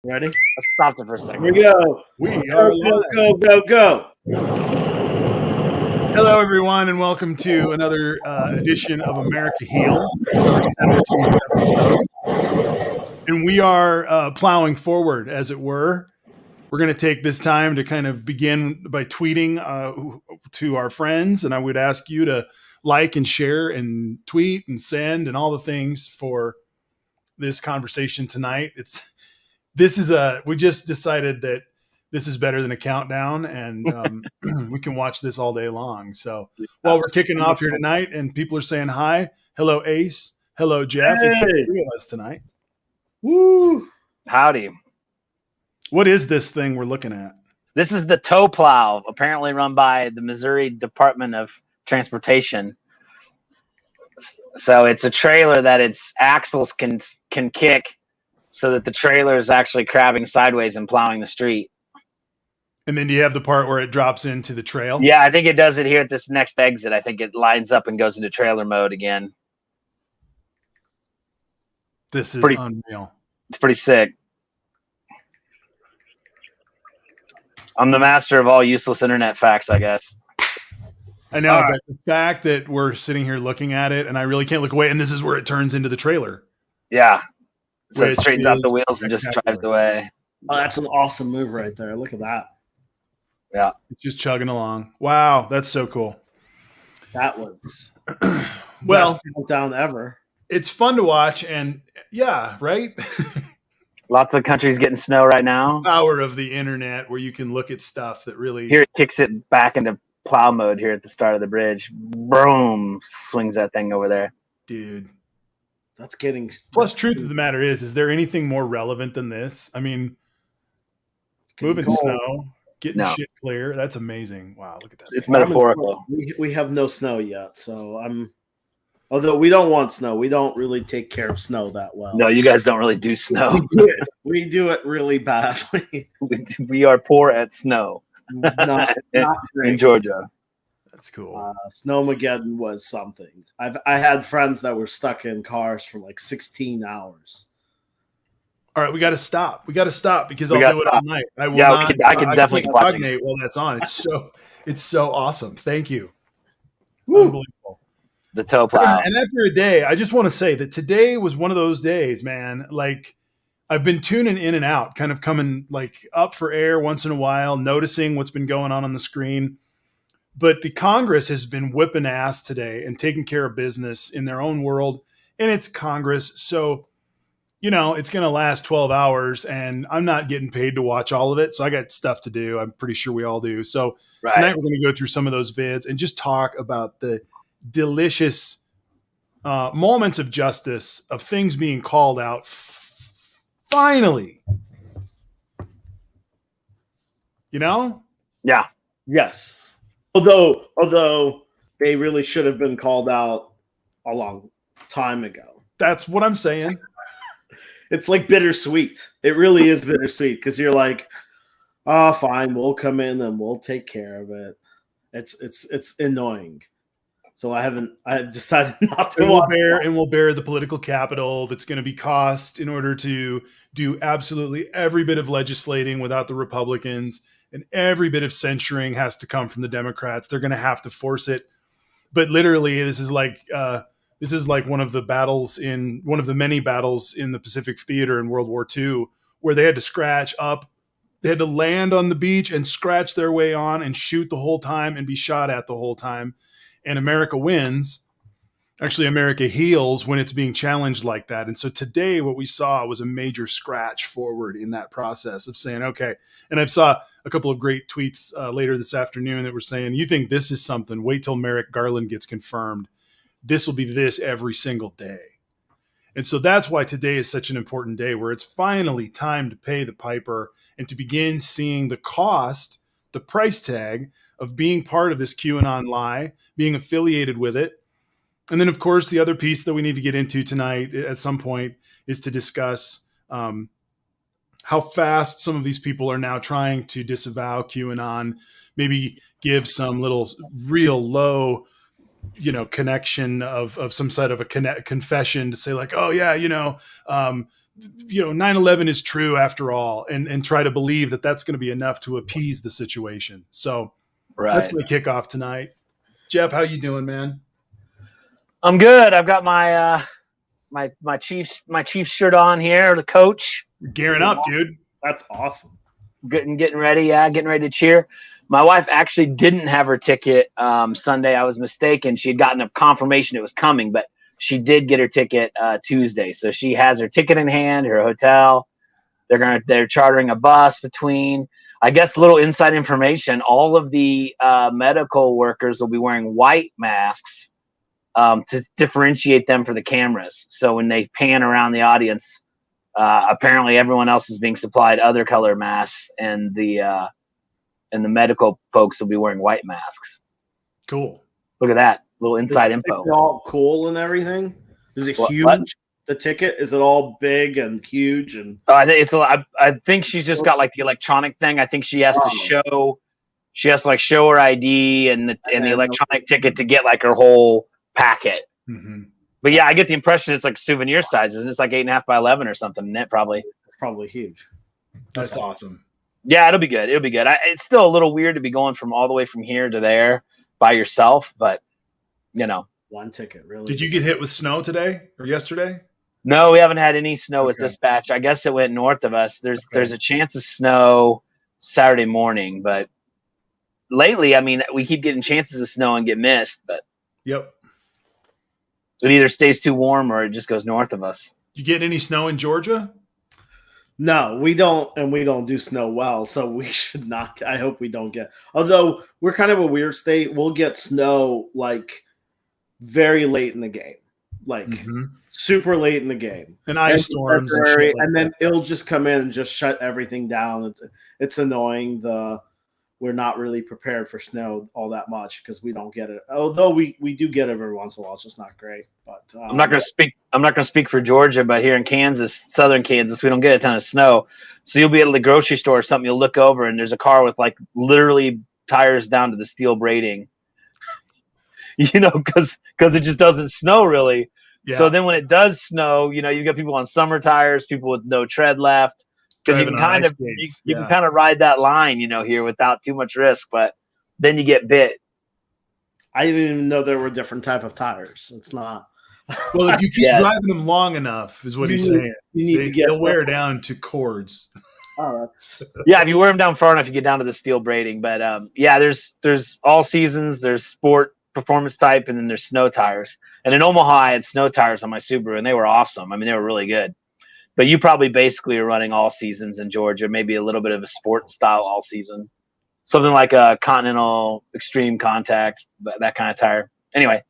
Ready? I stopped it for a second. Here we go. We Go, are live. go. Hello, everyone, and welcome to another edition of America Heals. This is our 17th episode, and we are plowing forward, as it were. We're going to take this time to kind of begin by tweeting to our friends, and I would ask you to like and share and tweet and send and all the things for this conversation tonight. We just decided that this is better than a countdown, and we can watch this all day long. So while we're kicking off here tonight and people are saying hi, hello Ace, hello Jeff, Hey. it's three of us tonight. Woo. Howdy. What is this thing we're looking at? This is the tow plow, apparently run by the Missouri Department of Transportation. So it's a trailer that its axles can kick so that the trailer is actually crabbing sideways and plowing the street. And then do you have the part where it drops into the trail? Yeah, I think it does it here at this next exit. I think it lines up and goes into trailer mode again. This is pretty unreal. It's pretty sick. I'm the master of all useless internet facts, I guess. I know, but the fact that we're sitting here looking at it and I really can't look away, and this is where it turns into the trailer. Yeah. So it Which straightens out the is wheels and just drives away. Oh, that's an awesome move right there. Look at that. Yeah. It's just chugging along. Wow, that's so cool. That was Well, best countdown ever. it's fun to watch, and yeah, right? Lots of countries getting snow right now. Power of the internet where you can look at stuff that really... Here it kicks it back into plow mode here at the start of the bridge. Boom! Swings that thing over there. Dude. That's getting... Plus, truth of the matter is there anything more relevant than this? I mean, moving cold. snow, getting No. shit clear, that's amazing. Wow, look at that. It's thing. metaphorical. We have no snow yet, so I'm... Although we don't want snow, we don't really take care of snow that well. No, you guys don't really do snow. We do it really badly. We are poor at snow not great. in Georgia. That's cool. Snowmageddon was something. I had friends that were stuck in cars for like 16 hours. All right, we got to stop. We got to stop because We I'll gotta do it stop. all night. I will Yeah, not. I can definitely can watch it. cognate while that's on. It's so awesome. Thank you. Woo. Unbelievable. The tow plow. And after a day, I just want to say that today was one of those days, man. Like I've been tuning in and out, kind of coming like up for air once in a while, noticing what's been going on the screen. But the Congress has been whipping ass today and taking care of business in their own world, and it's Congress. So, you know, it's going to last 12 hours, and I'm not getting paid to watch all of it. So I got stuff to do. I'm pretty sure we all do. So tonight we're going to go through some of those vids and just talk about the delicious moments of justice, of things being called out. Finally, you know? Yeah. Yes. Although they really should have been called out a long time ago. That's what I'm saying. It's like bittersweet. It really is bittersweet because you're like, oh, fine, we'll come in and we'll take care of it. It's annoying. So I've decided not to watch. We'll bear the political capital that's going to be cost in order to do absolutely every bit of legislating without the Republicans, and every bit of censuring has to come from the Democrats. They're going to have to force it. But literally, this is like one of the many battles in the Pacific Theater in World War II, where they had to scratch up. They had to land on the beach and scratch their way on and shoot the whole time and be shot at the whole time. And America wins. Actually, America heals when it's being challenged like that. And so today what we saw was a major scratch forward in that process of saying, okay, and I saw a couple of great tweets later this afternoon that were saying, you think this is something, wait till Merrick Garland gets confirmed. This will be this every single day. And so that's why today is such an important day, where it's finally time to pay the piper and to begin seeing the cost, the price tag of being part of this QAnon lie, being affiliated with it. And then, of course, the other piece that we need to get into tonight at some point is to discuss how fast some of these people are now trying to disavow QAnon, maybe give some little real low, connection of some sort of a confession to say like, oh yeah, 9/11 is true after all, and try to believe that that's going to be enough to appease the situation. So that's my kickoff tonight. Jeff, how you doing, man? I'm good. I've got my my Chiefs shirt on here. The coach, you're gearing up, dude. That's awesome. Getting ready. Yeah, getting ready to cheer. My wife actually didn't have her ticket Sunday. I was mistaken. She had gotten a confirmation it was coming, but she did get her ticket Tuesday. So she has her ticket in hand, her hotel. They're chartering a bus between. I guess a little inside information. All of the medical workers will be wearing white masks to differentiate them for the cameras. So when they pan around the audience, apparently everyone else is being supplied other color masks, and the medical folks will be wearing white masks. Cool. Look at that little inside info. All cool and everything. Is it huge? What? The ticket, is it all big and huge? And I think she's just got like the electronic thing. I think she has to show. She has to like show her ID and the electronic ticket to get like her whole packet. Mm-hmm. But yeah, I get the impression it's like souvenir sizes. It's like 8.5 by 11 or something. And it probably huge. That's awesome. Yeah, it'll be good. It'll be good. It's still a little weird to be going from all the way from here to there by yourself, but one ticket really. Did you get hit with snow today or yesterday? No, we haven't had any snow at dispatch. I guess it went north of us. There's a chance of snow Saturday morning, but lately, I mean, we keep getting chances of snow and get missed, but yep. It either stays too warm or it just goes north of us. Did you get any snow in Georgia? No, we don't, and we don't do snow well, so we should not. I hope we don't get. Although we're kind of a weird state, we'll get snow like very late in the game, like super late in the game, and ice storms, and then it'll just come in and just shut everything down. It's annoying. We're not really prepared for snow all that much because we don't get it. Although we do get it every once in a while, it's just not great. But I'm not going to speak for Georgia, but here in Kansas, southern Kansas, we don't get a ton of snow. So you'll be at the grocery store or something. You'll look over and there's a car with like literally tires down to the steel braiding. Because it just doesn't snow really. Yeah. So then when it does snow, you've got people on summer tires, people with no tread left. Because you can kind of can kind of ride that line, here without too much risk, but then you get bit. I didn't even know there were different type of tires. It's not. Well, if you keep driving them long enough, is what he's saying. They'll wear down to cords. Oh, yeah, if you wear them down far enough, you get down to the steel braiding. But there's all seasons. There's sport performance type, and then there's snow tires. And in Omaha, I had snow tires on my Subaru, and they were awesome. I mean, they were really good. But you probably basically are running all seasons in Georgia, maybe a little bit of a sport style all season. Something like a Continental Extreme Contact, that kind of tire. Anyway,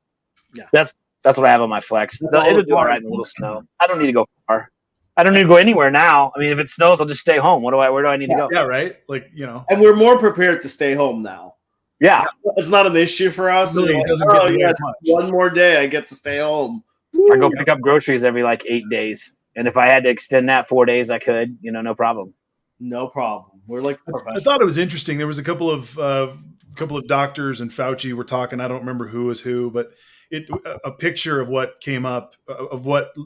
that's what I have on my Flex. It'll do all right in a little snow. I don't need to go far. I don't need to go anywhere now. I mean, if it snows, I'll just stay home. Where do I need to go? Yeah, right? And we're more prepared to stay home now. Yeah. It's not an issue for us. Really, one more day I get to stay home. I go pick up groceries every 8 days. And if I had to extend that 4 days, I could, no problem. No problem. We're like I thought it was interesting. There was a couple of doctors and Fauci were talking. I don't remember who was who, but a picture of what came up of what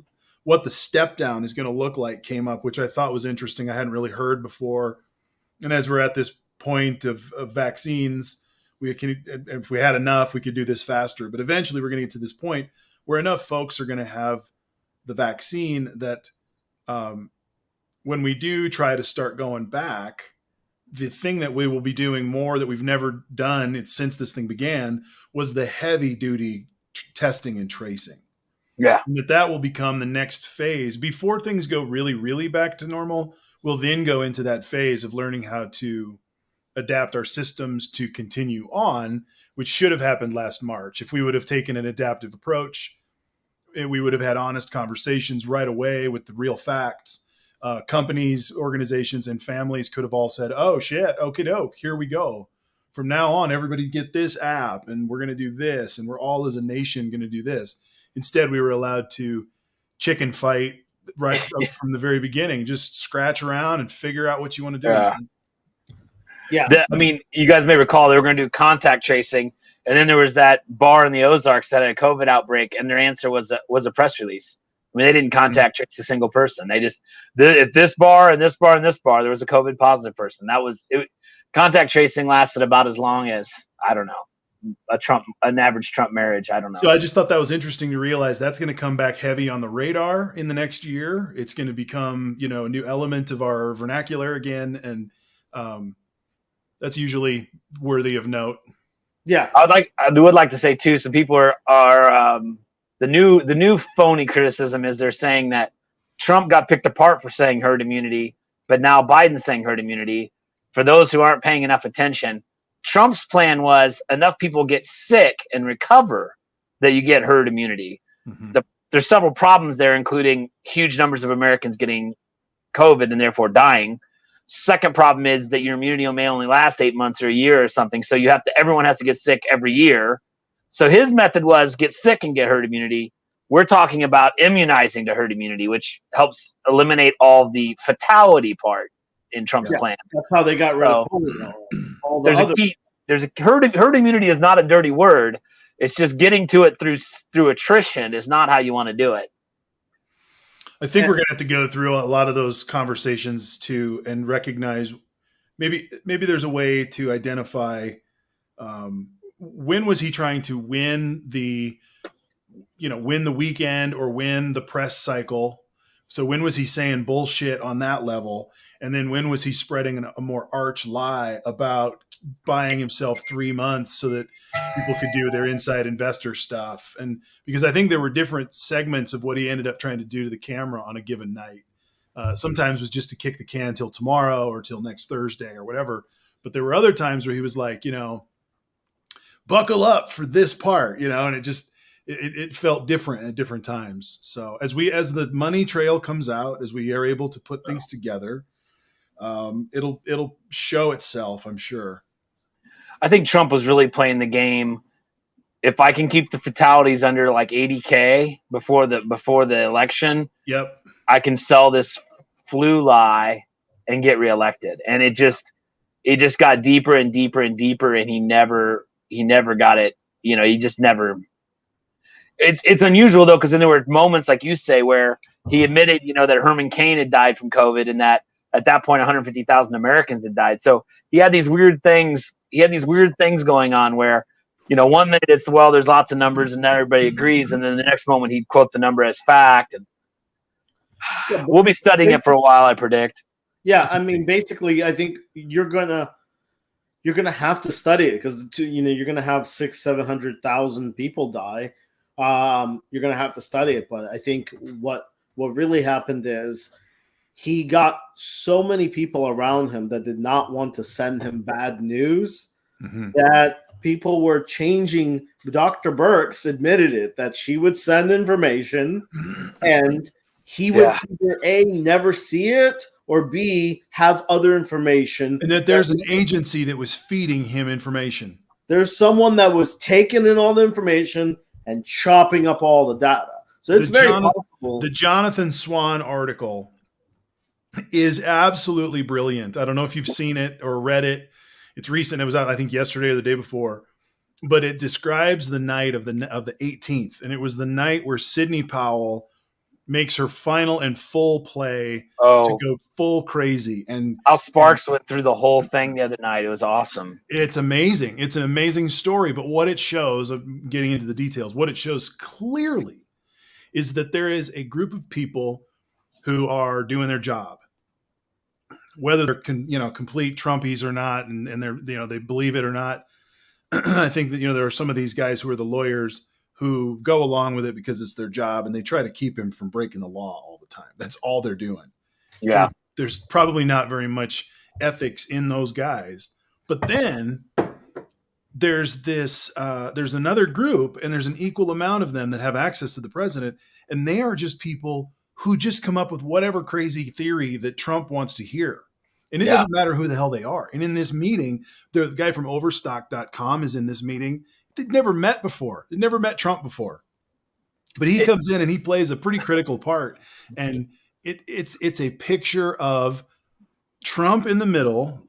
the step down is going to look like came up, which I thought was interesting. I hadn't really heard before. And as we're at this point of vaccines, if we had enough, we could do this faster. But eventually we're going to get to this point where enough folks are going to have the vaccine that when we do try to start going back, the thing that we will be doing more that we've never done since this thing began was the heavy duty testing and tracing. Yeah. And that will become the next phase. Before things go really, really back to normal, we'll then go into that phase of learning how to adapt our systems to continue on, which should have happened last March. If we would have taken an adaptive approach, we would have had honest conversations right away with the real facts. Companies, organizations, and families could have all said, oh, shit, okie doke, here we go. From now on, everybody get this app, and we're going to do this, and we're all as a nation going to do this. Instead, we were allowed to chicken fight right from the very beginning. Just scratch around and figure out what you want to do. Yeah. You guys may recall they were going to do contact tracing. And then there was that bar in the Ozarks that had a COVID outbreak, and their answer was a press release. I mean, they didn't contact trace a single person. They just, if this bar and this bar and this bar, there was a COVID positive person. That was it. Contact tracing lasted about as long as, I don't know, an average Trump marriage. I don't know. So I just thought that was interesting to realize that's going to come back heavy on the radar in the next year. It's going to become, a new element of our vernacular again. And that's usually worthy of note. Yeah. I would like to say too, some people are the new phony criticism is they're saying that Trump got picked apart for saying herd immunity, but now Biden's saying herd immunity. For those who aren't paying enough attention, Trump's plan was enough people get sick and recover that you get herd immunity. Mm-hmm. There's several problems there, including huge numbers of Americans getting COVID and therefore dying. Second problem is that your immunity may only last 8 months or a year or something. So everyone has to get sick every year. So his method was get sick and get herd immunity. We're talking about immunizing to herd immunity, which helps eliminate all the fatality part in Trump's plan. That's how they got rid of all the there's a herd immunity is not a dirty word. It's just getting to it through attrition is not how you want to do it. I think we're going to have to go through a lot of those conversations too, and recognize maybe there's a way to identify when was he trying to win the weekend or win the press cycle. So when was he saying bullshit on that level? And then when was he spreading a more arch lie about buying himself 3 months so that people could do their inside investor stuff? And because I think there were different segments of what he ended up trying to do to the camera on a given night. Sometimes it was just to kick the can till tomorrow or till next Thursday or whatever. But there were other times where he was like, buckle up for this part, and it just, it felt different at different times. So as the money trail comes out, as we are able to put things together, it'll show itself, I'm sure. I think Trump was really playing the game. If I can keep the fatalities under like 80K before the election, yep, I can sell this flu lie and get reelected. And it just got deeper and deeper and deeper, and he never got it. He just never. It's unusual though, because then there were moments like you say where he admitted, that Herman Cain had died from COVID, and that at that point 150,000 Americans had died. So he had these weird things. He had these weird things going on where, 1 minute it's there's lots of numbers and not everybody agrees, and then the next moment he'd quote the number as fact. And we'll be studying it for a while, I predict. Yeah, I mean, basically, I think you're gonna have to study it because you're gonna have 600,000-700,000 people die. You're gonna have to study it, but I think what really happened is he got so many people around him that did not want to send him bad news that people were changing. Dr. Birx admitted it, that she would send information and he would either A, never see it, or B, have other information. And that there's an agency that was feeding him information. There's someone that was taking in all the information and chopping up all the data. So it's very possible. The Jonathan Swan article is absolutely brilliant. I don't know if you've seen it or read it. It's recent. It was out, I think, yesterday or the day before. But it describes the night of the 18th. And it was the night where Sidney Powell makes her final and full play to go full crazy. And Al Sparks went through the whole thing the other night. It was awesome. It's amazing. It's an amazing story. But what it shows, of getting into the details, what it shows clearly is that there is a group of people who are doing their job, whether they're complete Trumpies or not, and they're they believe it or not. I think that there are some of these guys who are the lawyers who go along with it because it's their job, and they try to keep him from breaking the law all the time. That's all they're doing. Yeah. And there's probably not very much ethics in those guys. But then there's there's another group, and there's an equal amount of them that have access to the president, and they are just people who just come up with whatever crazy theory that Trump wants to hear. And it doesn't matter who the hell they are. And in this meeting, the guy from Overstock.com is in this meeting. They'd never met before. They'd never met Trump before. But he comes in and he plays a pretty critical part. And it's a picture of Trump in the middle,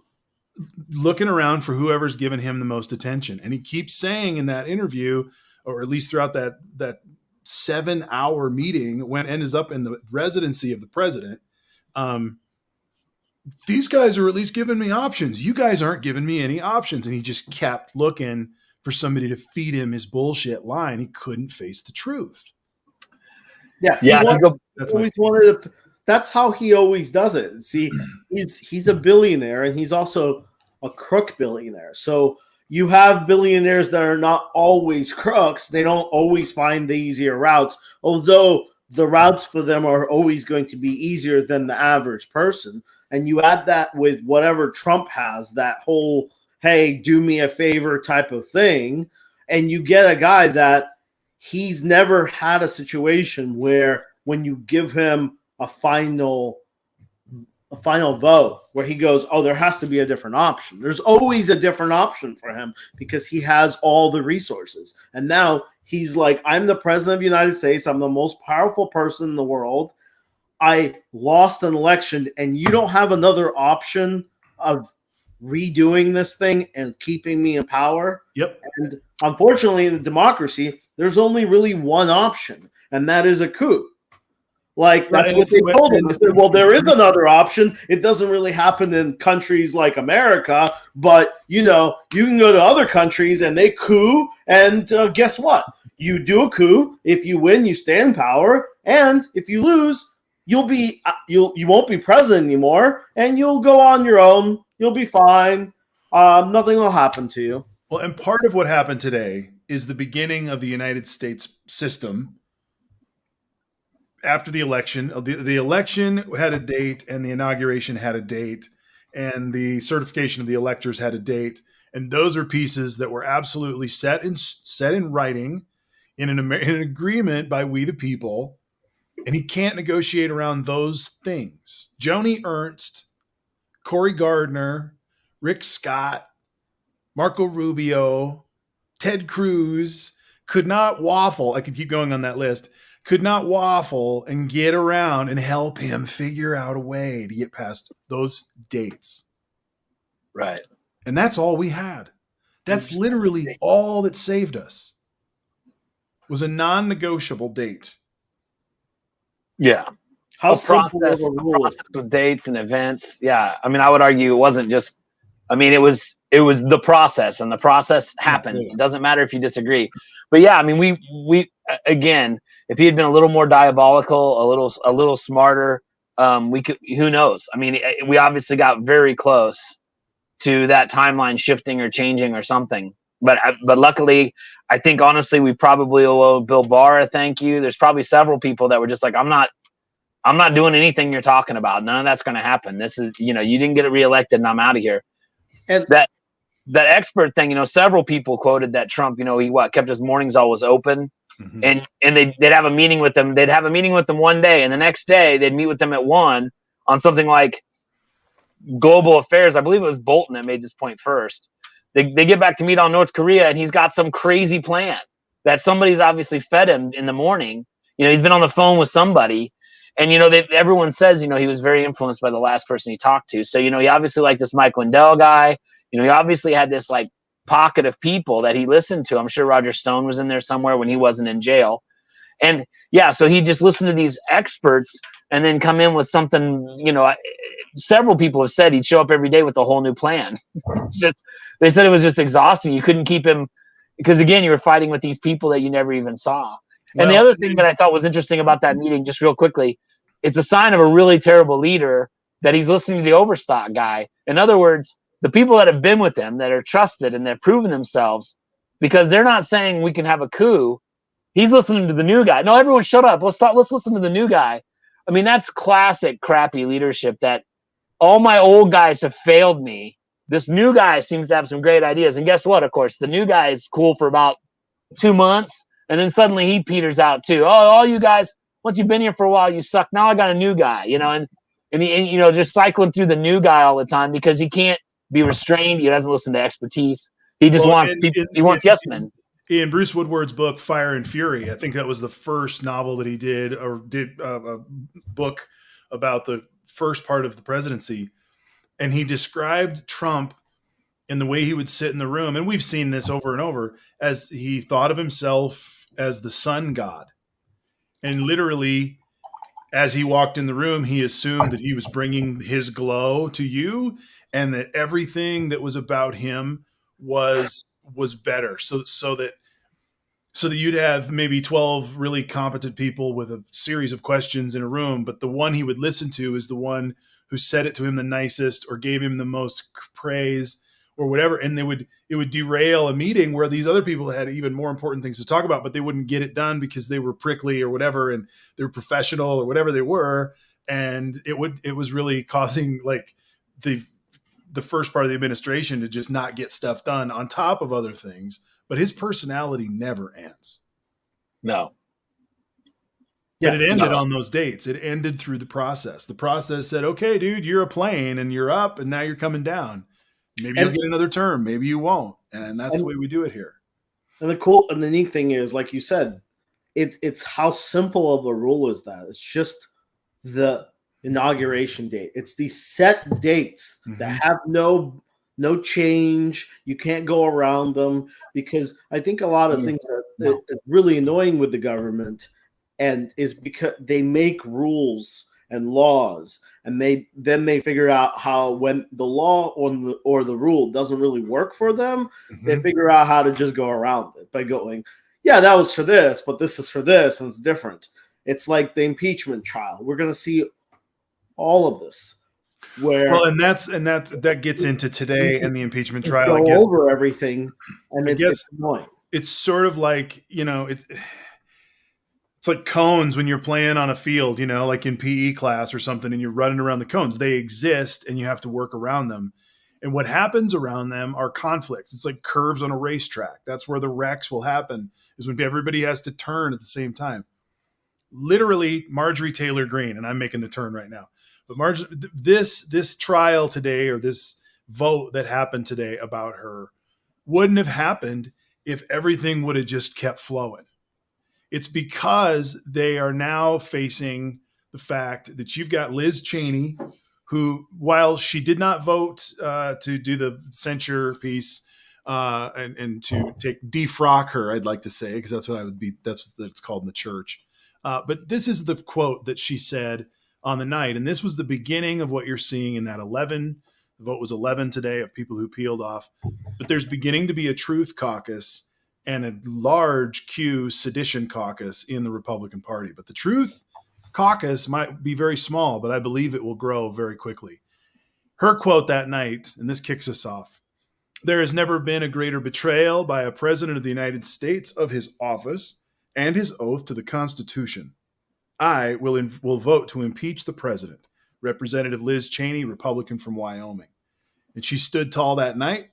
looking around for whoever's given him the most attention. And he keeps saying in that interview, or at least throughout that 7-hour meeting when ends up in the residency of the president. These guys are at least giving me options. You guys aren't giving me any options. And he just kept looking for somebody to feed him his bullshit line. He couldn't face the truth. Yeah, that's how he always does it. See, he's a billionaire, and he's also a crook billionaire. So you have billionaires that are not always crooks. They don't always find the easier routes, although the routes for them are always going to be easier than the average person. And you add that with whatever Trump has, that whole, hey, do me a favor type of thing, and you get a guy that he's never had a situation where when you give him a final vote where he goes, oh, there has to be a different option. There's always a different option for him because he has all the resources. And now he's like, I'm the president of the United States. I'm the most powerful person in the world. I lost an election, and you don't have another option of redoing this thing and keeping me in power. Yep. And unfortunately, in a democracy, there's only really one option, and that is a coup. Like, that's what they told him. They said, well, there is another option. It doesn't really happen in countries like America, but, you can go to other countries and they coup, and guess what? You do a coup. If you win, you stay in power, and if you lose, you won't be president anymore, and you'll go on your own. You'll be fine. Nothing will happen to you. Well, and part of what happened today is the beginning of the United States system. After the election, the election had a date, and the inauguration had a date, and the certification of the electors had a date, and those are pieces that were absolutely set in writing in an agreement by we the people. And he can't negotiate around those things. Joni Ernst, Cory Gardner, Rick Scott, Marco Rubio, Ted Cruz could not waffle. I could keep going on that list. Could not waffle and get around and help him figure out a way to get past those dates. Right. And that's all we had. That's literally all that saved us. Was a non-negotiable date. Yeah. How simple process with dates and events. Yeah. I mean, I would argue it wasn't just, it was the process, and the process happens. It doesn't matter if you disagree. But yeah, I mean, we again, if he had been a little more diabolical, a little smarter, we could, who knows? I mean, we obviously got very close to that timeline shifting or changing or something. But luckily, I think honestly, we probably owe Bill Barr a thank you. There's probably several people that were just like, I'm not doing anything you're talking about. None of that's going to happen. This is, you didn't get reelected, and I'm out of here. And that expert thing, several people quoted that Trump, he kept his mornings always open, and they'd have a meeting with them. They'd have a meeting with them one day, and the next day they'd meet with them at 1 on something like global affairs. I believe it was Bolton that made this point first. They get back to meet on North Korea, and he's got some crazy plan that somebody's obviously fed him in the morning. He's been on the phone with somebody, and everyone says he was very influenced by the last person he talked to. So he obviously liked this Mike Lindell guy. He obviously had this like pocket of people that he listened to. I'm sure Roger Stone was in there somewhere when he wasn't in jail, and yeah, so he just listened to these experts and then come in with something. Several people have said he'd show up every day with a whole new plan. They said it was just exhausting. You couldn't keep him because, again, you were fighting with these people that you never even saw. And the other thing that I thought was interesting about that meeting, just real quickly, it's a sign of a really terrible leader that he's listening to the Overstock guy. In other words, the people that have been with him, that are trusted and they've proven themselves, because they're not saying we can have a coup. He's listening to the new guy. No, everyone shut up. Let's listen to the new guy. I mean, that's classic crappy leadership that all my old guys have failed me. This new guy seems to have some great ideas. And guess what? Of course, the new guy is cool for about 2 months. And then suddenly he peters out too. Oh, all you guys, once you've been here for a while, you suck. Now I got a new guy, and he, just cycling through the new guy all the time because he can't be restrained. He doesn't listen to expertise. He just wants people. He wants yes men. In Bruce Woodward's book, Fire and Fury, I think that was the first novel that he did a book about the first part of the presidency. And he described Trump in the way he would sit in the room. And we've seen this over and over, as he thought of himself as the sun god. And literally, as he walked in the room, he assumed that he was bringing his glow to you, and that everything that was about him was better. So that you'd have maybe 12 really competent people with a series of questions in a room, but the one he would listen to is the one who said it to him the nicest or gave him the most praise or whatever. And it would derail a meeting where these other people had even more important things to talk about, but they wouldn't get it done because they were prickly or whatever, and they were professional or whatever they were. And it was really causing like the first part of the administration to just not get stuff done on top of other things. But his personality never ends. No. But it ended on those dates. It ended through the process. The process said, okay, dude, you're a plane and you're up and now you're coming down. Maybe you'll get another term. Maybe you won't. And that's the way we do it here. And the neat thing is, like you said, it's how simple of a rule is that. It's just the inauguration date. It's these set dates that have no change. You can't go around them, because I think a lot of things that is really annoying with the government and is because they make rules and laws, and they figure out how, when the law or the rule doesn't really work for them, they figure out how to just go around it by going, yeah, that was for this, but this is for this, and it's different. It's like the impeachment trial. We're going to see all of this. That gets into today and the impeachment trial. Go over everything, and it's annoying. It's sort of like, it's like cones when you're playing on a field, like in PE class or something, and you're running around the cones. They exist, and you have to work around them. And what happens around them are conflicts. It's like curves on a racetrack. That's where the wrecks will happen, is when everybody has to turn at the same time. Literally, Marjorie Taylor Greene, and I'm making the turn right now. But this trial today, or this vote that happened today about her, wouldn't have happened if everything would have just kept flowing. It's because they are now facing the fact that you've got Liz Cheney, who, while she did not vote to do the censure piece and to defrock her, I'd like to say, because that's what that's what it's called in the church. But this is the quote that she said on the night. And this was the beginning of what you're seeing in that 11. The vote was 11 today of people who peeled off. But there's beginning to be a truth caucus and a large Q sedition caucus in the Republican Party. But the truth caucus might be very small, but I believe it will grow very quickly. Her quote that night, and this kicks us off: "There has never been a greater betrayal by a president of the United States of his office and his oath to the Constitution. I will vote to impeach the president." Representative Liz Cheney, Republican from Wyoming. And she stood tall that night.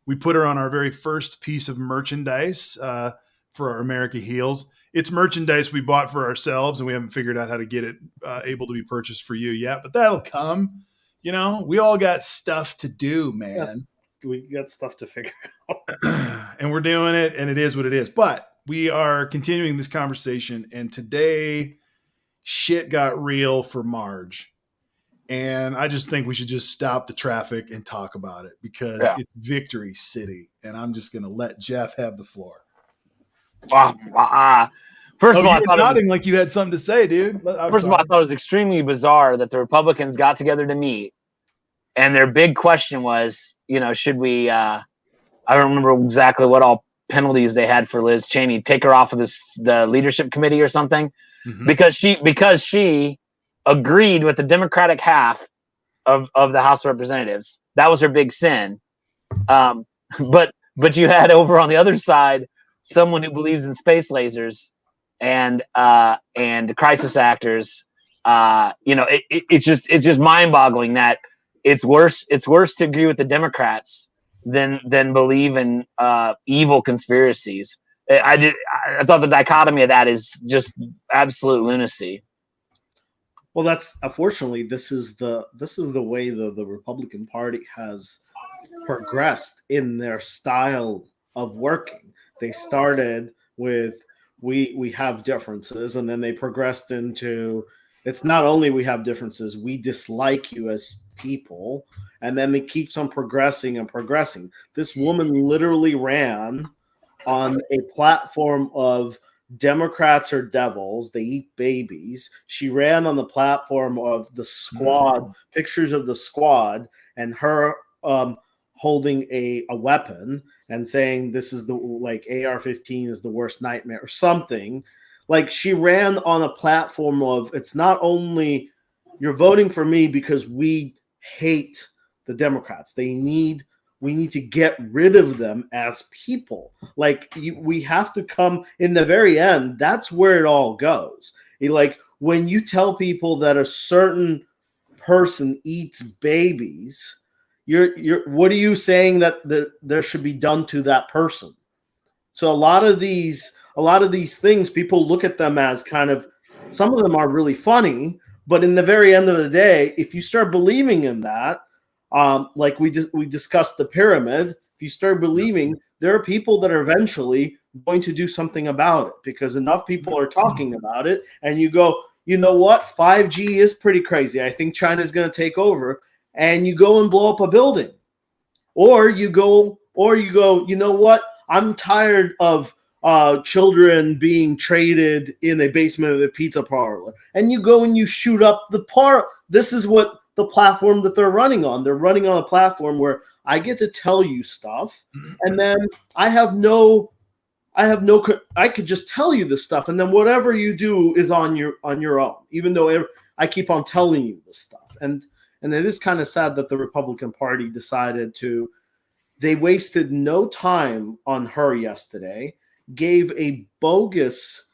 We put her on our very first piece of merchandise for our America Heals. It's merchandise we bought for ourselves, and we haven't figured out how to get it able to be purchased for you yet, but that'll come. We all got stuff to do, man. Yeah, we got stuff to figure out. And we're doing it, and it is what it is. But we are continuing this conversation, and today shit got real for Marge. And I just think we should just stop the traffic and talk about it, because it's Victory City. And I'm just going to let Jeff have the floor. First of all, I thought nodding like you had something to say, dude. First of all, I thought it was extremely bizarre that the Republicans got together to meet, and their big question was, should we? I don't remember exactly what all penalties they had for Liz Cheney. Take her off of the leadership committee or something, because she agreed with the Democratic half of the House of Representatives. That was her big sin. But you had over on the other side someone who believes in space lasers and crisis actors. It's just mind-boggling that it's worse to agree with the Democrats than believe in evil conspiracies. I thought the dichotomy of that is just absolute lunacy. Well, that's unfortunately this is the way the Republican Party has progressed in their style of working. They started with we have differences, and then they progressed into, it's not only we have differences, we dislike you as people, and then it keeps on progressing and progressing. This woman literally ran on a platform of Democrats are devils. They eat babies. She ran on the platform of the squad, pictures of the squad, and her holding a weapon and saying this is the like AR-15 is the worst nightmare or something. Like she ran on a platform of it's not only you're voting for me because we hate the Democrats. We need to get rid of them as people. Like we have to come in the very end. That's where it all goes. Like when you tell people that a certain person eats babies, you're what are you saying that there should be done to that person? So a lot of these things, people look at them as kind of, some of them are really funny, but in the very end of the day, if you start believing in that, like we discussed the pyramid, if you start believing, there are people that are eventually going to do something about it because enough people are talking about it, and you go, you know what, 5G is pretty crazy. I think China's going to take over, and you go and blow up a building, or you go, you know what, I'm tired of children being traded in a basement of a pizza parlor, and you go and you shoot up the parlor. This is what the platform that they're running on. They're running on a platform where I get to tell you stuff, and then I could just tell you this stuff, and then whatever you do is on your own, even though I keep on telling you this stuff. And it is kind of sad that the Republican Party decided to, they wasted no time on her yesterday, gave a bogus,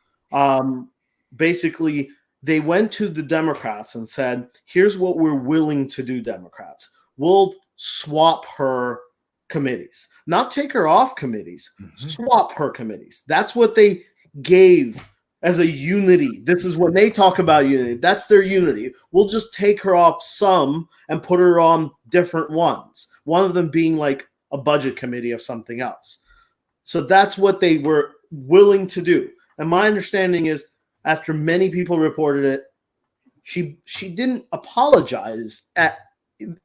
basically, they went to the Democrats and said, here's what we're willing to do, Democrats. We'll swap her committees, not take her off committees, swap her committees. That's what they gave as a unity. This is when they talk about unity. That's their unity. We'll just take her off some and put her on different ones. One of them being like a budget committee of something else. So that's what they were willing to do. And my understanding is, after many people reported it, she didn't apologize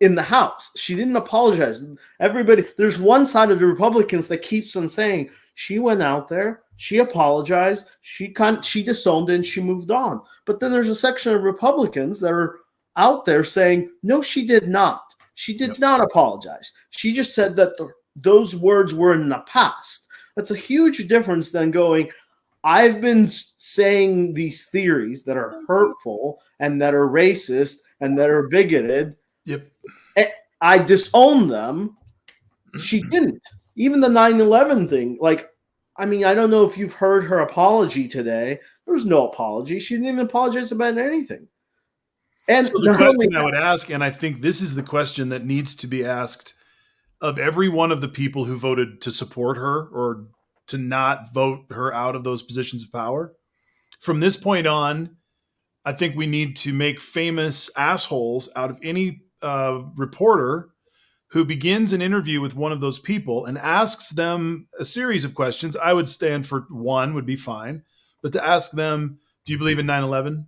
in the House. She didn't apologize. Everybody, there's one side of the Republicans that keeps on saying she went out there, she apologized, she disowned it, and she moved on. But then there's a section of Republicans that are out there saying, no, she did not. She did not apologize. She just said that those words were in the past. That's a huge difference than going, I've been saying these theories that are hurtful and that are racist and that are bigoted. Yep. I disown them. She didn't. Even the 9/11 thing, like, I mean, I don't know if you've heard her apology today. There was no apology. She didn't even apologize about anything. And so the question I would ask, and I think this is the question that needs to be asked of every one of the people who voted to support her or to not vote her out of those positions of power. From this point on, I think we need to make famous assholes out of any reporter who begins an interview with one of those people and asks them a series of questions. I would stand for one would be fine, but to ask them, do you believe in 9/11?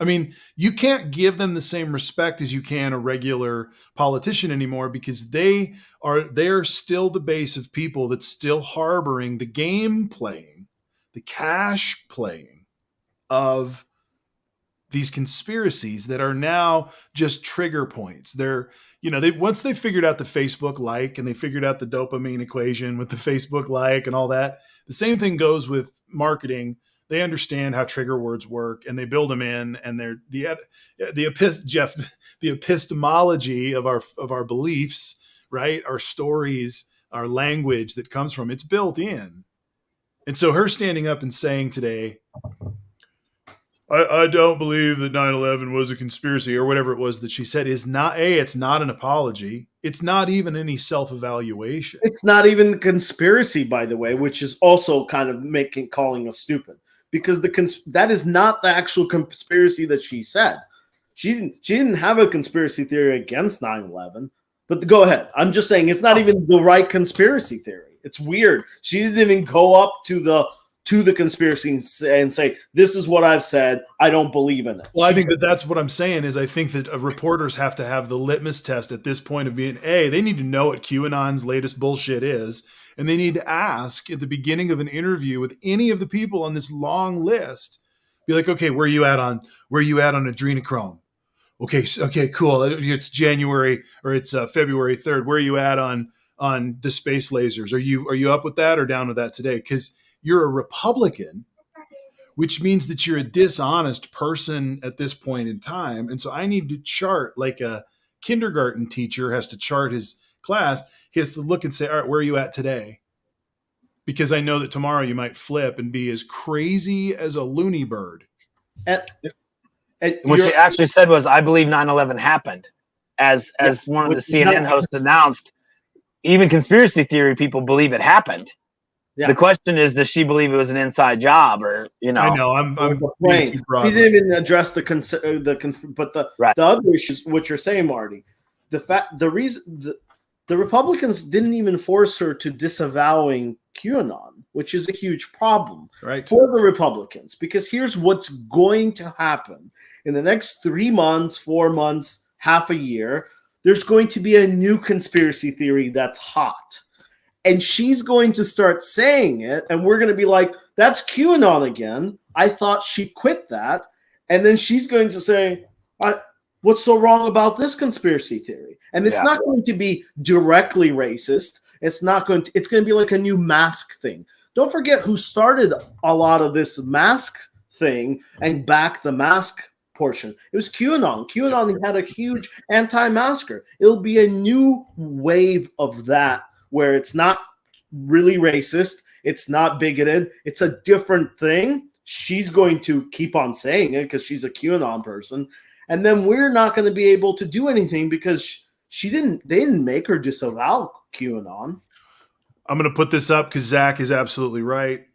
I mean, you can't give them the same respect as you can a regular politician anymore, because they're still the base of people that's still harboring the game playing, the cash playing of these conspiracies that are now just trigger points. Once they figured out the Facebook like, and they figured out the dopamine equation with the Facebook like and all that, the same thing goes with marketing. They understand how trigger words work, and they build them in, and they're the epistemology of our beliefs, right? Our stories, our language that comes from it's built in. And so her standing up and saying today, I don't believe that 9/11 was a conspiracy or whatever it was that she said is not it's not an apology. It's not even any self-evaluation. It's not even conspiracy, by the way, which is also kind of calling us stupid. Because that is not the actual conspiracy that she said. She didn't have a conspiracy theory against 9/11. But go ahead. I'm just saying it's not even the right conspiracy theory. It's weird. She didn't even go up to to the conspiracy and say, this is what I've said. I don't believe in it. Well, I think that's what I'm saying is I think that reporters have to have the litmus test at this point of being, they need to know what QAnon's latest bullshit is. And they need to ask at the beginning of an interview with any of the people on this long list, be like, okay, where are you at on adrenochrome? Okay, cool. It's January or it's February 3rd. Where are you at on the space lasers? Are you up with that or down with that today? Because you're a Republican, which means that you're a dishonest person at this point in time. And so I need to chart like a kindergarten teacher has to chart his class. He has to look and say, all right, where are you at today? Because I know that tomorrow you might flip and be as crazy as a loony bird. And what she actually said was, I believe 9/11 happened. As one of the CNN hosts announced, even conspiracy theory people believe it happened. Yeah. The question is, does she believe it was an inside job, or I know I'm being too broad. We didn't even address the other issues. What you're saying, Marty, the Republicans didn't even force her to disavowing QAnon, which is a huge problem for the Republicans, because here's what's going to happen in the next 3 months, 4 months, half a year. There's going to be a new conspiracy theory that's hot. And she's going to start saying it, and we're going to be like, that's QAnon again. I thought she quit that. And then she's going to say, what's so wrong about this conspiracy theory? And it's not going to be directly racist. It's going to be like a new mask thing. Don't forget who started a lot of this mask thing and backed the mask portion. It was QAnon. QAnon had a huge anti-masker. It'll be a new wave of that, where it's not really racist, it's not bigoted, it's a different thing. She's going to keep on saying it because she's a QAnon person, and then we're not going to be able to do anything because they didn't make her disavow QAnon. I'm going to put this up because Zach is absolutely right.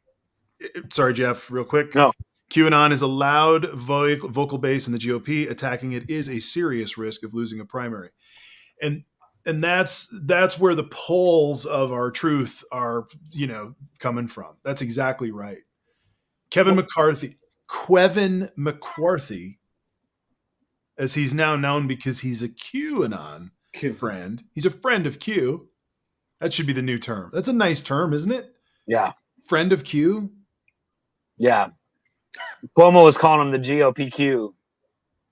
Sorry, Jeff, real quick. No. QAnon is a loud vocal base in the GOP. Attacking it is a serious risk of losing a primary. And that's where the poles of our truth are, coming from. That's exactly right. Kevin McCarthy, as he's now known because he's a QAnon friend. He's a friend of Q. That should be the new term. That's a nice term, isn't it? Yeah. Friend of Q. Yeah. Cuomo was calling him the GOPQ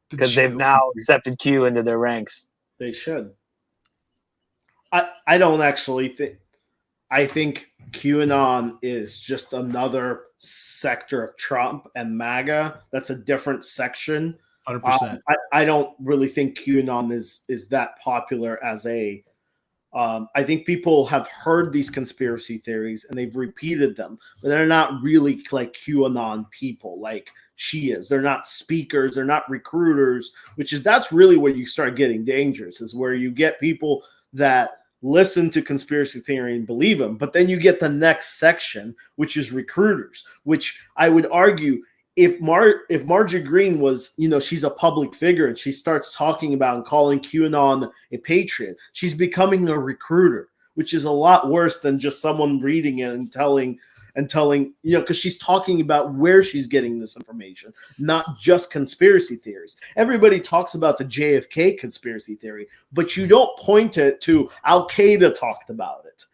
because they've now accepted Q into their ranks. They should. I don't actually think. I think QAnon is just another sector of Trump and MAGA. That's a different section. 100%. I don't really think QAnon is that popular as a. I think people have heard these conspiracy theories and they've repeated them, but they're not really like QAnon people like she is. They're not speakers. They're not recruiters, that's really where you start getting dangerous, is where you get people that listen to conspiracy theory and believe them. But then you get the next section, which is recruiters, which I would argue if Marjorie Greene was, she's a public figure and she starts talking about and calling QAnon a patriot, she's becoming a recruiter, which is a lot worse than just someone reading it and telling, because she's talking about where she's getting this information, not just conspiracy theories. Everybody talks about the JFK conspiracy theory, but you don't point it to Al-Qaeda talked about it,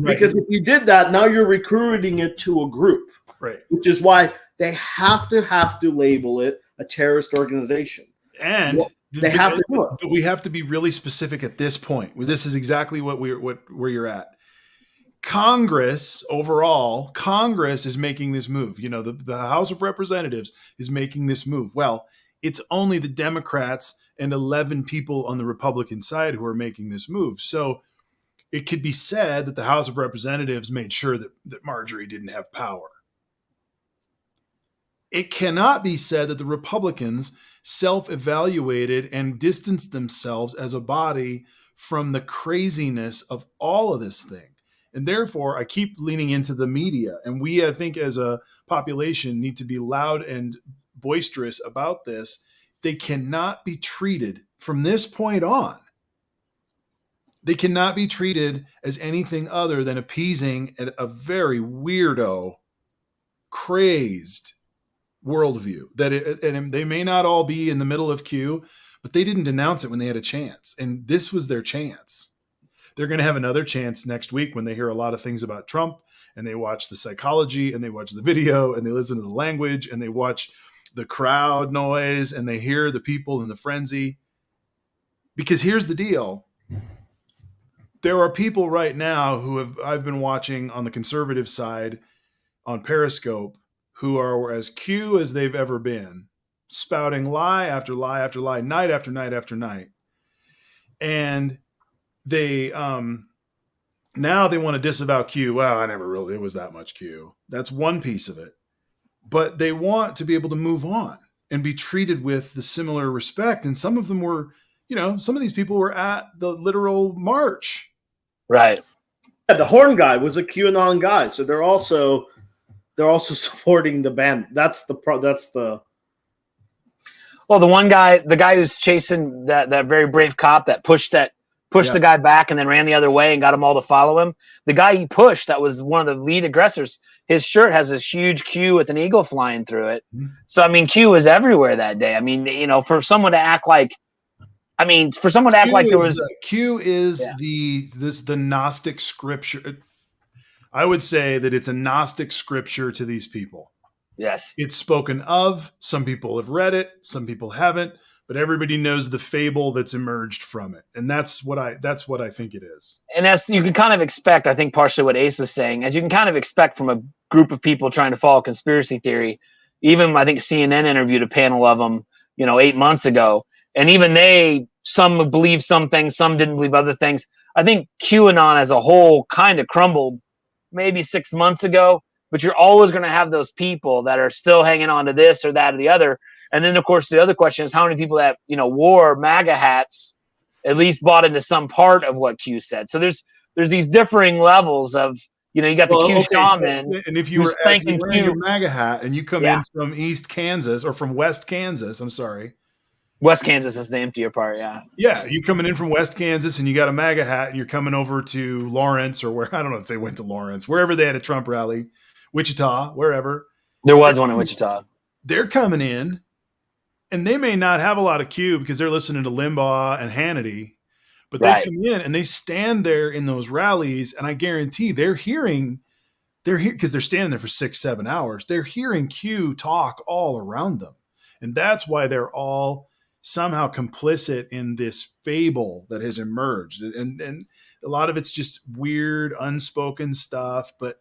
because if you did that, now you're recruiting it to a group, right? Which is why they have to label it a terrorist organization. And they have to do it. But we have to be really specific at this point. This is exactly where you're at. Congress is making this move. The House of Representatives is making this move. Well, it's only the Democrats and 11 people on the Republican side who are making this move. So it could be said that the House of Representatives made sure that Marjorie didn't have power. It cannot be said that the Republicans self-evaluated and distanced themselves as a body from the craziness of all of this thing. And therefore, I keep leaning into the media. And we, I think, as a population, need to be loud and boisterous about this. They cannot be treated from this point on. They cannot be treated as anything other than appeasing a very weirdo crazed worldview and they may not all be in the middle of Q, but they didn't denounce it when they had a chance. And this was their chance. They're going to have another chance next week when they hear a lot of things about Trump and they watch the psychology and they watch the video and they listen to the language and they watch the crowd noise and they hear the people in the frenzy. Because here's the deal. There are people right now I've been watching on the conservative side on Periscope who are as Q as they've ever been, spouting lie after lie after lie, night after night after night. And they now they want to disavow Q. Well, it was that much Q. That's one piece of it. But they want to be able to move on and be treated with the similar respect. And some of them were, some of these people were at the literal march. Right. Yeah, the horn guy was a QAnon guy. So they're also supporting the band. Well, the guy who's chasing that very brave cop that pushed the guy back and then ran the other way and got them all to follow him. The guy he pushed, that was one of the lead aggressors. His shirt has this huge Q with an eagle flying through it. Mm-hmm. So, I mean, Q was everywhere that day. I mean, for someone to act like, there was Q is the Gnostic scripture. I would say that it's a Gnostic scripture to these people. Yes. It's spoken of. Some people have read it. Some people haven't. But everybody knows the fable that's emerged from it. And that's what I think it is. And as you can kind of expect, I think partially what Ace was saying, as you can kind of expect from a group of people trying to follow conspiracy theory, even I think CNN interviewed a panel of them, 8 months ago. And even some believe some things, some didn't believe other things. I think QAnon as a whole kind of crumbled maybe 6 months ago, but you're always going to have those people that are still hanging on to this or that or the other. And then, of course, the other question is how many people that, wore MAGA hats at least bought into some part of what Q said. So there's these differing levels of, you got the Q shaman. So, and if you were wearing your MAGA hat and you come in from East Kansas or from West Kansas, I'm sorry. West Kansas is the emptier part, yeah. Yeah, you coming in from West Kansas and you got a MAGA hat and you're coming over to Lawrence or where, I don't know if they went to Lawrence, wherever they had a Trump rally, Wichita, wherever. There was one in Wichita. They're coming in. And they may not have a lot of Q because they're listening to Limbaugh and Hannity, but they come in and they stand there in those rallies, and I guarantee they're here because they're standing there for 6-7 hours. They're hearing Q talk all around them, and that's why they're all somehow complicit in this fable that has emerged. And a lot of it's just weird, unspoken stuff, but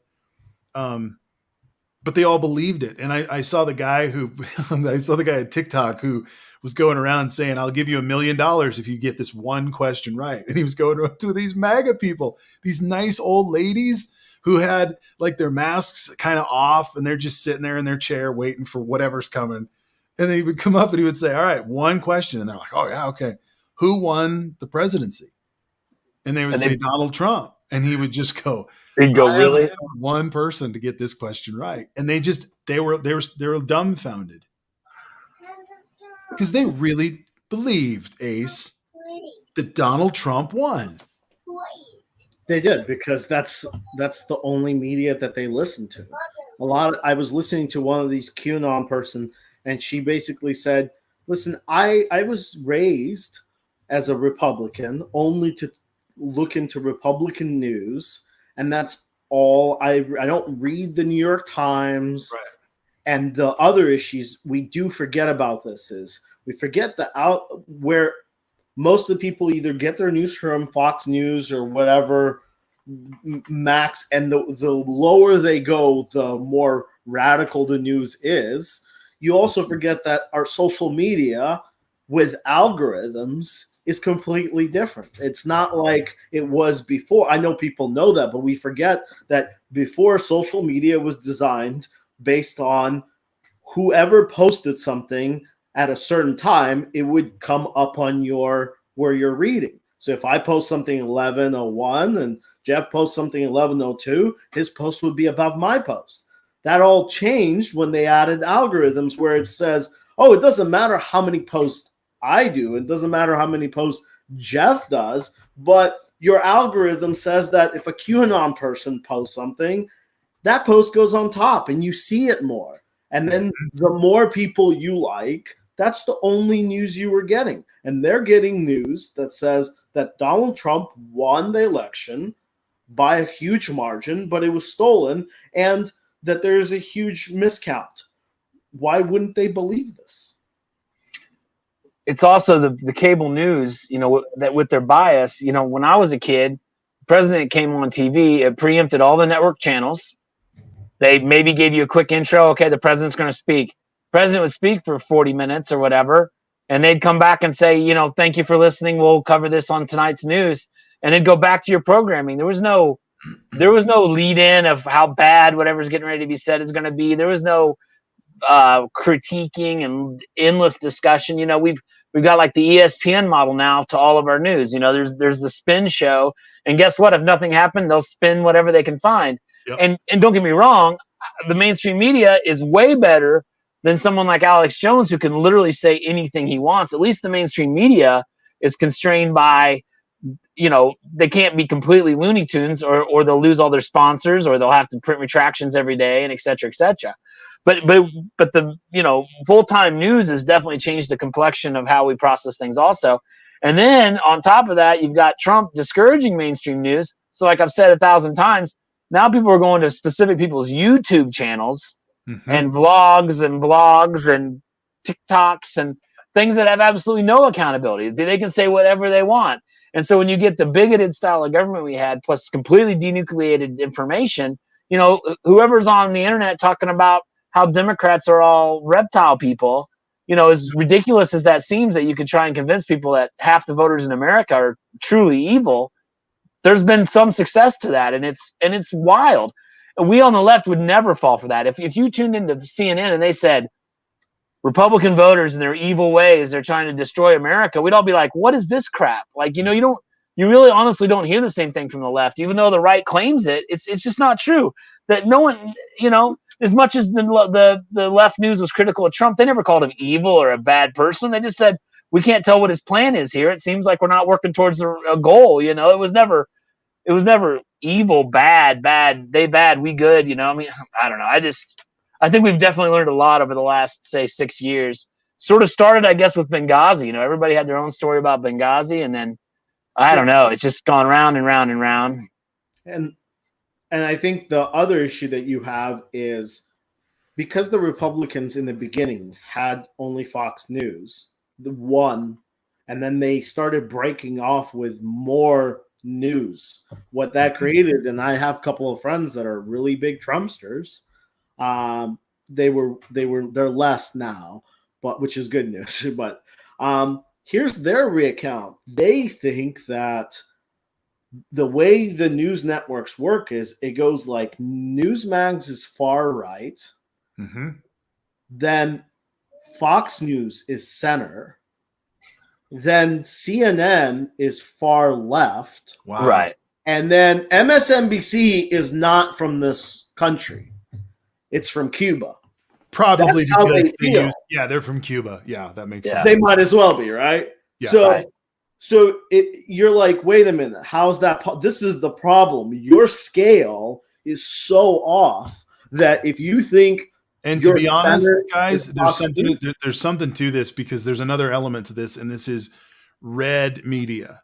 they all believed it. And I saw the guy at TikTok who was going around saying, I'll give you $1 million if you get this one question right. And he was going to these MAGA people, these nice old ladies who had like their masks kind of off and they're just sitting there in their chair waiting for whatever's coming. And he would come up and he would say, all right, one question. And they're like, oh yeah, okay. Who won the presidency? And they would say Donald Trump. And he would just go, he'd go, really? One person to get this question right. And they were dumbfounded. Because they really believed, Ace, that Donald Trump won. They did, because that's the only media that they listen to. I was listening to one of these QAnon person, and she basically said, listen, I was raised as a Republican only to look into Republican news, and that's all. I don't read the New York Times. Right. And the other issues we do forget about this is we forget where most of the people either get their news from Fox News or whatever Max, and the lower they go, the more radical the news is. You also forget that our social media with algorithms is completely different. It's not like it was before. I know people know that, but we forget that before, social media was designed based on whoever posted something at a certain time, it would come up on where you're reading. So if I post something 11:01 and Jeff posts something 11:02, his post would be above my post. That all changed when they added algorithms where it says, oh, it doesn't matter how many posts I do. It doesn't matter how many posts Jeff does, but your algorithm says that if a QAnon person posts something, that post goes on top and you see it more. And then the more people you like, that's the only news you were getting. And they're getting news that says that Donald Trump won the election by a huge margin, but it was stolen, and that there's a huge miscount. Why wouldn't they believe this? It's also the cable news, that with their bias, when I was a kid, the president came on TV, it preempted all the network channels. They maybe gave you a quick intro. Okay, the president's going to speak. The president would speak for 40 minutes or whatever, and they'd come back and say, thank you for listening. We'll cover this on tonight's news. And it'd go back to your programming. There was no lead in of how bad whatever's getting ready to be said is going to be. There was no critiquing and endless discussion. We've got like the ESPN model now to all of our news. There's the spin show, and guess what? If nothing happened, they'll spin whatever they can find. Yep. And don't get me wrong, the mainstream media is way better than someone like Alex Jones, who can literally say anything he wants. At least the mainstream media is constrained by, they can't be completely Looney Tunes, or they'll lose all their sponsors, or they'll have to print retractions every day, and et cetera, et cetera. But the full-time news has definitely changed the complexion of how we process things also. And then on top of that, you've got Trump discouraging mainstream news. So like I've said 1,000 times, now people are going to specific people's YouTube channels and vlogs and blogs and TikToks and things that have absolutely no accountability. They can say whatever they want. And so when you get the bigoted style of government we had, plus completely denucleated information, whoever's on the internet talking about how Democrats are all reptile people, as ridiculous as that seems, that you could try and convince people that half the voters in America are truly evil, there's been some success to that, and it's wild. And we on the left would never fall for that. If you tuned into CNN and they said Republican voters and their evil ways, they're trying to destroy America, we'd all be like, what is this crap? Like, you really honestly don't hear the same thing from the left, even though the right claims it. It's just not true. That no one, as much as the left news was critical of Trump, they never called him evil or a bad person. They just said, we can't tell what his plan is here. It seems like we're not working towards a goal. It was never evil, bad, they bad, we good. I mean, I don't know. I think we've definitely learned a lot over the last, say, 6 years. Sort of started, I guess, with Benghazi. Everybody had their own story about Benghazi, and then I don't know. It's just gone round and round and round. And I think the other issue that you have is because the Republicans in the beginning had only Fox News, the one, and then they started breaking off with more news. What that created, and I have a couple of friends that are really big Trumpsters. They're less now, but which is good news. But here's their reaccount. They think that the way the news networks work is it goes like Newsmax is far right, then Fox News is center, then CNN is far left, right, and then MSNBC is not from this country; it's from Cuba. Probably because they're from Cuba. Yeah, that makes sense. They might as well be, right? Yeah. So you're like, wait a minute, how's that? This is the problem. Your scale is so off that if you think, and to be honest, guys, there's something to this, because there's another element to this, and this is red media.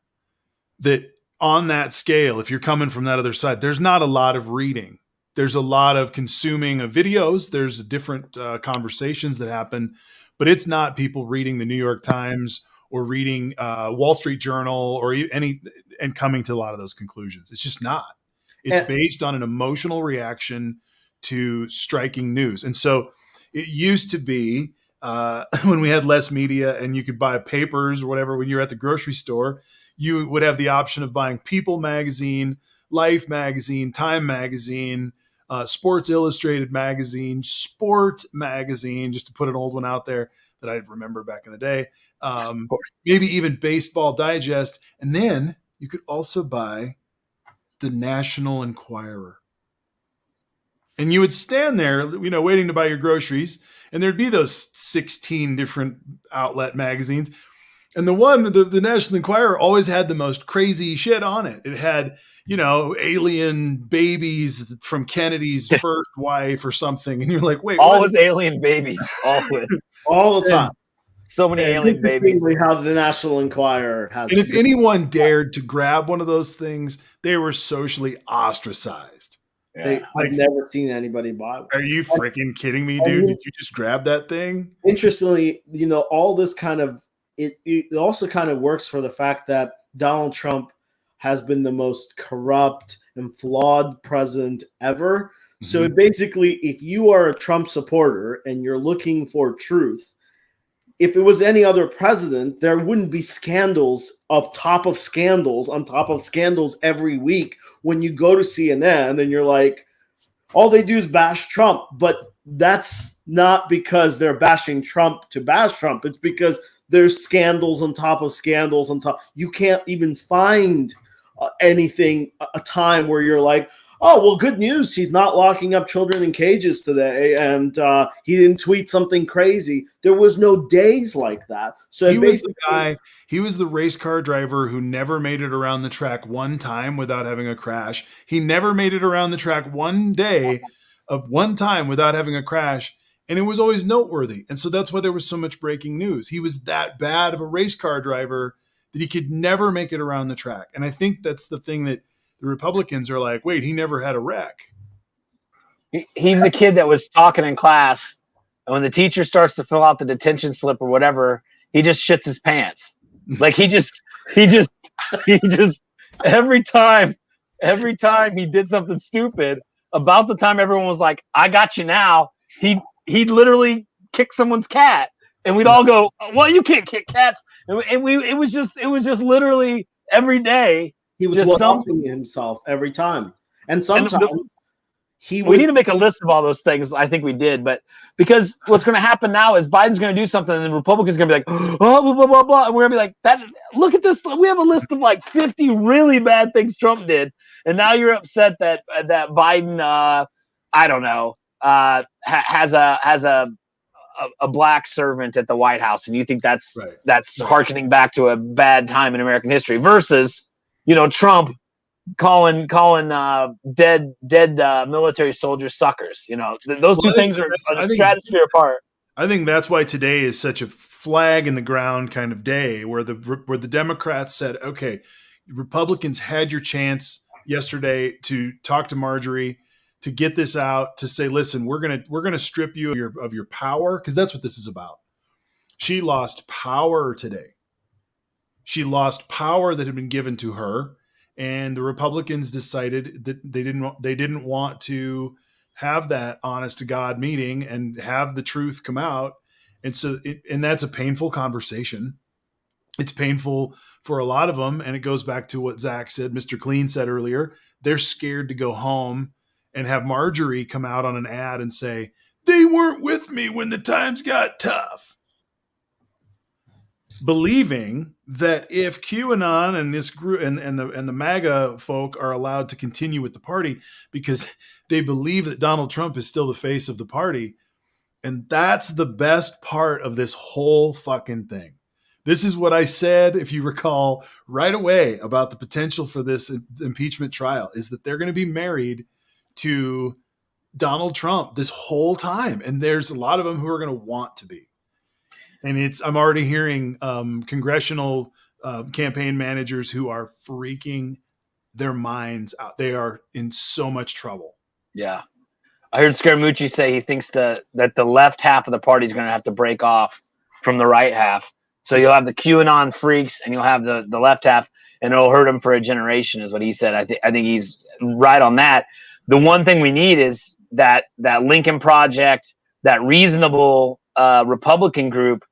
That on that scale, if you're coming from that other side, there's not a lot of reading. There's a lot of consuming of videos. There's different conversations that happen, but it's not people reading the New York Times or reading Wall Street Journal or and coming to a lot of those conclusions. It's just not. It's based on an emotional reaction to striking news. And so it used to be when we had less media and you could buy papers or whatever, when you're at the grocery store, you would have the option of buying People magazine, Life magazine, Time magazine, Sports Illustrated magazine, Sport magazine, just to put an old one out there that I remember back in the day. Maybe even Baseball Digest. And then you could also buy the National Enquirer. And you would stand there, waiting to buy your groceries, and there'd be those 16 different outlet magazines. And the National Enquirer always had the most crazy shit on it. It had, alien babies from Kennedy's first wife or something. And you're like, wait, always alien babies. Always. all the time. So many alien babies. How the National Enquirer has. And if anyone dared to grab one of those things, they were socially ostracized. I've never seen anybody buy one. Are you freaking kidding me, dude? Did you just grab that thing? Interestingly, all this kind of it also kind of works for the fact that Donald Trump has been the most corrupt and flawed president ever. Mm-hmm. So basically, if you are a Trump supporter and you're looking for truth, if it was any other president, there wouldn't be scandals on top of scandals every week. When you go to CNN and you're like, all they do is bash Trump. But that's not because they're bashing Trump to bash Trump. It's because there's scandals on top of scandals on top. You can't even find a time where you're like, oh, well, good news. He's not locking up children in cages today, and he didn't tweet something crazy. There was no days like that. So he was the guy. He was the race car driver who never made it around the track one time without having a crash. He never made it around the track one time without having a crash, and it was always noteworthy. And so that's why there was so much breaking news. He was that bad of a race car driver that he could never make it around the track. And I think that's the thing that the Republicans are like, wait, he never had a wreck. He's the kid that was talking in class, and when the teacher starts to fill out the detention slip or whatever, he just shits his pants. Like he just every time he did something stupid, about the time everyone was like, I got you now, he'd literally kick someone's cat, and we'd all go, well, you can't kick cats. And it was just literally every day. He was welcoming himself every time. And sometimes we need to make a list of all those things. I think we did. But because what's going to happen now is Biden's going to do something and the Republicans are going to be like, oh, blah, blah, blah, blah. And we're going to be like, that. Look at this. We have a list of like 50 really bad things Trump did. And now you're upset that Biden, I don't know, has a black servant at the White House. And you think that's hearkening back to a bad time in American history versus, Trump calling dead military soldiers suckers. Those two things are a stratosphere apart. I think that's why today is such a flag in the ground kind of day, where the Democrats said, okay, Republicans had your chance yesterday to talk to Marjorie, to get this out, to say, listen, we're gonna strip you of your power, because that's what this is about. She lost power today. She lost power that had been given to her, and the Republicans decided that they didn't want to have that honest to God meeting and have the truth come out. And so, and that's a painful conversation. It's painful for a lot of them. And it goes back to what Zach said, Mr. Clean said earlier. They're scared to go home and have Marjorie come out on an ad and say, they weren't with me when the times got tough. Believing that if QAnon and this group and the MAGA folk are allowed to continue with the party because they believe that Donald Trump is still the face of the party. And that's the best part of this whole fucking thing. This is what I said, if you recall, right away about the potential for this impeachment trial, is that they're going to be married to Donald Trump this whole time. And there's a lot of them who are going to want to be. And I'm already hearing congressional campaign managers who are freaking their minds out. They are in so much trouble. Yeah. I heard Scaramucci say he thinks that the left half of the party is going to have to break off from the right half. So you'll have the QAnon freaks and you'll have the left half, and it'll hurt them for a generation, is what he said. I think he's right on that. The one thing we need is that Lincoln Project, that reasonable Republican group,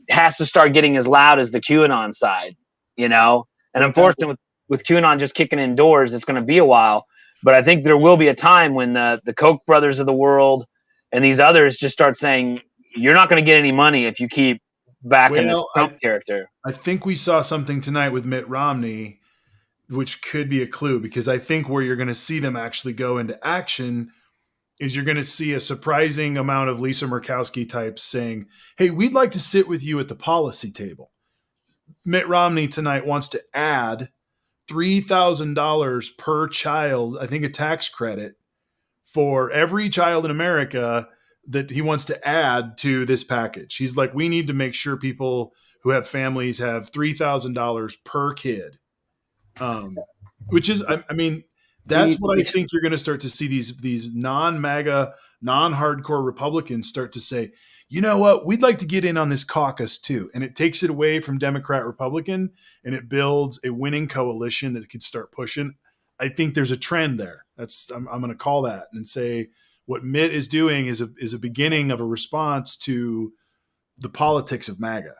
has to start getting as loud as the QAnon side, And unfortunately, with QAnon just kicking indoors, it's going to be a while. But I think there will be a time when the Koch brothers of the world and these others just start saying, you're not going to get any money if you keep backing this Trump character. I think we saw something tonight with Mitt Romney, which could be a clue, because I think where you're going to see them actually go into action is you're going to see a surprising amount of Lisa Murkowski types saying, hey, we'd like to sit with you at the policy table. Mitt Romney tonight wants to add $3,000 per child, I think a tax credit for every child in America that he wants to add to this package. He's like, we need to make sure people who have families have $3,000 per kid. Which is, I mean, that's what I think you're going to start to see these non-MAGA, non-hardcore Republicans start to say, you know what, we'd like to get in on this caucus too. And it takes it away from Democrat Republican and it builds a winning coalition that could start pushing. I think there's a trend there. I'm going to call that and say what Mitt is doing is a beginning of a response to the politics of MAGA.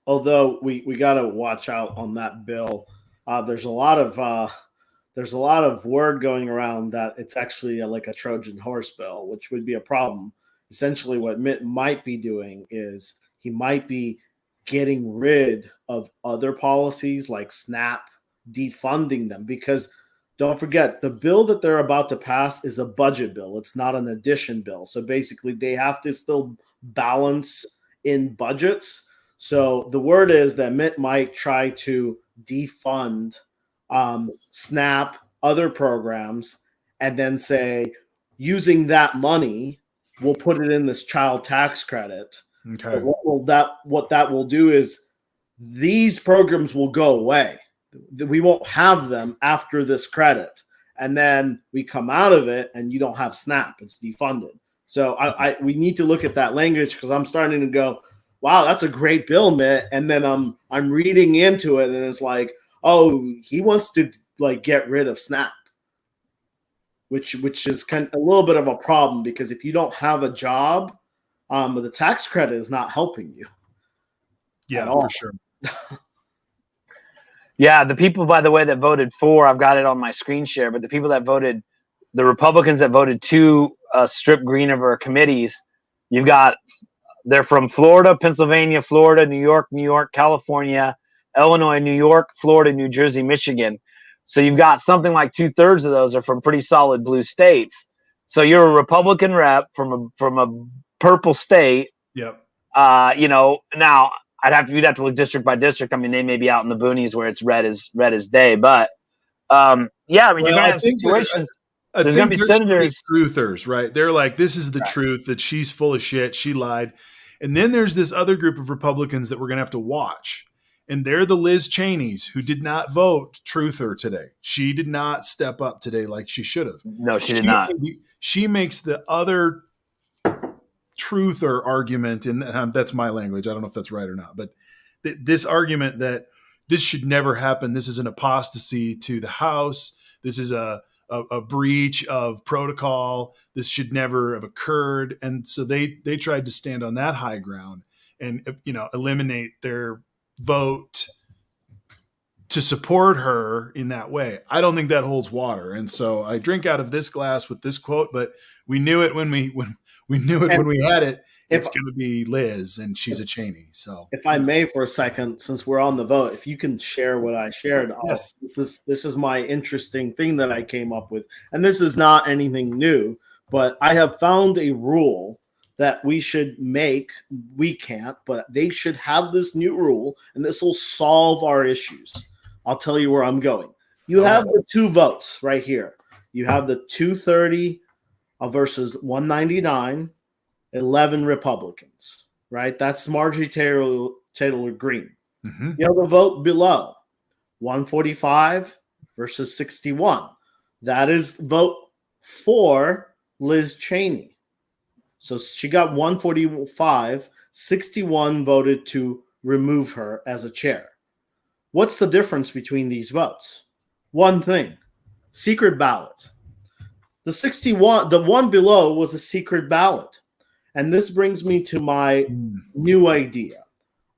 Although we got to watch out on that bill. There's a lot of word going around that it's actually like a Trojan horse bill, which would be a problem. Essentially, what Mitt might be doing is he might be getting rid of other policies like SNAP, defunding them, because don't forget, the bill that they're about to pass is a budget bill. It's not an addition bill. So basically, they have to still balance in budgets. So the word is that Mitt might try to defund SNAP, other programs, and then say, using that money, we'll put it in this child tax credit. Okay. What that will do is these programs will go away. We won't have them after this credit. And then we come out of it and you don't have SNAP. It's defunded. So we need to look at that language, because I'm starting to go, wow, that's a great bill, Mitt. And then I'm reading into it and it's like, oh, he wants to like get rid of SNAP, which is kind of a little bit of a problem, because if you don't have a job, the tax credit is not helping you. Yeah, for sure. Yeah, the people, by the way, that voted for, I've got it on my screen share, but the people that voted, the Republicans that voted to strip green of our committees, they're from Florida, Pennsylvania, Florida, New York, California, Illinois, New York, Florida, New Jersey, Michigan. So you've got something like 2/3 of those are from pretty solid blue states. So you're a Republican rep from a purple state. Yep. Now you'd have to look district by district. I mean, they may be out in the boonies where it's red as day, but you're going to have situations. There's going to be senators, truthers, right? They're like, this is the truth, that she's full of shit. She lied. And then there's this other group of Republicans that we're going to have to watch. And they're the Liz Cheneys who did not vote truther today. She did not step up today like she should have. No, she did not. She makes the other truther argument, and that's my language. I don't know if that's right or not, but this argument that this should never happen. This is an apostasy to the House. This is a breach of protocol. This should never have occurred. And so they tried to stand on that high ground and, eliminate their vote to support her in that way. I don't think that holds water. And so I drink out of this glass with this quote, but we knew it when we had it. It's going to be Liz, and she's a Cheney. So, if I may, for a second, since we're on the vote, if you can share what I shared, yes. This is my interesting thing that I came up with, and this is not anything new, but I have found a rule that we should make. We can't, but they should have this new rule, and this will solve our issues. I'll tell you where I'm going. You have the two votes right here. You have the 230 versus 199. 11 Republicans, right? That's Marjorie Taylor Greene. Mm-hmm. You have a vote below, 145 versus 61. That is vote for Liz Cheney. So she got 145, 61 voted to remove her as a chair. What's the difference between these votes? One thing, secret ballot. The one below was a secret ballot. And this brings me to my new idea.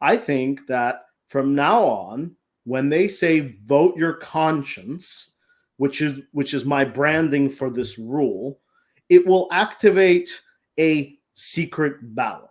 I think that from now on, when they say vote your conscience, which is my branding for this rule, it will activate a secret ballot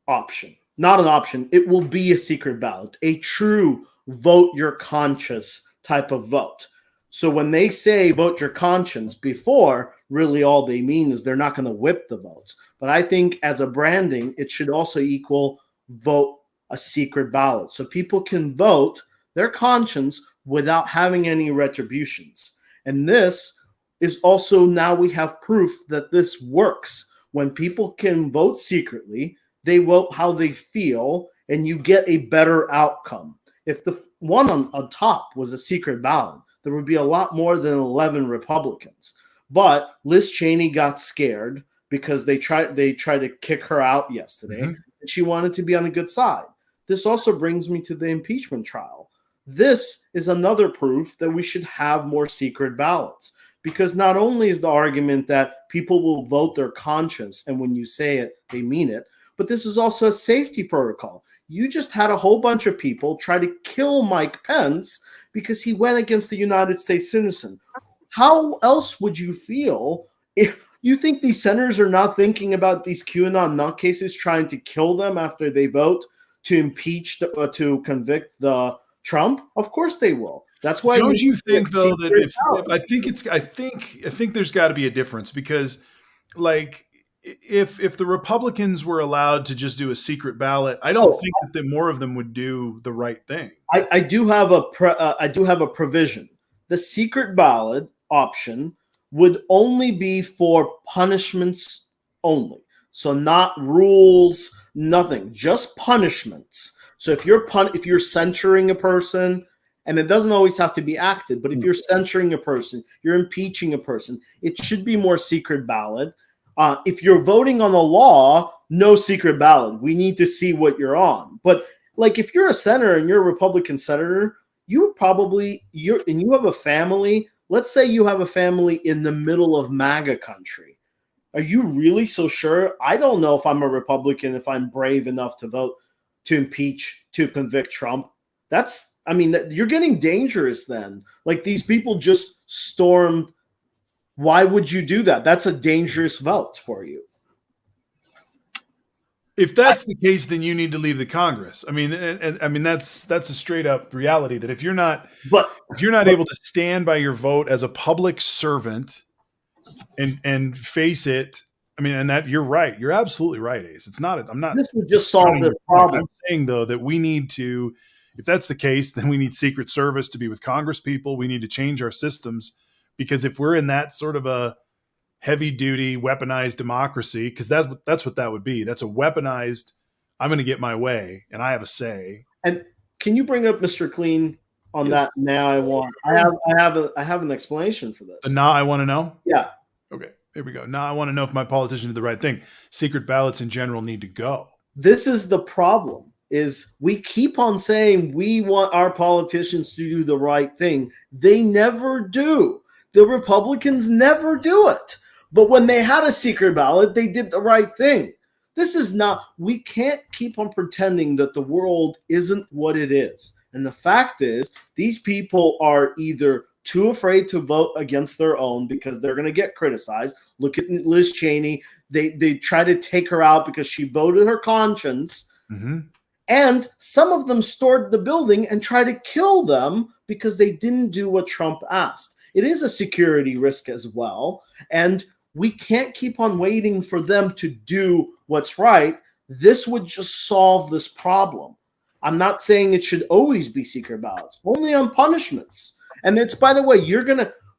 option. Not an option. It will be a secret ballot, a true vote your conscience type of vote. So when they say vote your conscience before, really all they mean is they're not going to whip the votes. But I think as a branding, it should also equal vote a secret ballot so people can vote their conscience without having any retributions. And this is also, now we have proof that this works. When people can vote secretly, they vote how they feel, and you get a better outcome. If the one on top was a secret ballot, there would be a lot more than 11 Republicans. But Liz Cheney got scared because they tried to kick her out yesterday, and she wanted to be on the good side. This also brings me to the impeachment trial. This is another proof that we should have more secret ballots, because not only is the argument that people will vote their conscience, and when you say it, they mean it, but this is also a safety protocol. You just had a whole bunch of people try to kill Mike Pence because he went against the United States citizen. How else would you feel if you think these senators are not thinking about these QAnon nutcases trying to kill them after they vote to impeach, to convict the Trump? Of course they will. That's why. Don't you think though that if I think there's got to be a difference, because like if the Republicans were allowed to just do a secret ballot, I don't think that more of them would do the right thing. I do have a provision. The secret ballot option would only be for punishments only. So not rules, nothing, just punishments. So if you're censuring a person, and it doesn't always have to be acted, but if you're censuring a person, you're impeaching a person, it should be more secret ballot. If you're voting on a law, no secret ballot. We need to see what you're on. But like if you're a senator and you're a Republican senator, you have a family. Let's say you have a family in the middle of MAGA country. Are you really so sure? I don't know if I'm a Republican, if I'm brave enough to vote to impeach, to convict Trump. You're getting dangerous then. Like these people just stormed. Why would you do that? That's a dangerous vote for you. If that's the case, then you need to leave the Congress. I mean, that's a straight up reality that if you're not able to stand by your vote as a public servant and face it, I mean, and that you're right. You're absolutely right, Ace. It's not. I'm not. This would just solve this problem. I'm saying though that we need to. If that's the case, then we need Secret Service to be with Congress people. We need to change our systems, because if we're in that sort of a heavy duty weaponized democracy, because that's what that would be. That's a weaponized, I'm going to get my way and I have a say. And can you bring up Mr. Clean on that? Now I have an explanation for this. Now I want to know. Yeah. Okay. Here we go. Now I want to know if my politician did the right thing. Secret ballots in general need to go. This is the problem. Is we keep on saying we want our politicians to do the right thing. They never do. The Republicans never do it. But when they had a secret ballot, they did the right thing. We can't keep on pretending that the world isn't what it is. And the fact is, these people are either too afraid to vote against their own because they're going to get criticized. Look at Liz Cheney. They try to take her out because she voted her conscience. Mm-hmm. And some of them stormed the building and tried to kill them because they didn't do what Trump asked. It is a security risk as well. And we can't keep on waiting for them to do what's right. This would just solve this problem. I'm not saying it should always be secret ballots, only on punishments. And it's, by the way,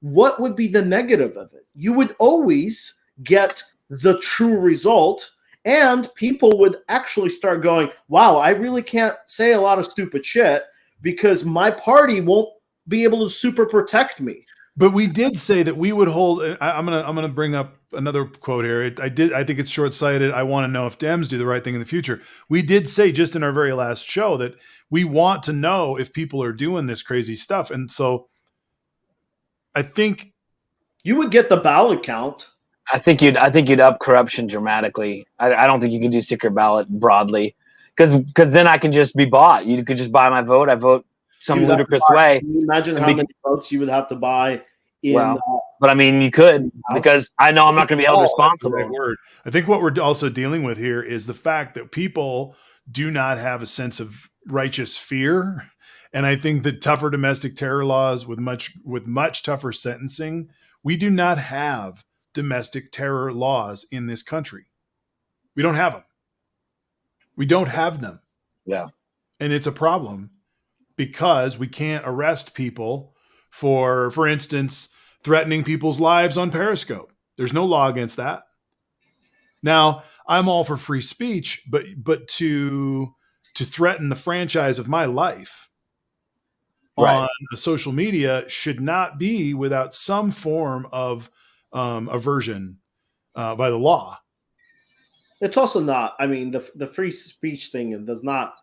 what would be the negative of it? You would always get the true result. And people would actually start going, wow, I really can't say a lot of stupid shit because my party won't be able to super protect me. But we did say that we would hold. I'm gonna bring up another quote here. I think it's short-sighted. I want to know if Dems do the right thing in the future. We did say just in our very last show that we want to know if people are doing this crazy stuff. And so I think you would get the ballot count. I think you'd up corruption dramatically. I don't think you can do secret ballot broadly, because then I can just be bought. You could just buy my vote. I vote some ludicrous way. Can you imagine how many votes you would have to buy? But I mean, you could, because I know I'm not going to be held responsible. Right word. I think what we're also dealing with here is the fact that people do not have a sense of righteous fear, and I think that tougher domestic terror laws with much tougher sentencing, we do not have domestic terror laws in this country. We don't have them. We don't have them. Yeah. and it's a problem because we can't arrest people for instance, threatening people's lives on Periscope. There's no law against that. Now, I'm all for free speech, but to threaten the franchise of my life on the social media should not be without some form of aversion by the law. It's also not. I mean, the free speech thing does not.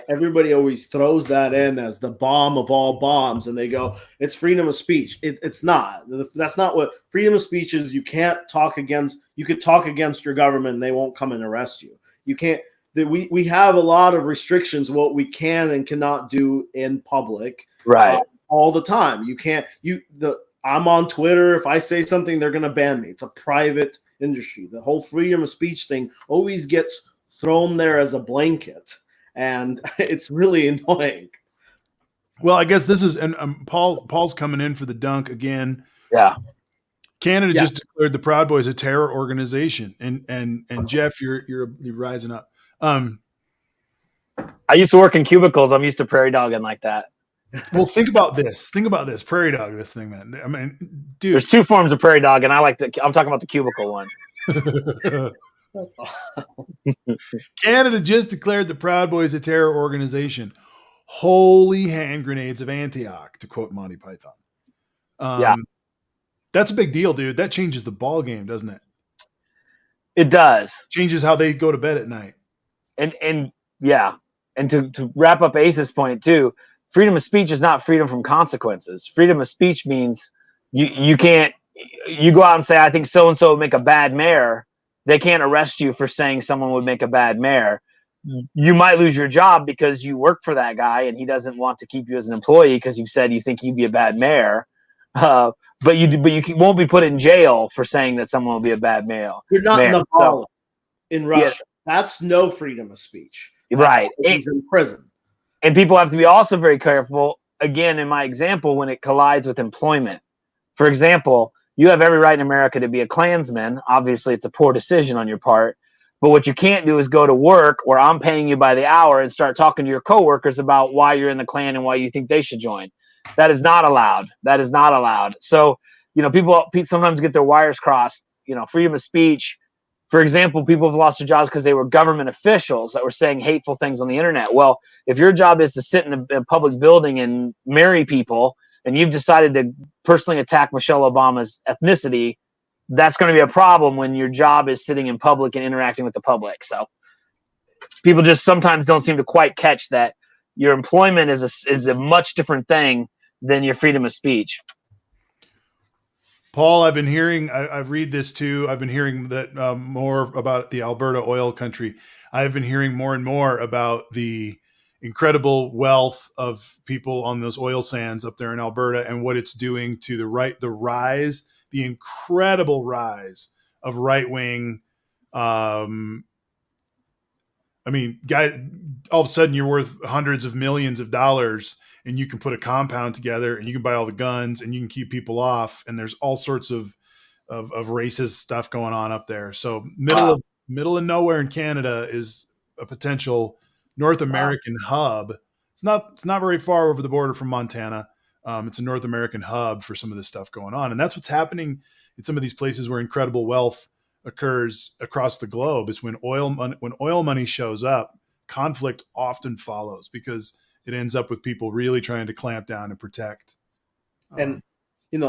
Everybody always throws that in as the bomb of all bombs, and they go, "It's freedom of speech." It's not. That's not what freedom of speech is. You can't talk against. You could talk against your government, and they won't come and arrest you. You can't. We have a lot of restrictions what we can and cannot do in public, Right. all the time. You can't. I'm on Twitter. If I say something, they're going to ban me. It's a private industry. The whole freedom of speech thing always gets thrown there as a blanket, and it's really annoying. Well, I guess this is, and Paul's coming in for the dunk again. Yeah. Canada just declared the Proud Boys a terror organization, and Jeff, you're rising up. I used to work in cubicles. I'm used to prairie dogging like that. Well, think about this. Prairie dog this thing, man. I mean, dude. There's two forms of prairie dog, and I'm talking about the cubicle one. That's awesome. Canada just declared the Proud Boys a terror organization. Holy hand grenades of Antioch, to quote Monty Python. Yeah. That's a big deal, dude. That changes the ball game, doesn't it? It does. Changes how they go to bed at night. And yeah. And to wrap up Ace's point too, freedom of speech is not freedom from consequences. Freedom of speech means you can't, you go out and say, I think so-and-so would make a bad mayor. They can't arrest you for saying someone would make a bad mayor. You might lose your job because you work for that guy and he doesn't want to keep you as an employee because you've said you think he'd be a bad mayor. But you won't be put in jail for saying that someone will be a bad mayor. You're not in Navala in Russia. Yeah. That's no freedom of speech. That's right. He's in prison. And people have to be also very careful, again, in my example, when it collides with employment. For example, you have every right in America to be a Klansman. Obviously, it's a poor decision on your part. But what you can't do is go to work where I'm paying you by the hour and start talking to your coworkers about why you're in the Klan and why you think they should join. That is not allowed. That is not allowed. So, people sometimes get their wires crossed. Freedom of speech. For example, people have lost their jobs because they were government officials that were saying hateful things on the internet. Well, if your job is to sit in a public building and marry people, and you've decided to personally attack Michelle Obama's ethnicity, that's going to be a problem when your job is sitting in public and interacting with the public. So people just sometimes don't seem to quite catch that your employment is a much different thing than your freedom of speech. Paul, I've been hearing, I've read this too. I've been hearing that more about the Alberta oil country. I've been hearing more and more about the incredible wealth of people on those oil sands up there in Alberta and what it's doing to the incredible rise of right-wing. Guy, all of a sudden you're worth hundreds of millions of dollars and you can put a compound together and you can buy all the guns and you can keep people off. And there's all sorts of racist stuff going on up there. So middle of nowhere in Canada is a potential North American hub. It's not very far over the border from Montana. It's a North American hub for some of this stuff going on. And that's what's happening in some of these places where incredible wealth occurs across the globe is when oil money shows up, conflict often follows because it ends up with people really trying to clamp down and protect. And,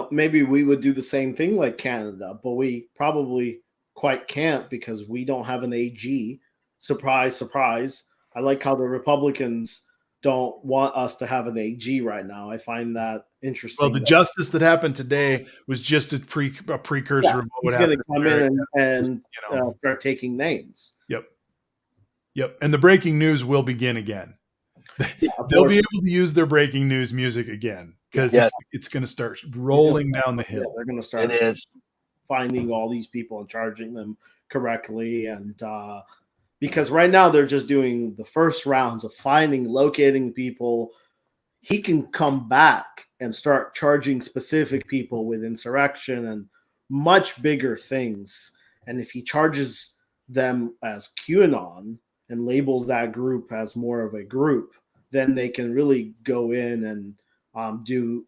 maybe we would do the same thing like Canada, but we probably quite can't because we don't have an AG. Surprise, surprise. I like how the Republicans don't want us to have an AG right now. I find that interesting. Well, the justice that happened today was just a precursor of what would happen. He's going to come in and start taking names. Yep. And the breaking news will begin again. They'll be able to use their breaking news music again because it's going to start rolling down the hill. They're going to start finding all these people and charging them correctly. And because right now they're just doing the first rounds of locating people. He can come back and start charging specific people with insurrection and much bigger things. And if he charges them as QAnon and labels that group as more of a group, then they can really go in and do.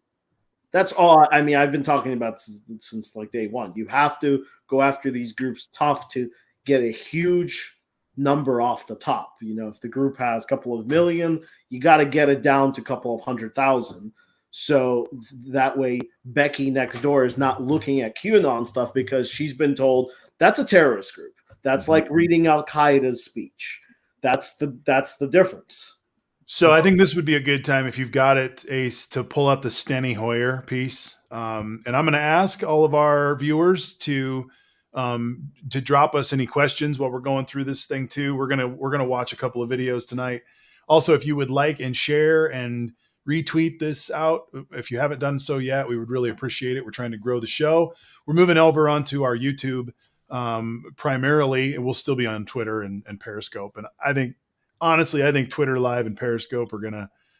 That's all. I mean, I've been talking about since like day one. You have to go after these groups tough to get a huge number off the top. If the group has a couple of million, you got to get it down to a couple of 100,000. So that way, Becky next door is not looking at QAnon stuff because she's been told that's a terrorist group. That's like reading Al Qaeda's speech. That's the difference. So I think this would be a good time, if you've got it, Ace, to pull up the Steny Hoyer piece. And I'm going to ask all of our viewers to drop us any questions while we're going through this thing too. We're gonna watch a couple of videos tonight. Also, if you would like and share and retweet this out, if you haven't done so yet, we would really appreciate it. We're trying to grow the show. We're moving over onto our YouTube primarily, and we'll still be on Twitter and Periscope. And honestly, I think Twitter Live and Periscope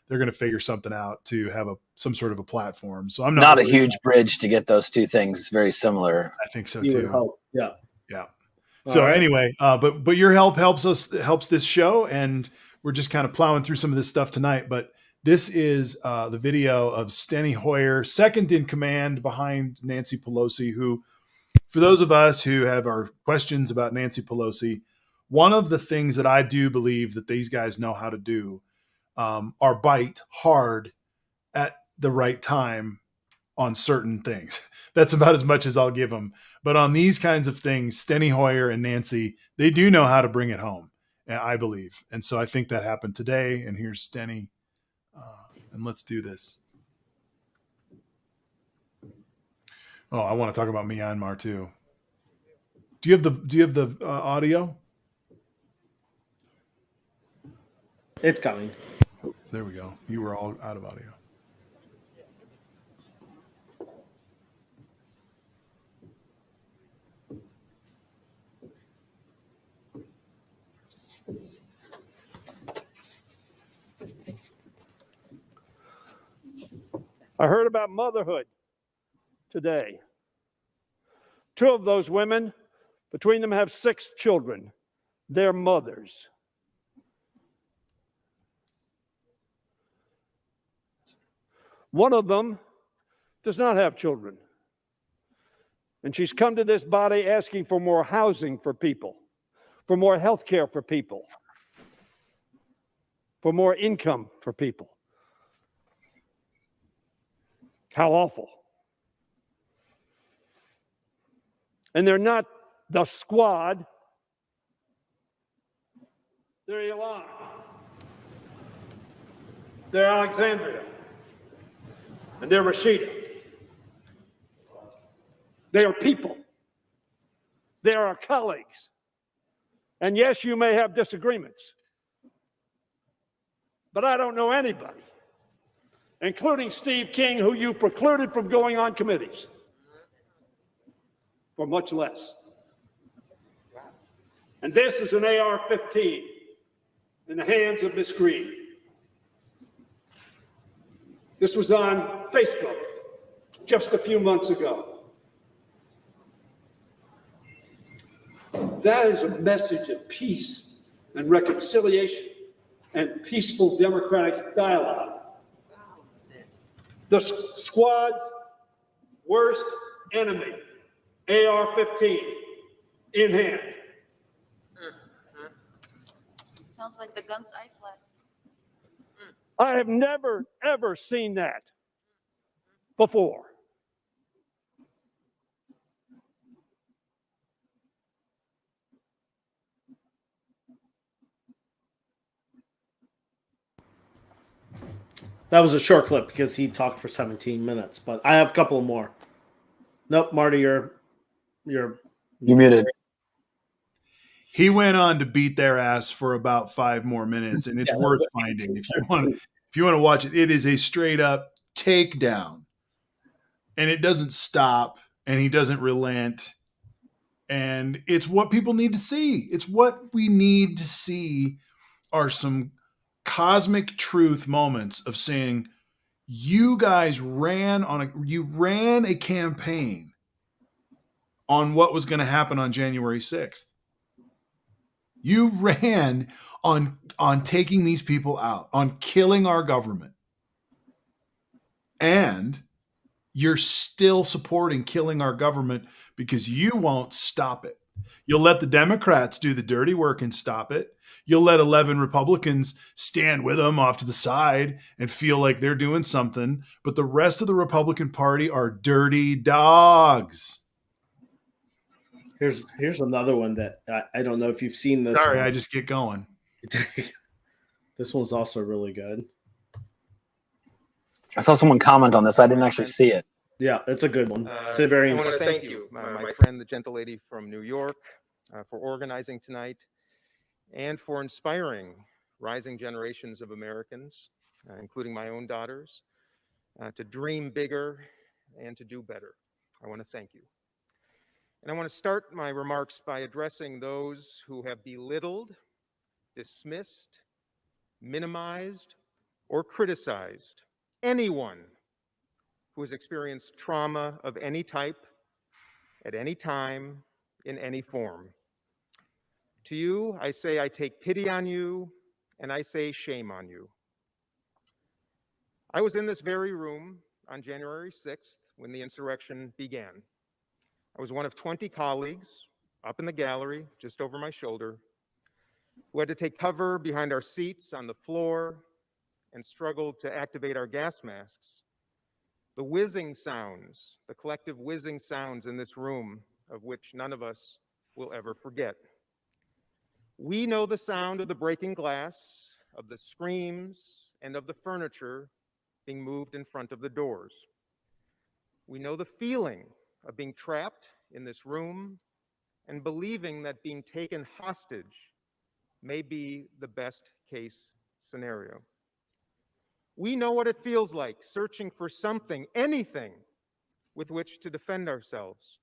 they're gonna figure something out to have some sort of a platform. So I'm not a huge bridge to get those two things very similar. I think so too. Yeah. So anyway, but your help helps this show, and we're just kind of plowing through some of this stuff tonight. But this is the video of Steny Hoyer, second in command behind Nancy Pelosi, who, for those of us who have our questions about Nancy Pelosi, one of the things that I do believe that these guys know how to do are bite hard at the right time on certain things. That's about as much as I'll give them. But on these kinds of things, Steny Hoyer and Nancy, they do know how to bring it home, I believe. And so I think that happened today. And here's Steny. And let's do this. Oh, I want to talk about Myanmar too. Do you have the audio? It's coming. There we go. You were all out of audio. I heard about motherhood today. 2 of those women, between them, have 6 children. They're mothers. One of them does not have children. And she's come to this body asking for more housing for people, for more health care for people, for more income for people. How awful. And they're not the Squad. They're Ilan. They're Alexandria. And they're Rashida. They are people. They are our colleagues. And yes, you may have disagreements. But I don't know anybody, including Steve King, who you precluded from going on committees, for much less. And this is an AR-15 in the hands of Miss Green. This was on Facebook just a few months ago. That is a message of peace and reconciliation and peaceful democratic dialogue. The Squad's worst enemy, AR-15, in hand. Sounds like the guns I fled. I have never, ever seen that before. That was a short clip because he talked for 17 minutes, but I have a couple more. Nope, Marty, you're muted. He went on to beat their ass for about 5 more minutes, and it's worth finding if you want to watch it. It is a straight up takedown, and it doesn't stop, and he doesn't relent, and it's what people need to see. It's what we need to see are some cosmic truth moments of saying, you guys ran a campaign on what was going to happen on January 6th. You ran on taking these people out, on killing our government. And you're still supporting killing our government because you won't stop it. You'll let the Democrats do the dirty work and stop it. You'll let 11 Republicans stand with them off to the side and feel like they're doing something. But the rest of the Republican Party are dirty dogs. Here's another one that I don't know if you've seen this. Sorry, one. I just get going. This one's also really good. I saw someone comment on this. I didn't actually see it. Yeah, it's a good one. It's a very I want to thank you, my friend, the gentle lady from New York, for organizing tonight and for inspiring rising generations of Americans, including my own daughters, to dream bigger and to do better. I want to thank you. And I want to start my remarks by addressing those who have belittled, dismissed, minimized, or criticized anyone who has experienced trauma of any type, at any time, in any form. To you, I say I take pity on you, and I say shame on you. I was in this very room on January 6th when the insurrection began. I was one of 20 colleagues up in the gallery, just over my shoulder, who had to take cover behind our seats on the floor and struggled to activate our gas masks. The whizzing sounds, the collective whizzing sounds in this room, of which none of us will ever forget. We know the sound of the breaking glass, of the screams, and of the furniture being moved in front of the doors. We know the feeling of being trapped in this room and believing that being taken hostage may be the best case scenario. We know what it feels like searching for something, anything, with which to defend ourselves,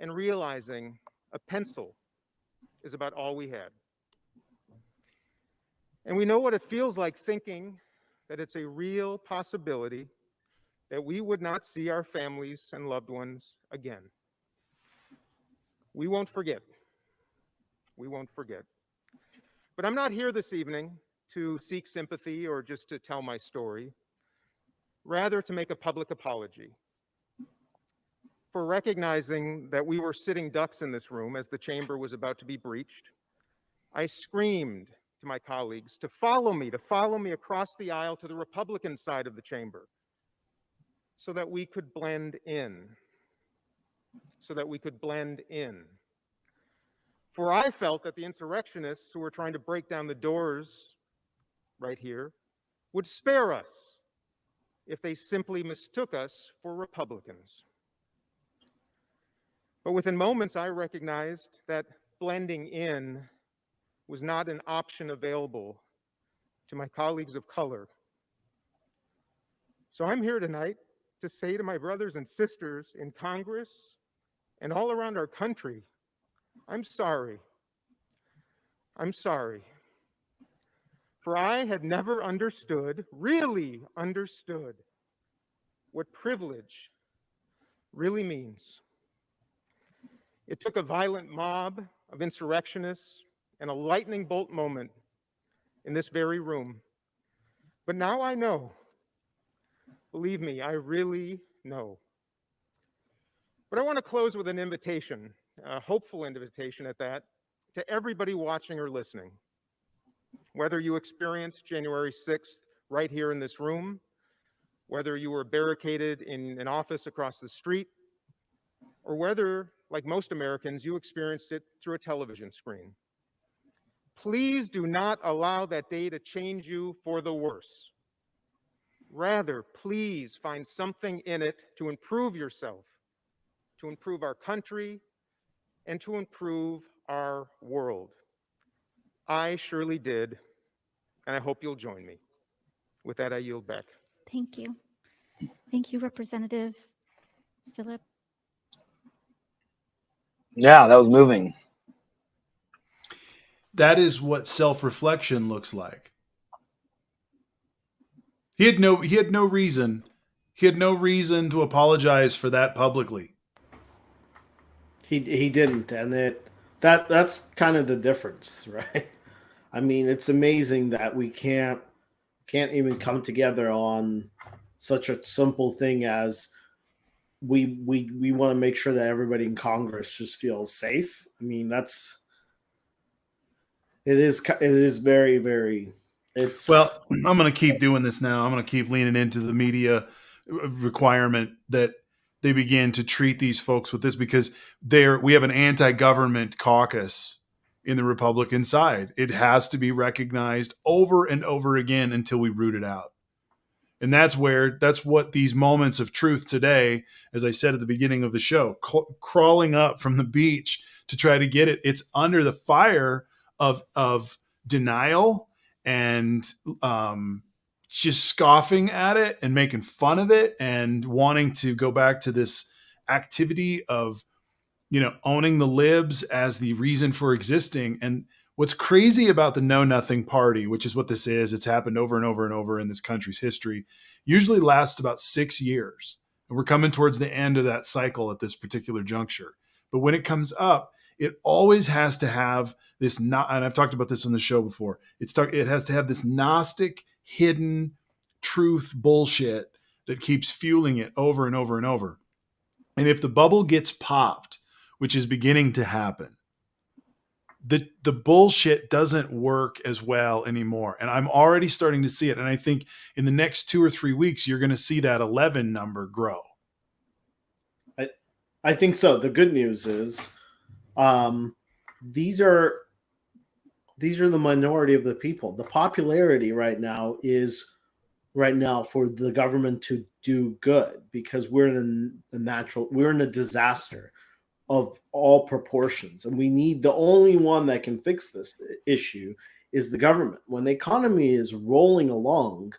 and realizing a pencil is about all we had. And we know what it feels like thinking that it's a real possibility that we would not see our families and loved ones again. We won't forget. We won't forget. But I'm not here this evening to seek sympathy or just to tell my story, rather to make a public apology for recognizing that we were sitting ducks in this room as the chamber was about to be breached. I screamed to my colleagues to follow me across the aisle to the Republican side of the chamber so that we could blend in, For I felt that the insurrectionists who were trying to break down the doors right here would spare us if they simply mistook us for Republicans. But within moments, I recognized that blending in was not an option available to my colleagues of color. So I'm here tonight to say to my brothers and sisters in Congress and all around our country, I'm sorry. I'm sorry. For I had never understood, really understood, what privilege really means. It took a violent mob of insurrectionists and a lightning bolt moment in this very room. But now I know. Believe me, I really know. But I want to close with an invitation, a hopeful invitation at that, to everybody watching or listening. Whether you experienced January 6th right here in this room, whether you were barricaded in an office across the street, or whether, like most Americans, you experienced it through a television screen. Please do not allow that day to change you for the worse. Rather, please find something in it to improve yourself, to improve our country, and to improve our world. I surely did, and I hope you'll join me. With that, I yield back. Thank you. Thank you, Representative Philip. Yeah, that was moving. That is what self-reflection looks like. He had no reason to apologize for that publicly. He didn't, and That's kind of the difference, right? I mean, it's amazing that we can't even come together on such a simple thing as we want to make sure that everybody in Congress just feels safe. I mean, it is very, very, it's Well, I'm going to keep doing this now. I'm going to keep leaning into the media requirement that they begin to treat these folks with this, because we have an anti-government caucus in the Republican side. It has to be recognized over and over again until we root it out. And that's what these moments of truth today, as I said at the beginning of the show, crawling up from the beach to try to get it. It's under the fire of denial and just scoffing at it and making fun of it and wanting to go back to this activity of, owning the libs as the reason for existing. And what's crazy about the Know Nothing Party, which is what this is, it's happened over and over and over in this country's history, usually lasts about 6 years. And we're coming towards the end of that cycle at this particular juncture. But when it comes up, it always has to have this, and I've talked about this on the show before, it has to have this Gnostic, hidden truth bullshit that keeps fueling it over and over and over. And if the bubble gets popped, which is beginning to happen, the bullshit doesn't work as well anymore. And I'm already starting to see it. And I think in the next 2 or 3 weeks, you're going to see that 11 number grow. I think so. The good news is these are the minority of the people. The popularity right now for the government to do good, because we're in a disaster of all proportions, and we need, the only one that can fix this issue is the government. When the economy is rolling along,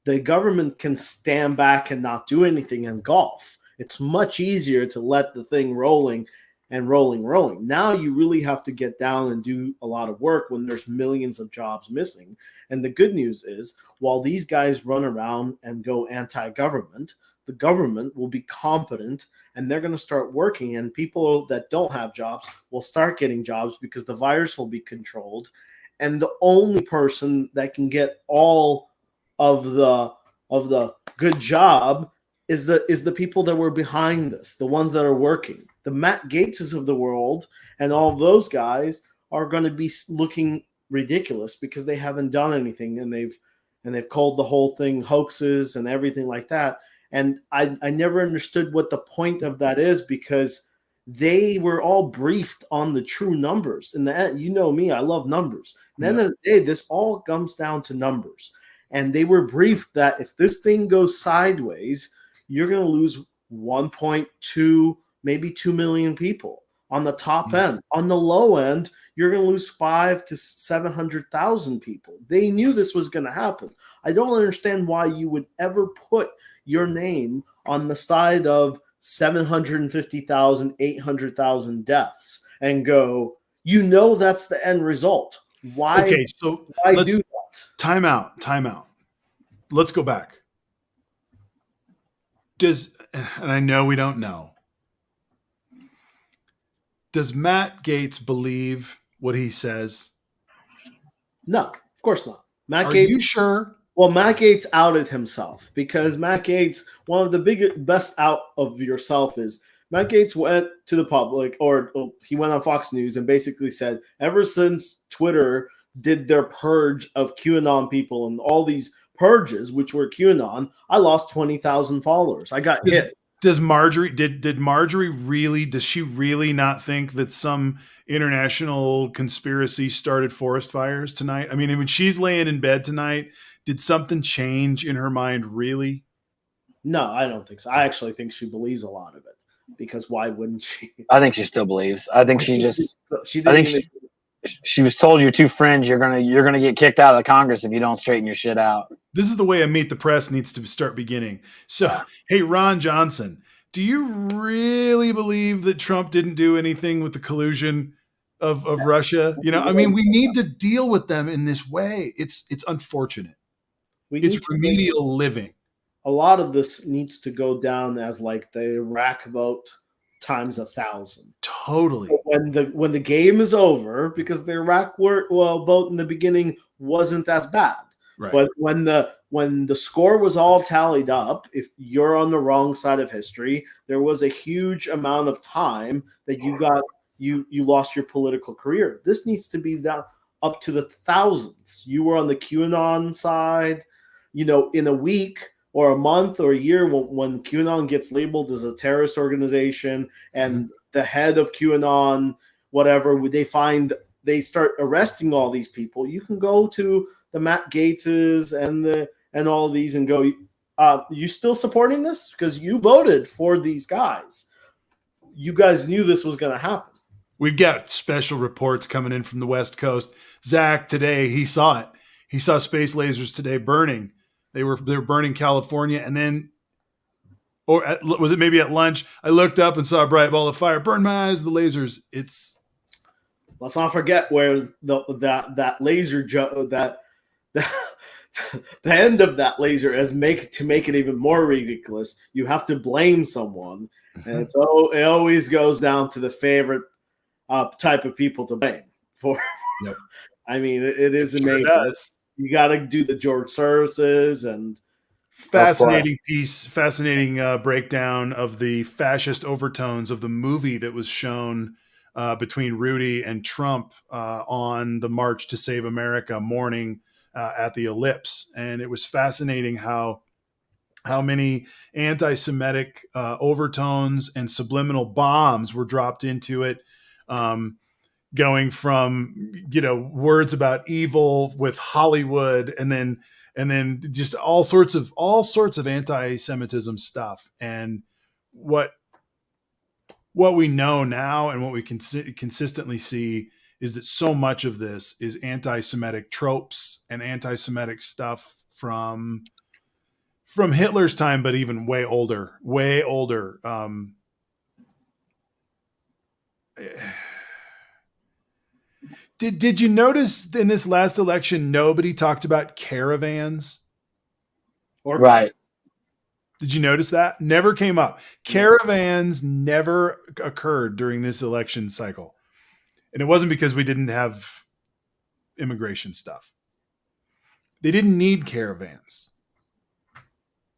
the government can stand back and not do anything and golf. It's much easier to let the thing rolling. Now you really have to get down and do a lot of work when there's millions of jobs missing. And the good news is, while these guys run around and go anti-government, the government will be competent and they're going to start working, and people that don't have jobs will start getting jobs because the virus will be controlled. And the only person that can get all of the good job is the people that were behind this, the ones that are working. The Matt Gateses of the world and all of those guys are going to be looking ridiculous because they haven't done anything, and they've called the whole thing hoaxes and everything like that. And I never understood what the point of that is, because they were all briefed on the true numbers. In the end, you know me, I love numbers. At the end of the day, this all comes down to numbers. And they were briefed that if this thing goes sideways, you're going to lose 1.2, maybe 2 million people on the top end. On the low end, you're going to lose 500,000 to 700,000 people. They knew this was going to happen. I don't understand why you would ever put your name on the side of 750,000, 800,000 deaths and go, that's the end result. Why? Okay, so why do that? Time out. Let's go back. And I know we don't know, does Matt Gaetz believe what he says? No, of course not. Are you sure? Well, Matt Gaetz outed himself, because Matt Gaetz, one of the best out of yourself is Matt Gaetz went to the public, or he went on Fox News and basically said, ever since Twitter did their purge of QAnon people and all these purges, which were QAnon, I lost 20,000 followers. I got hit. Does Marjorie really, does she really not think that some international conspiracy started forest fires tonight? I mean, when she's laying in bed tonight, did something change in her mind, really? No, I don't think so. I actually think she believes a lot of it, because why wouldn't she? I think she still believes. I think she was told your two friends you're gonna get kicked out of the Congress if you don't straighten your shit out. This is the way a Meet the Press needs to start beginning. So, hey, Ron Johnson, do you really believe that Trump didn't do anything with the collusion of Russia? I mean, we need to deal with them in this way. It's unfortunate. It's remedial living. A lot of this needs to go down as like the Iraq vote times 1,000. Totally. When the game is over, because the Iraq vote in the beginning wasn't as bad, Right. but when the score was all tallied up, if you're on the wrong side of history, there was a huge amount of time that you lost your political career. This needs to be down up to the thousands. You were on the QAnon side, in a week or a month or a year when QAnon gets labeled as a terrorist organization and the head of QAnon, whatever, they start arresting all these people. You can go to the Matt Gateses and all of these and go, you still supporting this? Because you voted for these guys. You guys knew this was going to happen. We've got special reports coming in from the West Coast. Zach today, he saw it. He saw space lasers today burning. They were burning California, and then, was it maybe at lunch? I looked up and saw a bright ball of fire. Burn my eyes, the lasers. Let's not forget where that laser the end of that laser is to make it even more ridiculous. You have to blame someone, and it always goes down to the favorite type of people to blame for. Yep. I mean, it is amazing. Sure, you got to do the George Soroses and fascinating piece, fascinating breakdown of the fascist overtones of the movie that was shown between Rudy and Trump on the March to Save America morning at the Ellipse. And it was fascinating how many anti-Semitic overtones and subliminal bombs were dropped into it, going from words about evil with Hollywood, and then just all sorts of anti-Semitism stuff. And what we know now and what we can consistently see is that so much of this is anti-Semitic tropes and anti-Semitic stuff from Hitler's time, but even way older. Did you notice in this last election, nobody talked about caravans? Right. Did you notice that? Never came up. Caravans never occurred during this election cycle. And it wasn't because we didn't have immigration stuff. They didn't need caravans.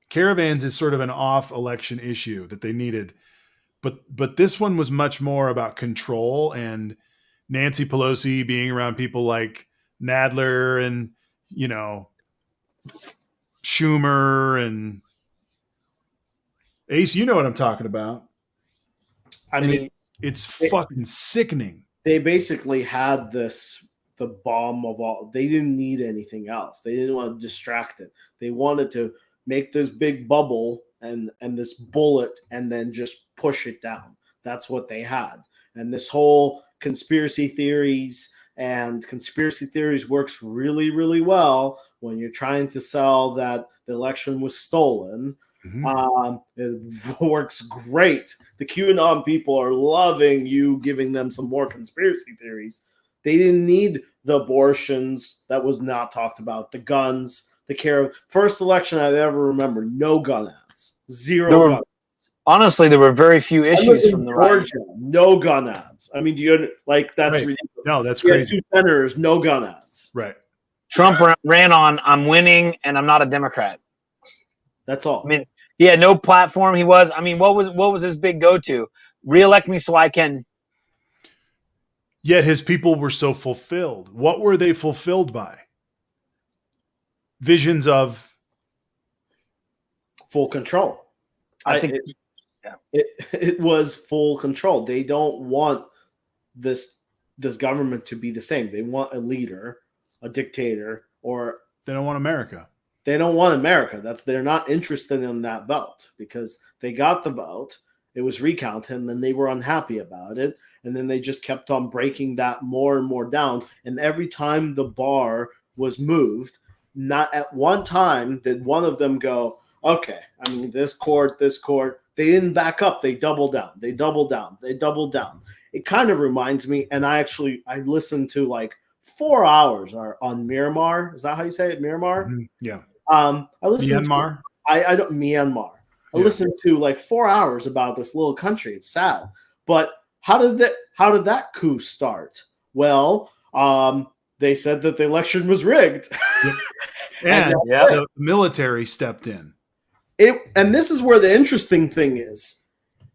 Caravans is sort of an off-election issue that they needed. But this one was much more about control and Nancy Pelosi being around people like Nadler and, Schumer and Ace, you know what I'm talking about. It's fucking sickening. They basically had the bomb of all. They didn't need anything else. They didn't want to distract it. They wanted to make this big bubble and this bullet and then just push it down. That's what they had. And this whole conspiracy theories works really, really well when you're trying to sell that the election was stolen. It works great. The QAnon people are loving you giving them some more conspiracy theories. They didn't need the abortions that was not talked about, the guns, the care of first election I've ever remembered. No gun ads, zero gun. Honestly, there were very few issues from the Georgia, right. No gun ads. I mean, do you that's right. Ridiculous? No, that's crazy. 2 senators, no gun ads. Right. Trump ran on I'm winning and I'm not a Democrat. That's all. I mean, he had no platform. He was. I mean, what was his big go-to? Reelect me so I can. Yet his people were so fulfilled. What were they fulfilled by? Visions of full control. I think it was full control. They don't want this government to be the same. They want a leader, a dictator, or they don't want America. They don't want America. They're not interested in that vote because they got the vote. It was recounted, and then they were unhappy about it. And then they just kept on breaking that more and more down. And every time the bar was moved, not at one time did one of them go, okay, I mean, this court. They didn't back up. They doubled down. They doubled down. It kind of reminds me, and I listened to like 4 hours on Miramar. Is that how you say it? Miramar? Yeah. I listened Myanmar. I don't Myanmar. I listened to like 4 hours about this little country. It's sad. But how did that coup start? Well, they said that the election was rigged. Yep. And the military stepped in. And this is where the interesting thing is.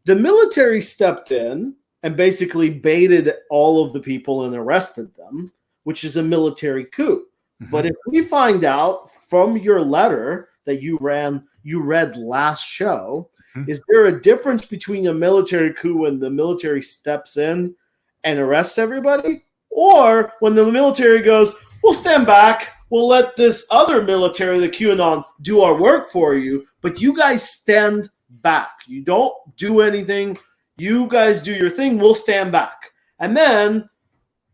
The military stepped in and basically baited all of the people and arrested them, which is a military coup. Mm-hmm. But if we find out from your letter that you read last show, mm-hmm. is there a difference between a military coup when the military steps in and arrests everybody? Or when the military goes, we'll stand back, we'll let this other military, the QAnon, do our work for you, but you guys stand back. You don't do anything. You guys do your thing, we'll stand back. And then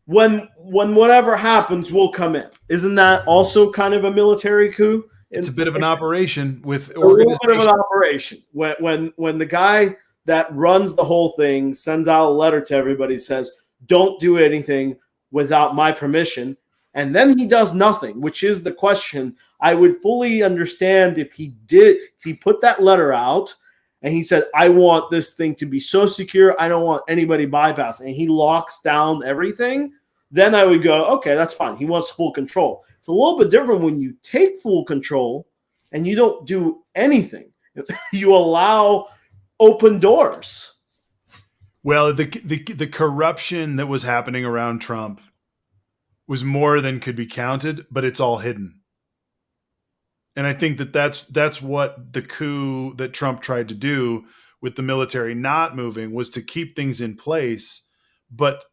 when whatever happens, we'll come in. Isn't that also kind of a military coup? It's a bit of an operation with organization. A little bit of an operation. When the guy that runs the whole thing sends out a letter to everybody, says, don't do anything without my permission, and then he does nothing, which is the question. I would fully understand if he put that letter out and he said, I want this thing to be so secure, I don't want anybody bypassing, and he locks down everything, then I would go, okay, that's fine. He wants full control. It's a little bit different when you take full control and you don't do anything. You allow open doors. Well, the corruption that was happening around Trump was more than could be counted, but it's all hidden. And I think that's what the coup that Trump tried to do with the military not moving was to keep things in place, but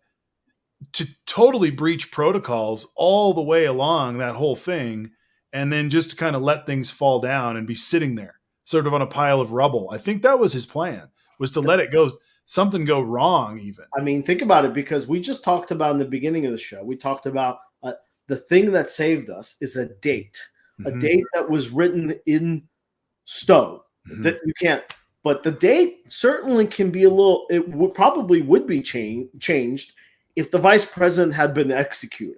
to totally breach protocols all the way along that whole thing, and then just to kind of let things fall down and be sitting there sort of on a pile of rubble. I think that was his plan, was to let it go, something go wrong even. I mean, think about it, because we just talked about in the beginning of the show, we talked about the thing that saved us is a date, mm-hmm. a date that was written in stone, mm-hmm. that you can't, but the date certainly can be probably would be changed if the vice president had been executed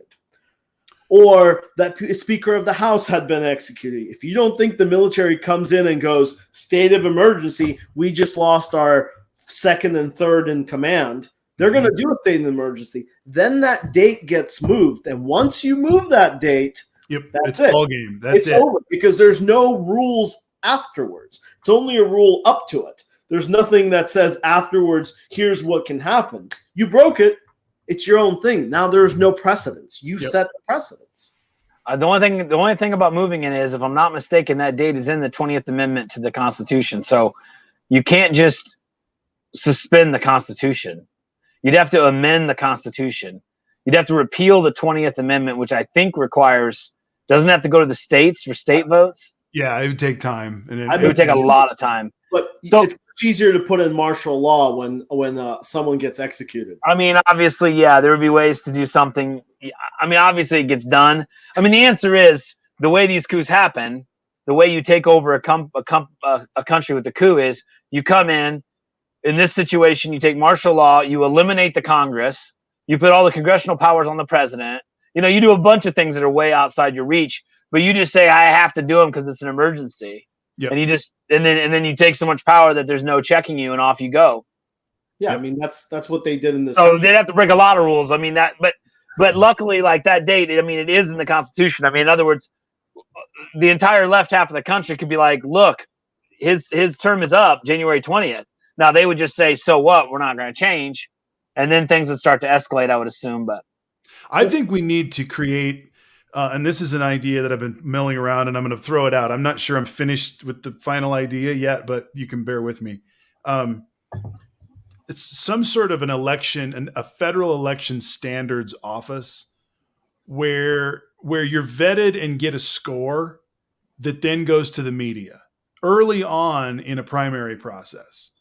or that Speaker of the House had been executed. If you don't think the military comes in and goes, state of emergency, we just lost our second and third in command, they're going to do a state of emergency. Then that date gets moved. And once you move that date, that's it. Ball game. That's it. Over, because there's no rules afterwards. It's only a rule up to it. There's nothing that says afterwards, here's what can happen. You broke it. It's your own thing. Now there's no precedence. You set the precedence. The only thing about moving it is, if I'm not mistaken, that date is in the 20th Amendment to the Constitution. So you can't just suspend the Constitution. You'd have to amend the Constitution. You'd have to repeal the 20th Amendment, which I think doesn't have to go to the states for state votes. Yeah, it would take time. And it would take a lot of time. But it's easier to put in martial law when someone gets executed. I mean, obviously, there would be ways to do something. I mean, obviously, it gets done. I mean, the answer is the way these coups happen. The way you take over a country with the coup is you come in this situation, you take martial law, you eliminate the Congress, you put all the congressional powers on the president. You do a bunch of things that are way outside your reach, but you just say, I have to do them because it's an emergency. Yep. And then you take so much power that there's no checking you, and off you go. Yeah, I mean that's what they did in this. So they'd have to break a lot of rules. I mean but luckily, like that date, I mean, it is in the Constitution. I mean, in other words, the entire left half of the country could be like, look, his term is up January 20th. Now they would just say, so what? We're not going to change, and then things would start to escalate, I would assume. But I think we need to create. And this is an idea that I've been milling around, and I'm going to throw it out. I'm not sure I'm finished with the final idea yet, but you can bear with me. It's some sort of an election, a federal election standards office where you're vetted and get a score that then goes to the media early on in a primary process.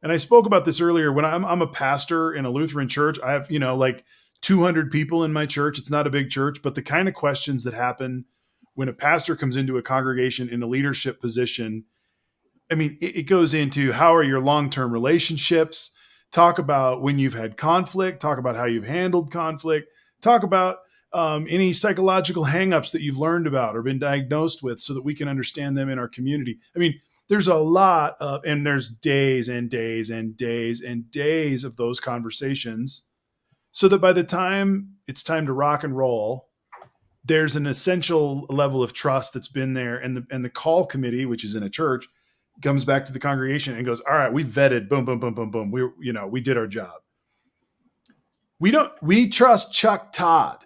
And I spoke about this earlier when I'm a pastor in a Lutheran church. I have, like 200 people in my church. It's not a big church, but the kind of questions that happen when a pastor comes into a congregation in a leadership position, I mean, it goes into how are your long-term relationships, talk about when you've had conflict, talk about how you've handled conflict, talk about any psychological hangups that you've learned about or been diagnosed with so that we can understand them in our community. I mean, There's a lot of, and there's days and days and days and days of those conversations, so that by the time it's time to rock and roll, there's an essential level of trust that's been there. And the call committee, which is in a church, comes back to the congregation and goes, all right, we vetted, boom, boom, boom, boom, boom. We did our job. We trust Chuck Todd.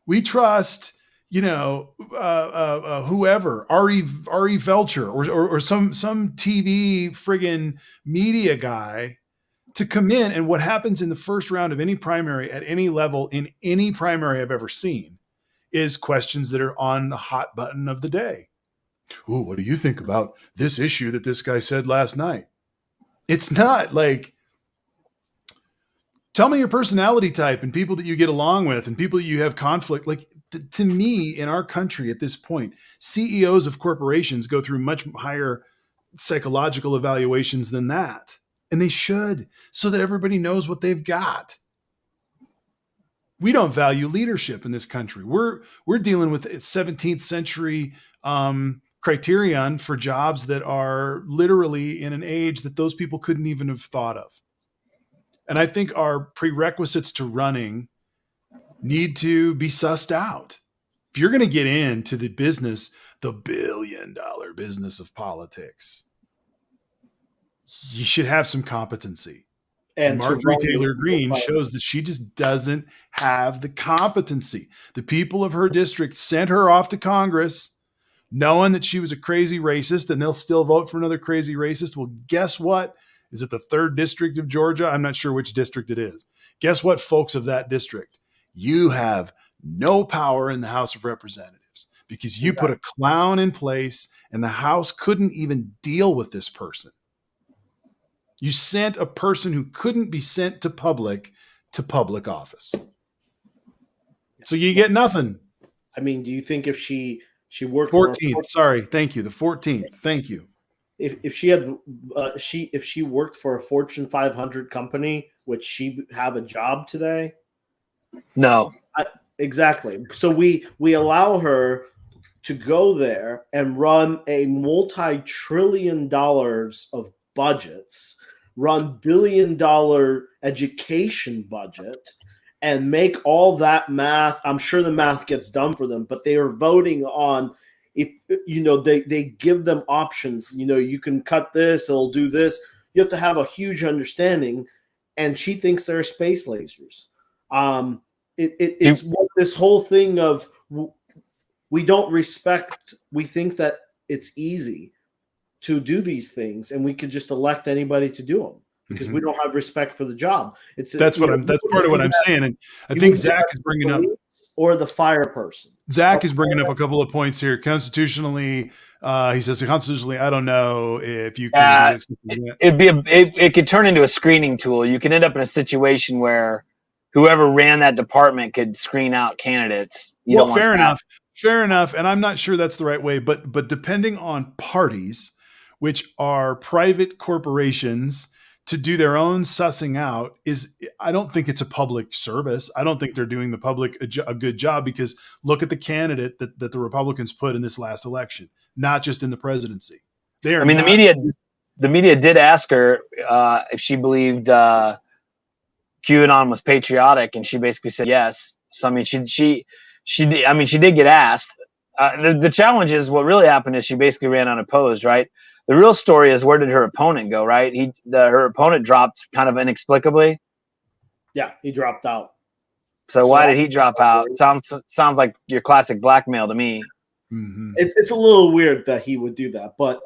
We trust, whoever, Ari Velcher or some TV friggin' media guy to come in. And what happens in the first round of any primary at any level in any primary I've ever seen is questions that are on the hot button of the day. Oh, what do you think about this issue that this guy said last night? It's not like, tell me your personality type and people that you get along with and people you have conflict. Like, to me, in our country at this point, CEOs of corporations go through much higher psychological evaluations than that. And they should, so that everybody knows what they've got. We don't value leadership in this country. We're dealing with 17th century criterion for jobs that are literally in an age that those people couldn't even have thought of. And I think our prerequisites to running need to be sussed out. If you're going to get into the business, the billion-dollar business of politics, you should have some competency. And Marjorie Taylor Greene shows that she just doesn't have the competency. The people of her district sent her off to Congress knowing that she was a crazy racist, and they'll still vote for another crazy racist. Well, guess what? Is it the 3rd district of Georgia? I'm not sure which district it is. Guess what, folks of that district? You have no power in the House of Representatives because you put a clown in place, and the House couldn't even deal with this person. You sent a person who couldn't be sent to public office. So you get nothing. I mean, do you think if she worked 14th, sorry, thank you. The 14th. Thank you. If she had if she worked for a Fortune 500 company, would she have a job today? No. Exactly. So we allow her to go there and run a multi-trillion dollars of budgets, run billion-dollar education budget, and make all that math. I'm sure the math gets done for them, but they are voting on, if they give them options. You can cut this, it'll do this. You have to have a huge understanding, and she thinks they're space lasers. It's this whole thing of we don't respect. We think that it's easy to do these things, and we could just elect anybody to do them because we don't have respect for the job. That's part of what I'm saying, and I think Zach is bringing up, or the fire person. Zach is bringing up a couple of points here. Constitutionally, he says constitutionally, I don't know if you can. It could turn into a screening tool. You can end up in a situation where whoever ran that department could screen out candidates. Fair enough. And I'm not sure that's the right way, but depending on parties, which are private corporations, to do their own sussing out I don't think it's a public service. I don't think they're doing the public a good job, because look at the candidate that the Republicans put in this last election, not just in the presidency. The media did ask her if she believed QAnon was patriotic, and she basically said yes. So I mean, she did get asked. The challenge is, what really happened is she basically ran unopposed, right? The real story is, where did her opponent go, right? Her opponent dropped kind of inexplicably. Yeah, he dropped out. So why did he drop out? Sounds like your classic blackmail to me. Mm-hmm. It's a little weird that he would do that, but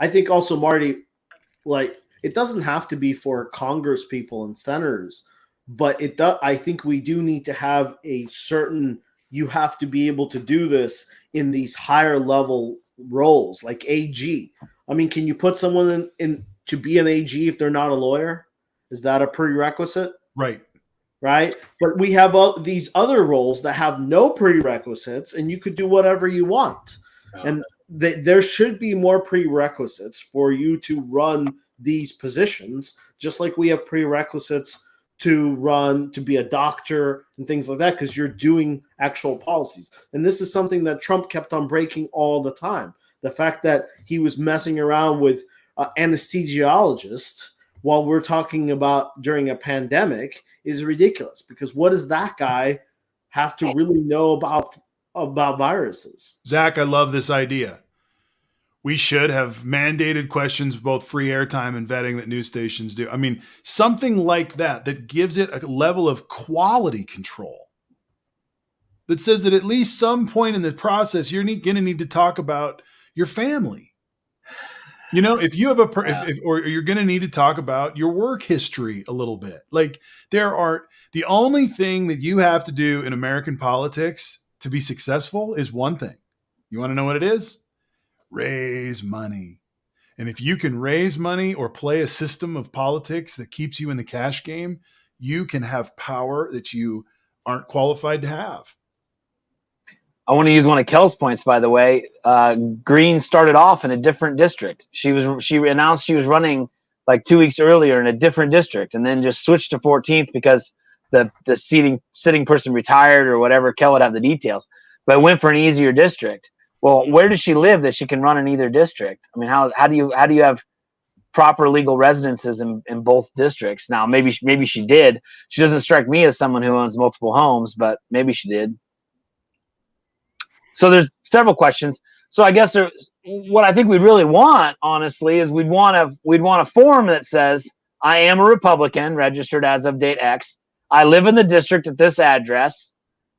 I think also, Marty, like, it doesn't have to be for Congress people and senators, but it does. I think we do need to have a certain. You have to be able to do this in these higher level roles, like AG. I mean, can you put someone in to be an AG if they're not a lawyer? Is that a prerequisite? Right. But we have these other roles that have no prerequisites, and you could do whatever you want. And there should be more prerequisites for you to run these positions, just like we have prerequisites to be a doctor and things like that, because you're doing actual policies. And this is something that Trump kept on breaking all the time. The fact that he was messing around with anesthesiologist while we're talking about during a pandemic is ridiculous, because what does that guy have to really know about viruses? Zach, I love this idea. We should have mandated questions, both free airtime and vetting that news stations do. I mean, something like that gives it a level of quality control that says that at least some point in the process, you're going to need to talk about your family. You know, if you have or you're going to need to talk about your work history a little bit. Like, the only thing that you have to do in American politics to be successful is one thing. You want to know what it is? Raise money. And if you can raise money or play a system of politics that keeps you in the cash game, you can have power that you aren't qualified to have. I want to use one of Kel's points, by the way. Green started off in a different district. She announced she was running like 2 weeks earlier in a different district, and then just switched to 14th because the sitting person retired or whatever. Kel would have the details, but went for an easier district. Well, where does she live that she can run in either district? I mean, how do you have proper legal residences in both districts? Now, maybe she did. She doesn't strike me as someone who owns multiple homes, but maybe she did. So there's several questions. So I guess what I think we really want, honestly, is we'd want a form that says, I am a Republican registered as of date X. I live in the district at this address.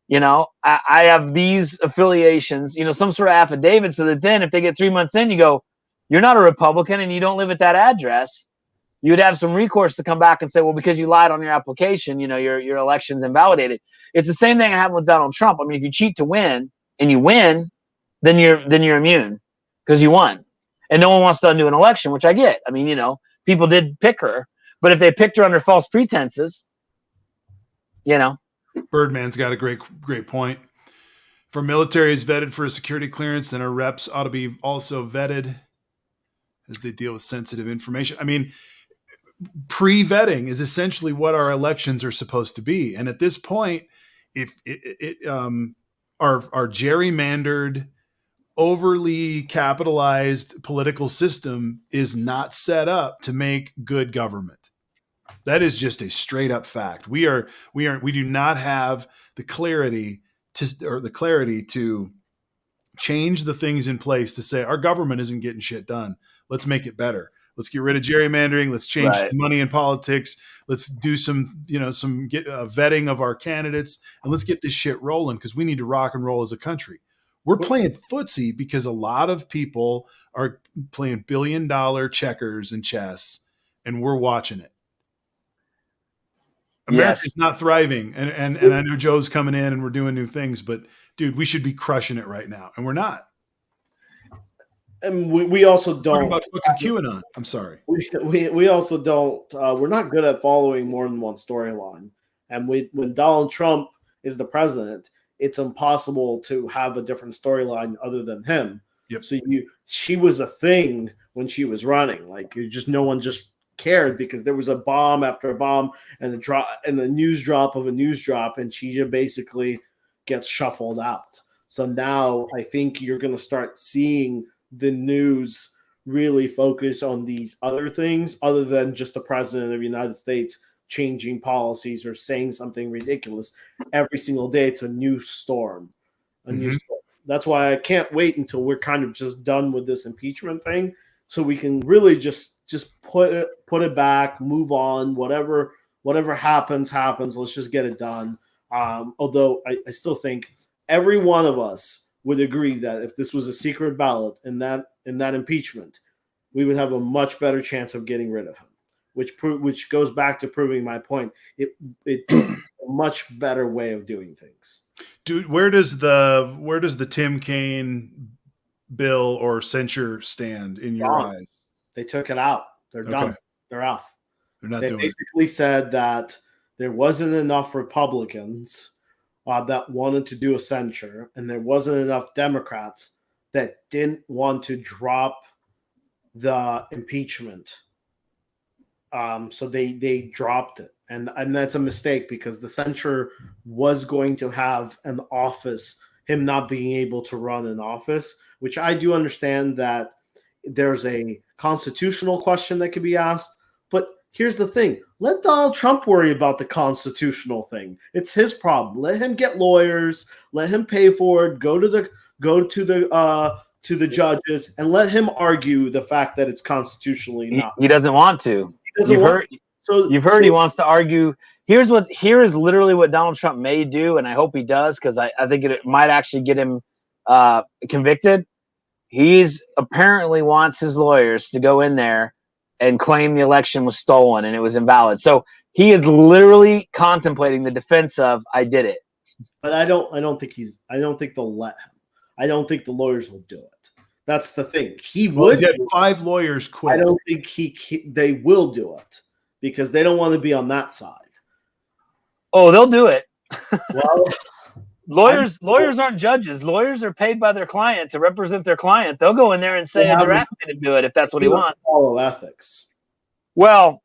You know, I have these affiliations, you know, some sort of affidavit, so that then if they get 3 months in, you go, you're not a Republican and you don't live at that address. You'd have some recourse to come back and say, well, because you lied on your application, you know, your election's invalidated. It's the same thing that happened with Donald Trump. I mean, if you cheat to win and you win, then you're immune because you won. And no one wants to undo an election, which I get. I mean, you know, people did pick her, but if they picked her under false pretenses, you know. Birdman's got a great point. For military is vetted for a security clearance, then our reps ought to be also vetted as they deal with sensitive information. I mean, pre-vetting is essentially what our elections are supposed to be. And at this point, if our gerrymandered, overly capitalized political system is not set up to make good government. That is just a straight up fact. We do not have the clarity to change the things in place to say our government isn't getting shit done. Let's make it better. Let's get rid of gerrymandering. Let's change money in politics. Let's do some vetting of our candidates, and let's get this shit rolling, because we need to rock and roll as a country. We're playing footsie because a lot of people are playing billion-dollar checkers and chess, and we're watching it. America's not thriving, and I know Joe's coming in and we're doing new things, but dude, we should be crushing it right now, and we're not. And we also don't talk about fucking QAnon. I'm sorry. We also don't. We're not good at following more than one storyline. And when Donald Trump is the president, it's impossible to have a different storyline other than him. Yep. So she was a thing when she was running. Like, no one just cared, because there was a bomb after a bomb and the news drop of a news drop, and she just basically gets shuffled out. So now I think you're going to start seeing the news really focus on these other things other than just the president of the United States changing policies or saying something ridiculous. Every single day it's a new storm. New storm. That's why I can't wait until we're kind of just done with this impeachment thing, so we can really just put it back, move on. Whatever happens. Let's just get it done. Although I still think every one of us would agree that if this was a secret ballot in that impeachment, we would have a much better chance of getting rid of him. Which goes back to proving my point. It a much better way of doing things. Dude, where does the Tim Kaine bill or censure stand in your eyes? They took it out. They're done. They're off. They basically said that there wasn't enough Republicans that wanted to do a censure, and there wasn't enough Democrats that didn't want to drop the impeachment. So they dropped it. And that's a mistake, because the censure was going to have an office him not being able to run an office, which I do understand that there's a constitutional question that could be asked. But here's the thing. Let Donald Trump worry about the constitutional thing. It's his problem. Let him get lawyers. Let him pay for it. Go to the judges and let him argue the fact that it's constitutionally not. He doesn't want to. Doesn't want. You've heard he wants to argue. Here is literally what Donald Trump may do, and I hope he does, because I think it might actually get him convicted. He's apparently wants his lawyers to go in there and claim the election was stolen and it was invalid. So he is literally contemplating the defense of I did it. But I don't think they'll let him. I don't think the lawyers will do it. That's the thing. He would. He had 5 lawyers quit. I don't think they will do it because they don't want to be on that side. Oh, they'll do it. Well, lawyers aren't judges. Lawyers are paid by their client to represent their client. They'll go in there and say, "Draft me to do it," if that's what he wants. Follow ethics. Well,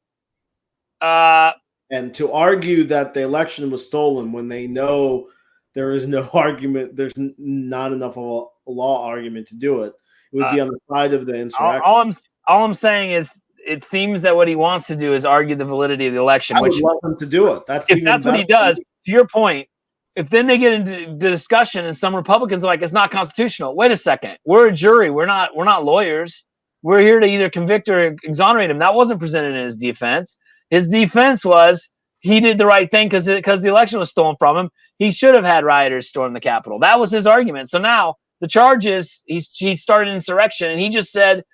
and to argue that the election was stolen when they know there is no argument, there's not enough of a law argument to do it. It would be on the side of the insurrection. All I'm saying is, it seems that what he wants to do is argue the validity of the election. I would love him to do it. If that's what he does, to your point, if then they get into the discussion and some Republicans are like, it's not constitutional. Wait a second. We're a jury. We're not lawyers. We're here to either convict or exonerate him. That wasn't presented in his defense. His defense was he did the right thing because the election was stolen from him. He should have had rioters storm the Capitol. That was his argument. So now the charge is he started insurrection, and he just said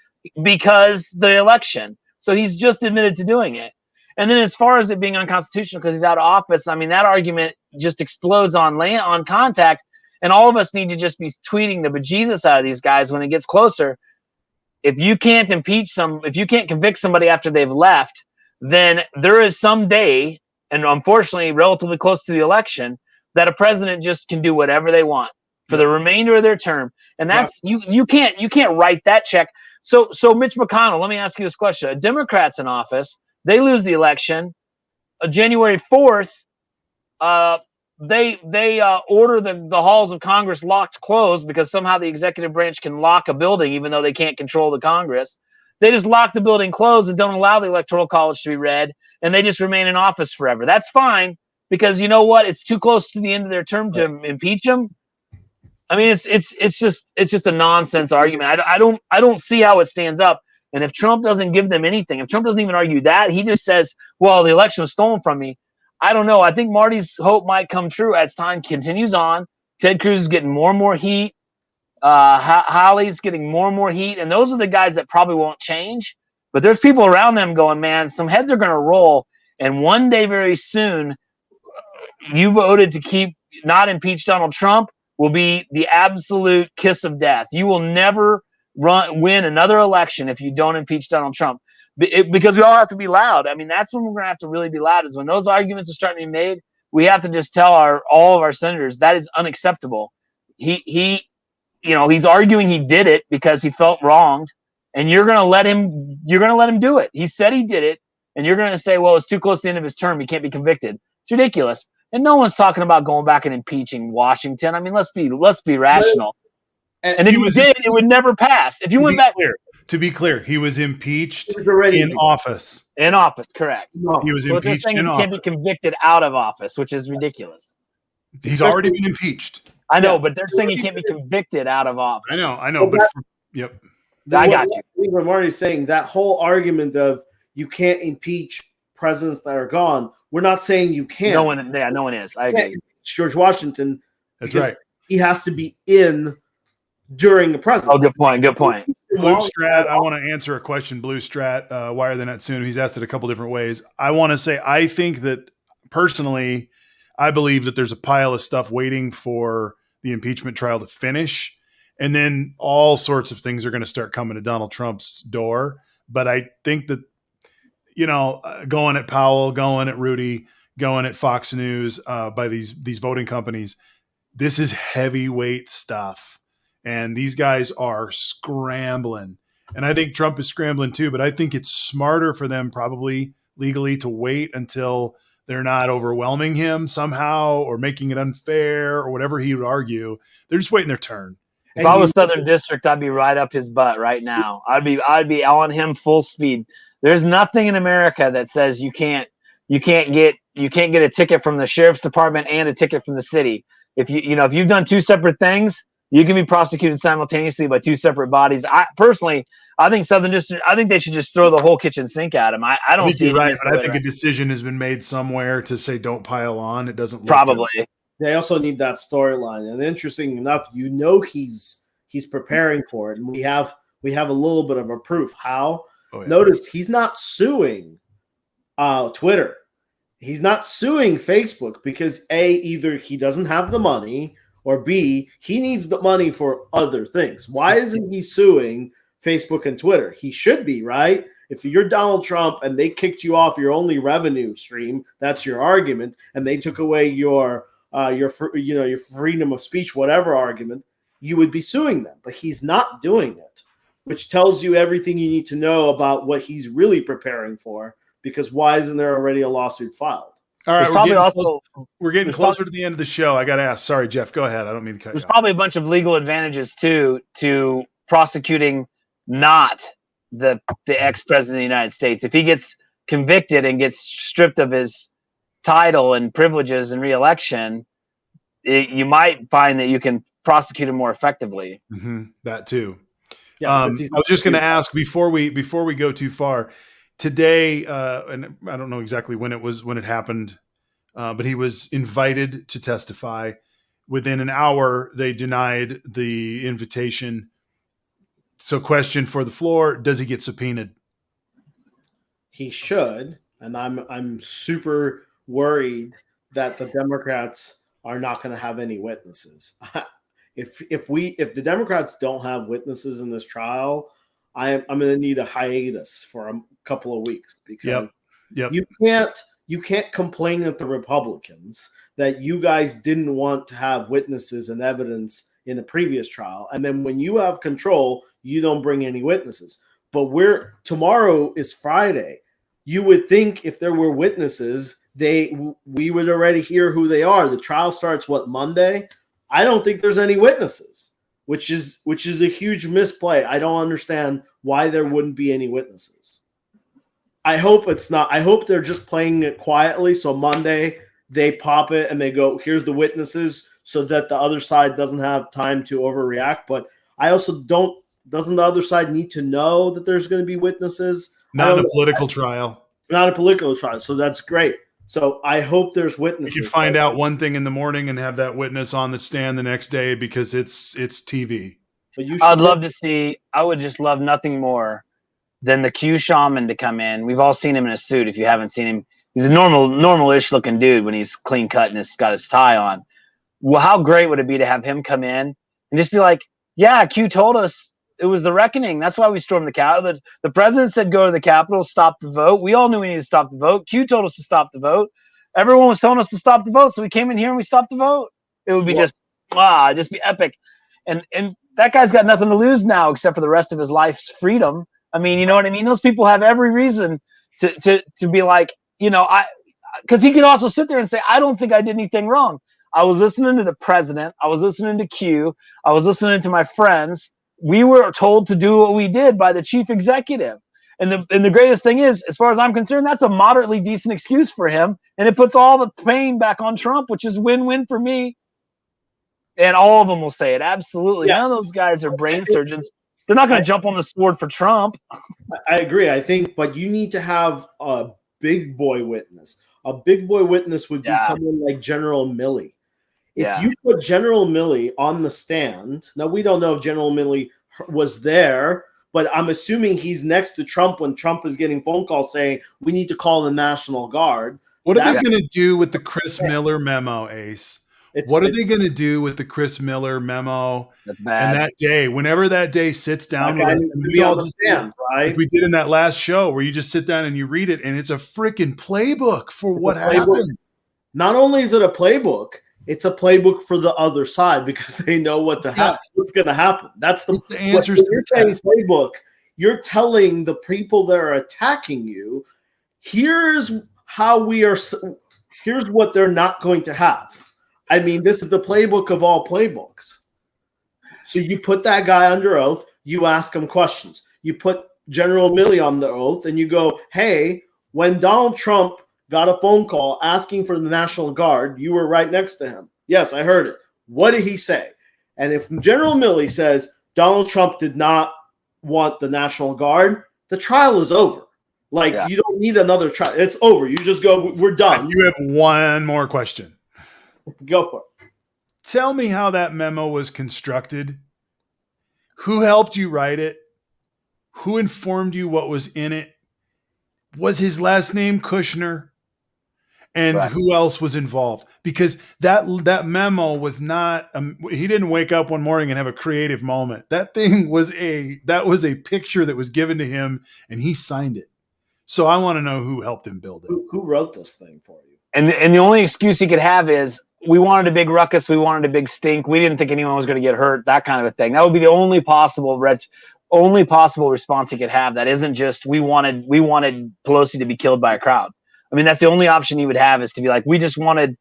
because the election. So he's just admitted to doing it. And then as far as it being unconstitutional because he's out of office, I mean, that argument just explodes on contact, and all of us need to just be tweeting the bejesus out of these guys when it gets closer. If you can't if you can't convict somebody after they've left, then there is some day, and unfortunately relatively close to the election, that a president just can do whatever they want for the remainder of their term. And that's you can't write that check. So Mitch McConnell, let me ask you this question. Democrats in office, they lose the election. January 4th, they order the halls of Congress locked closed because somehow the executive branch can lock a building even though they can't control the Congress. They just lock the building closed and don't allow the Electoral College to be read, and they just remain in office forever. That's fine because you know what? It's too close to the end of their term to impeach them. I mean, it's just a nonsense argument. I don't see how it stands up. And if Trump doesn't give them anything, if Trump doesn't even argue that, he just says, "Well, the election was stolen from me." I don't know. I think Marty's hope might come true as time continues on. Ted Cruz is getting more and more heat. Hawley's getting more and more heat, and those are the guys that probably won't change. But there's people around them going, "Man, some heads are going to roll." And one day, very soon, you voted to keep not impeach Donald Trump will be the absolute kiss of death. You will never win another election if you don't impeach Donald Trump, because we all have to be loud. I mean, that's when we're going to have to really be loud, is when those arguments are starting to be made. We have to just tell all of our senators that is unacceptable. He's arguing he did it because he felt wronged, and you're going to let him do it. He said he did it, and you're going to say, well, it's too close to the end of his term, he can't be convicted. It's ridiculous. And no one's talking about going back and impeaching Washington. I mean, let's be rational. And if you did, it would never pass. If you went back, to be clear, he was impeached in office. In office, correct. He was impeached in office. He can't be convicted out of office, which is ridiculous. He's already been impeached. I know, but they're saying he can't be convicted out of office. I know, but yep. I got you. I think what Marty's saying, that whole argument of you can't impeach presidents that are gone, we're not saying you can't. No one is. I agree. George Washington. That's right. He has to be in during the presidency. Oh, good point. Blue Strat, I want to answer a question. Blue Strat, Whither the Net Soon. He's asked it a couple different ways. I want to say, I think that personally, I believe that there's a pile of stuff waiting for the impeachment trial to finish. And then all sorts of things are going to start coming to Donald Trump's door. But I think that, going at Powell, going at Rudy, going at Fox News by these voting companies, this is heavyweight stuff. And these guys are scrambling. And I think Trump is scrambling too, but I think it's smarter for them probably legally to wait until they're not overwhelming him somehow or making it unfair or whatever he would argue. They're just waiting their turn. If I was Southern District, I'd be right up his butt right now. I'd be on him full speed. There's nothing in America that says you can't get a ticket from the sheriff's department and a ticket from the city. If you've done two separate things, you can be prosecuted simultaneously by two separate bodies. I think Southern District. I think they should just throw the whole kitchen sink at him. I don't see you're right, but I think a decision has been made somewhere to say don't pile on. It doesn't look probably. Good. They also need that storyline, and interesting enough, he's preparing for it, and we have a little bit of a proof. How? Oh, yeah. Notice he's not suing Twitter. He's not suing Facebook because A, either he doesn't have the money, or B, he needs the money for other things. Why isn't he suing Facebook and Twitter? He should be, right? If you're Donald Trump and they kicked you off your only revenue stream, that's your argument, and they took away your freedom of speech, whatever argument, you would be suing them. But he's not doing it, which tells you everything you need to know about what he's really preparing for. Because why isn't there already a lawsuit filed? All right, we're getting closer to the end of the show. I got to ask. Sorry, Jeff. Go ahead. I don't mean to cut you off. There's probably a bunch of legal advantages too to prosecuting not the ex-president of the United States. If he gets convicted and gets stripped of his title and privileges and re-election, you might find that you can prosecute him more effectively. Mm-hmm. That too. Yeah, I was just going to ask before we go too far. Today, and I don't know exactly when it happened, but he was invited to testify. Within an hour, they denied the invitation. So, question for the floor: does he get subpoenaed? He should, and I'm super worried that the Democrats are not going to have any witnesses. If the Democrats don't have witnesses in this trial, I'm going to need a hiatus for a couple of weeks because you can't complain at the Republicans that you guys didn't want to have witnesses and evidence in the previous trial, and then when you have control, you don't bring any witnesses. But tomorrow is Friday. You would think if there were witnesses, we would already hear who they are. The trial starts Monday. I don't think there's any witnesses. Which is a huge misplay. I don't understand why there wouldn't be any witnesses. I hope it's not. I hope they're just playing it quietly. So Monday they pop it and they go, here's the witnesses, so that the other side doesn't have time to overreact. But I also doesn't the other side need to know that there's going to be witnesses? Not in a political trial. It's not a political trial. So that's great. So I hope there's witnesses. You could find out one thing in the morning and have that witness on the stand the next day because it's TV. But I would just love nothing more than the Q shaman to come in. We've all seen him in a suit. If you haven't seen him, he's a normal-ish looking dude when he's clean cut and has got his tie on. Well, how great would it be to have him come in and just be like, yeah, Q told us it was the reckoning. That's why we stormed the Capitol. The president said go to the Capitol, stop the vote. We all knew we needed to stop the vote. Q told us to stop the vote. Everyone was telling us to stop the vote, so we came in here and we stopped the vote. It would be just be epic. And that guy's got nothing to lose now except for the rest of his life's freedom. I mean, you know what I mean? Those people have every reason to be like, because he could also sit there and say, I don't think I did anything wrong. I was listening to the president. I was listening to Q. I was listening to my friends. We were told to do what we did by the chief executive. And the greatest thing is, as far as I'm concerned, that's a moderately decent excuse for him. And it puts all the pain back on Trump, which is win-win for me. And all of them will say it. Absolutely. Yeah. None of those guys are brain surgeons. They're not going to jump on the sword for Trump. I agree. I think, but you need to have a big boy witness. A big boy witness would be someone like General Milley. If you put General Milley on the stand, now we don't know if General Milley was there, but I'm assuming he's next to Trump when Trump is getting phone calls saying we need to call the National Guard. What are they going to do with the Chris Miller memo, Ace? What are they going to do with the Chris Miller memo? That's bad. And that day, whenever that day sits down, we all just right? Like we did in that last show where you just sit down and you read it, and it's a freaking playbook for what happened. Not only is it a playbook, it's a playbook for the other side because they know what's going to happen. That's the answer. You're saying playbook. You're telling the people that are attacking you, here's how we are. here's what they're not going to have. I mean, this is the playbook of all playbooks. So you put that guy under oath, you ask him questions. You put General Milley on the oath, and you go, hey, when Donald Trump got a phone call asking for the National Guard, you were right next to him. Yes, I heard it. What did he say? And if General Milley says Donald Trump did not want the National Guard, the trial is over. Like, you don't need another trial. It's over. You just go, we're done. You have one more question. Go for it. Tell me how that memo was constructed. Who helped you write it? Who informed you what was in it? Was his last name Kushner? And who else was involved? Because that memo was not. He didn't wake up one morning and have a creative moment. That thing was a picture that was given to him, and he signed it. So I want to know who helped him build it. Who wrote this thing for you? And the only excuse he could have is, we wanted a big ruckus, we wanted a big stink, we didn't think anyone was going to get hurt, that kind of a thing. That would be the only possible response he could have. That isn't just we wanted Pelosi to be killed by a crowd. I mean, that's the only option he would have, is to be like, we wanted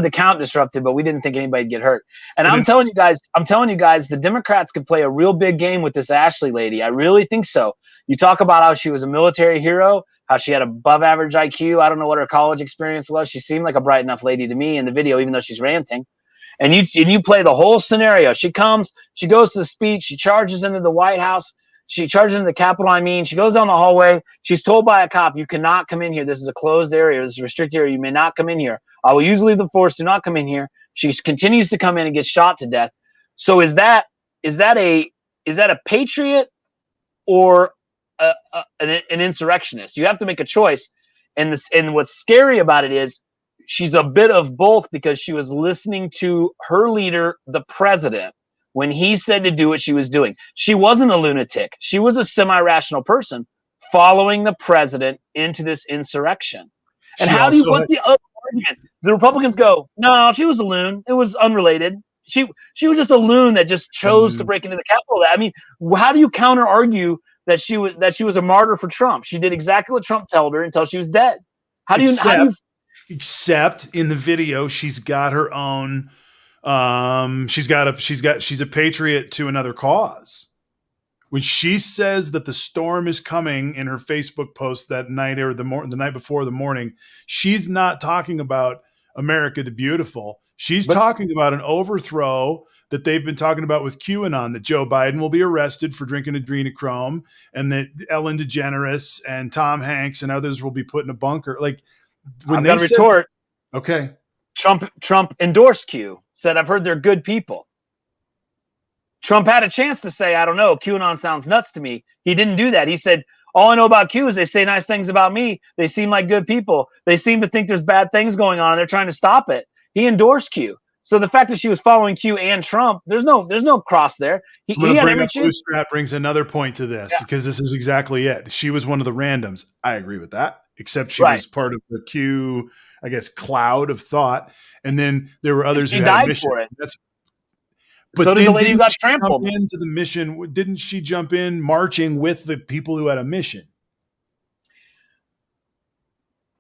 the count disrupted, but we didn't think anybody'd get hurt. And I'm telling you guys, the Democrats could play a real big game with this Ashley lady. I really think so. You talk about how she was a military hero, how she had above average IQ. I don't know what her college experience was. She seemed like a bright enough lady to me in the video, even though she's ranting. And you play the whole scenario. She comes, she goes to the speech, she charges into the White House, she charges into the Capitol. She goes down the hallway. She's told by a cop, you cannot come in here. This is a closed area. This is a restricted area. You may not come in here. I will use lethal force. Do not come in here. She continues to come in and gets shot to death. So is that a patriot or an insurrectionist? You have to make a choice. And what's scary about it is she's a bit of both, because she was listening to her leader, the president, when he said to do what she was doing. She wasn't a lunatic. She was a semi-rational person following the president into this insurrection. And what's the other argument? The Republicans go, no, she was a loon. It was unrelated. She was just a loon that just chose to break into the Capitol. I mean, how do you counter argue that she was a martyr for Trump? She did exactly what Trump told her until she was dead. Except in the video, she's got her own. She's a patriot to another cause. When she says that the storm is coming in her Facebook post that night or the night before the morning, she's not talking about America the Beautiful. She's talking about an overthrow that they've been talking about with QAnon, that Joe Biden will be arrested for drinking adrenochrome, and that Ellen DeGeneres and Tom Hanks and others will be put in a bunker. Like, when I've got to retort. Okay. Trump endorsed Q, said, I've heard they're good people. Trump had a chance to say, I don't know, QAnon sounds nuts to me. He didn't do that. He said, all I know about Q is they say nice things about me. They seem like good people. They seem to think there's bad things going on, and they're trying to stop it. He endorsed Q. So the fact that she was following Q and Trump, there's no cross there. He had every chance. That brings another point to this, because this is exactly it. She was one of the randoms. I agree with that, except she was part of the Q, I guess, cloud of thought. And then there were others who had a mission. For it. But so did the lady who got trampled. Into the mission, didn't she jump in marching with the people who had a mission?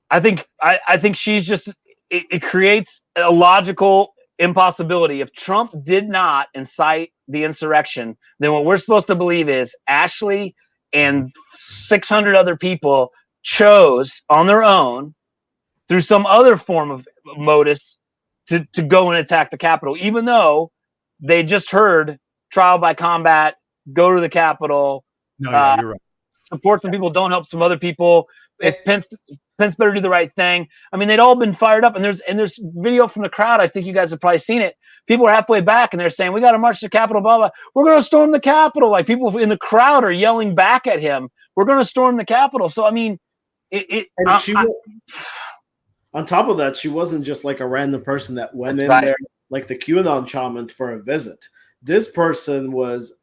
I think she's just. It creates a logical impossibility. If Trump did not incite the insurrection, then what we're supposed to believe is Ashley and 600 other people chose on their own, through some other form of modus, to go and attack the Capitol, even though they just heard trial by combat, go to the Capitol, you're right. Support some people, don't help some other people. If Pence better do the right thing. I mean, they'd all been fired up, and there's video from the crowd. I think you guys have probably seen it. People are halfway back, and they're saying, we got to march to the Capitol, blah, blah. We're going to storm the Capitol. Like, people in the crowd are yelling back at him. We're going to storm the Capitol. So, I mean, on top of that, she wasn't just like a random person that went in there like the QAnon shaman for a visit. This person was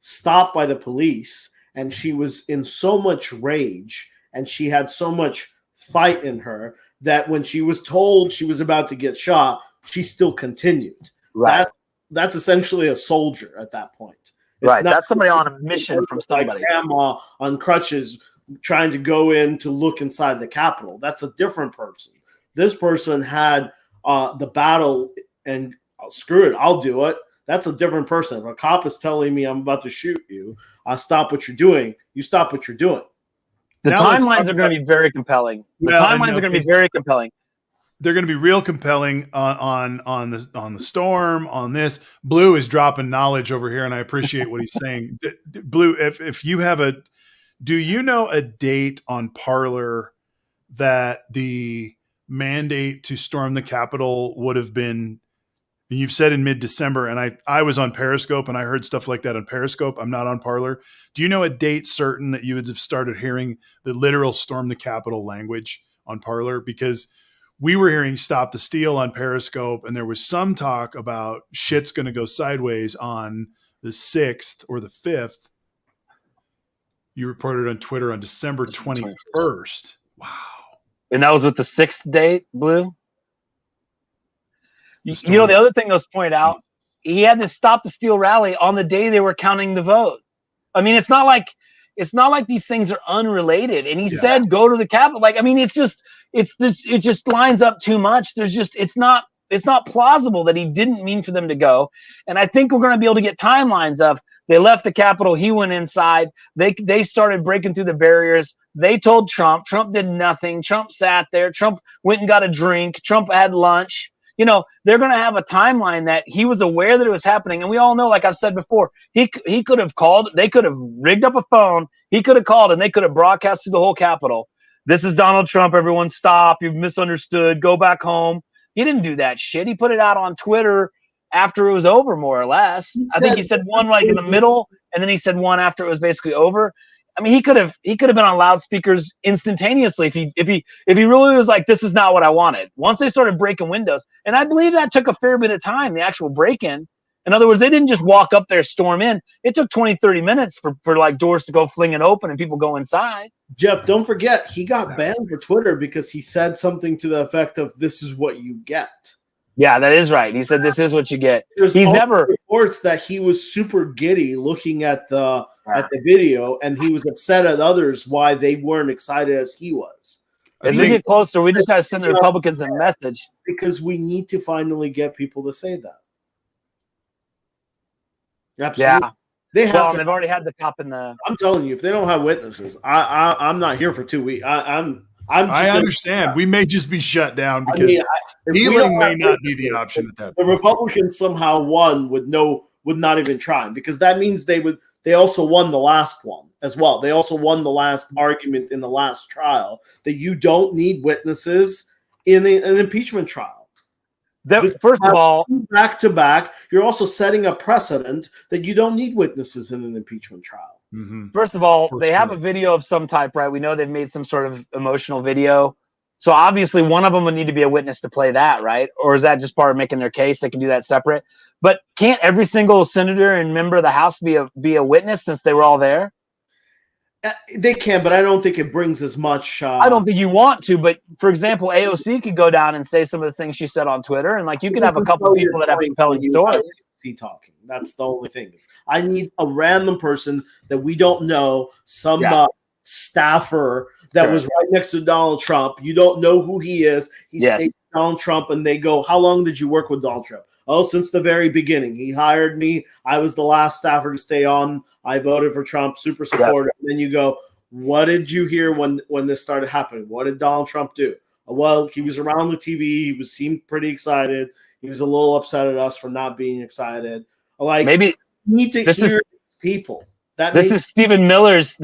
stopped by the police, and she was in so much rage, and she had so much fight in her that when she was told she was about to get shot, she still continued. Right. That's essentially a soldier at that point. Right. That's somebody on a mission from somebody. Like grandma on crutches trying to go in to look inside the Capitol. That's a different person. This person had the battle and screw it, I'll do it. That's a different person. If a cop is telling me I'm about to shoot you, I'll stop what you're doing. You stop what you're doing. The Now let's timelines talk are going to be very compelling. The Well, timelines are going to be very compelling. They're going to be real compelling on the storm, on this. Blue is dropping knowledge over here, and I appreciate what he's saying. Blue, if you have do you know a date on Parler that the mandate to storm the Capitol would have been? You've said in mid-December, and I was on Periscope, and I heard stuff like that on Periscope. I'm not on Parler. Do you know a date certain that you would have started hearing the literal storm the Capitol language on Parler? Because we were hearing stop the steal on Periscope, and there was some talk about shit's going to go sideways on the 6th or the 5th. You reported on Twitter on December 21st. Wow. And that was with the 6th date, Blue? You know, the other thing that was pointed out, he had this stop the steal rally on the day they were counting the vote. I mean, it's not like these things are unrelated. And he said, go to the Capitol. Like, I mean, it just lines up too much. It's not plausible that he didn't mean for them to go. And I think we're going to be able to get timelines of they left the Capitol. He went inside. They started breaking through the barriers. They told Trump. Trump did nothing. Trump sat there. Trump went and got a drink. Trump had lunch. You know, they're going to have a timeline that he was aware that it was happening. And we all know, like I've said before, he could have called. They could have rigged up a phone. He could have called and they could have broadcast to the whole Capitol. This is Donald Trump. Everyone stop. You've misunderstood. Go back home. He didn't do that shit. He put it out on Twitter after it was over, more or less. I think he said one like in the middle, and then he said one after it was basically over. I mean, he could have been on loudspeakers instantaneously if he really was like, this is not what I wanted. Once they started breaking windows, and I believe that took a fair bit of time, the actual break-in. In other words, they didn't just walk up there, storm in. It took 20, 30 minutes for like doors to go flinging open and people go inside. Jeff, don't forget, he got banned for Twitter because he said something to the effect of, this is what you get. Yeah, that is right. He said, this is what you get. He's never reports that he was super giddy looking at the video, and he was upset at others why they weren't excited as he was. As we get closer, we just got to send the Republicans a message. Because we need to finally get people to say that. Absolutely. Yeah. They've already had the cop in the. I'm telling you, if they don't have witnesses, I'm not here for 2 weeks. I understand. We may just be shut down because healing may not be the option at that point. The Republicans somehow won would not even try, because that means they also won the last one as well. They also won the last argument in the last trial that you don't need witnesses in an impeachment trial. First of all, back to back, you're also setting a precedent that you don't need witnesses in an impeachment trial. Mm-hmm. First of all, they have a video of some type, right? We know they've made some sort of emotional video. So obviously one of them would need to be a witness to play that, right? Or is that just part of making their case? They can do that separate. But can't every single senator and member of the House be a witness since they were all there? They can, but I don't think it brings as much. I don't think you want to, but for example, AOC could go down and say some of the things she said on Twitter, and like you could have a couple people that have compelling stories. Talking. That's the only thing. I need a random person that we don't know, some staffer that was right next to Donald Trump. You don't know who he is. He states Donald Trump, and they go, "How long did you work with Donald Trump?" Oh, since the very beginning. He hired me. I was the last staffer to stay on. I voted for Trump, super supporter. And then you go, what did you hear when this started happening? What did Donald Trump do? Well, he was around the TV. He seemed pretty excited. He was a little upset at us for not being excited. Like, maybe you need to hear people. This is Stephen Miller's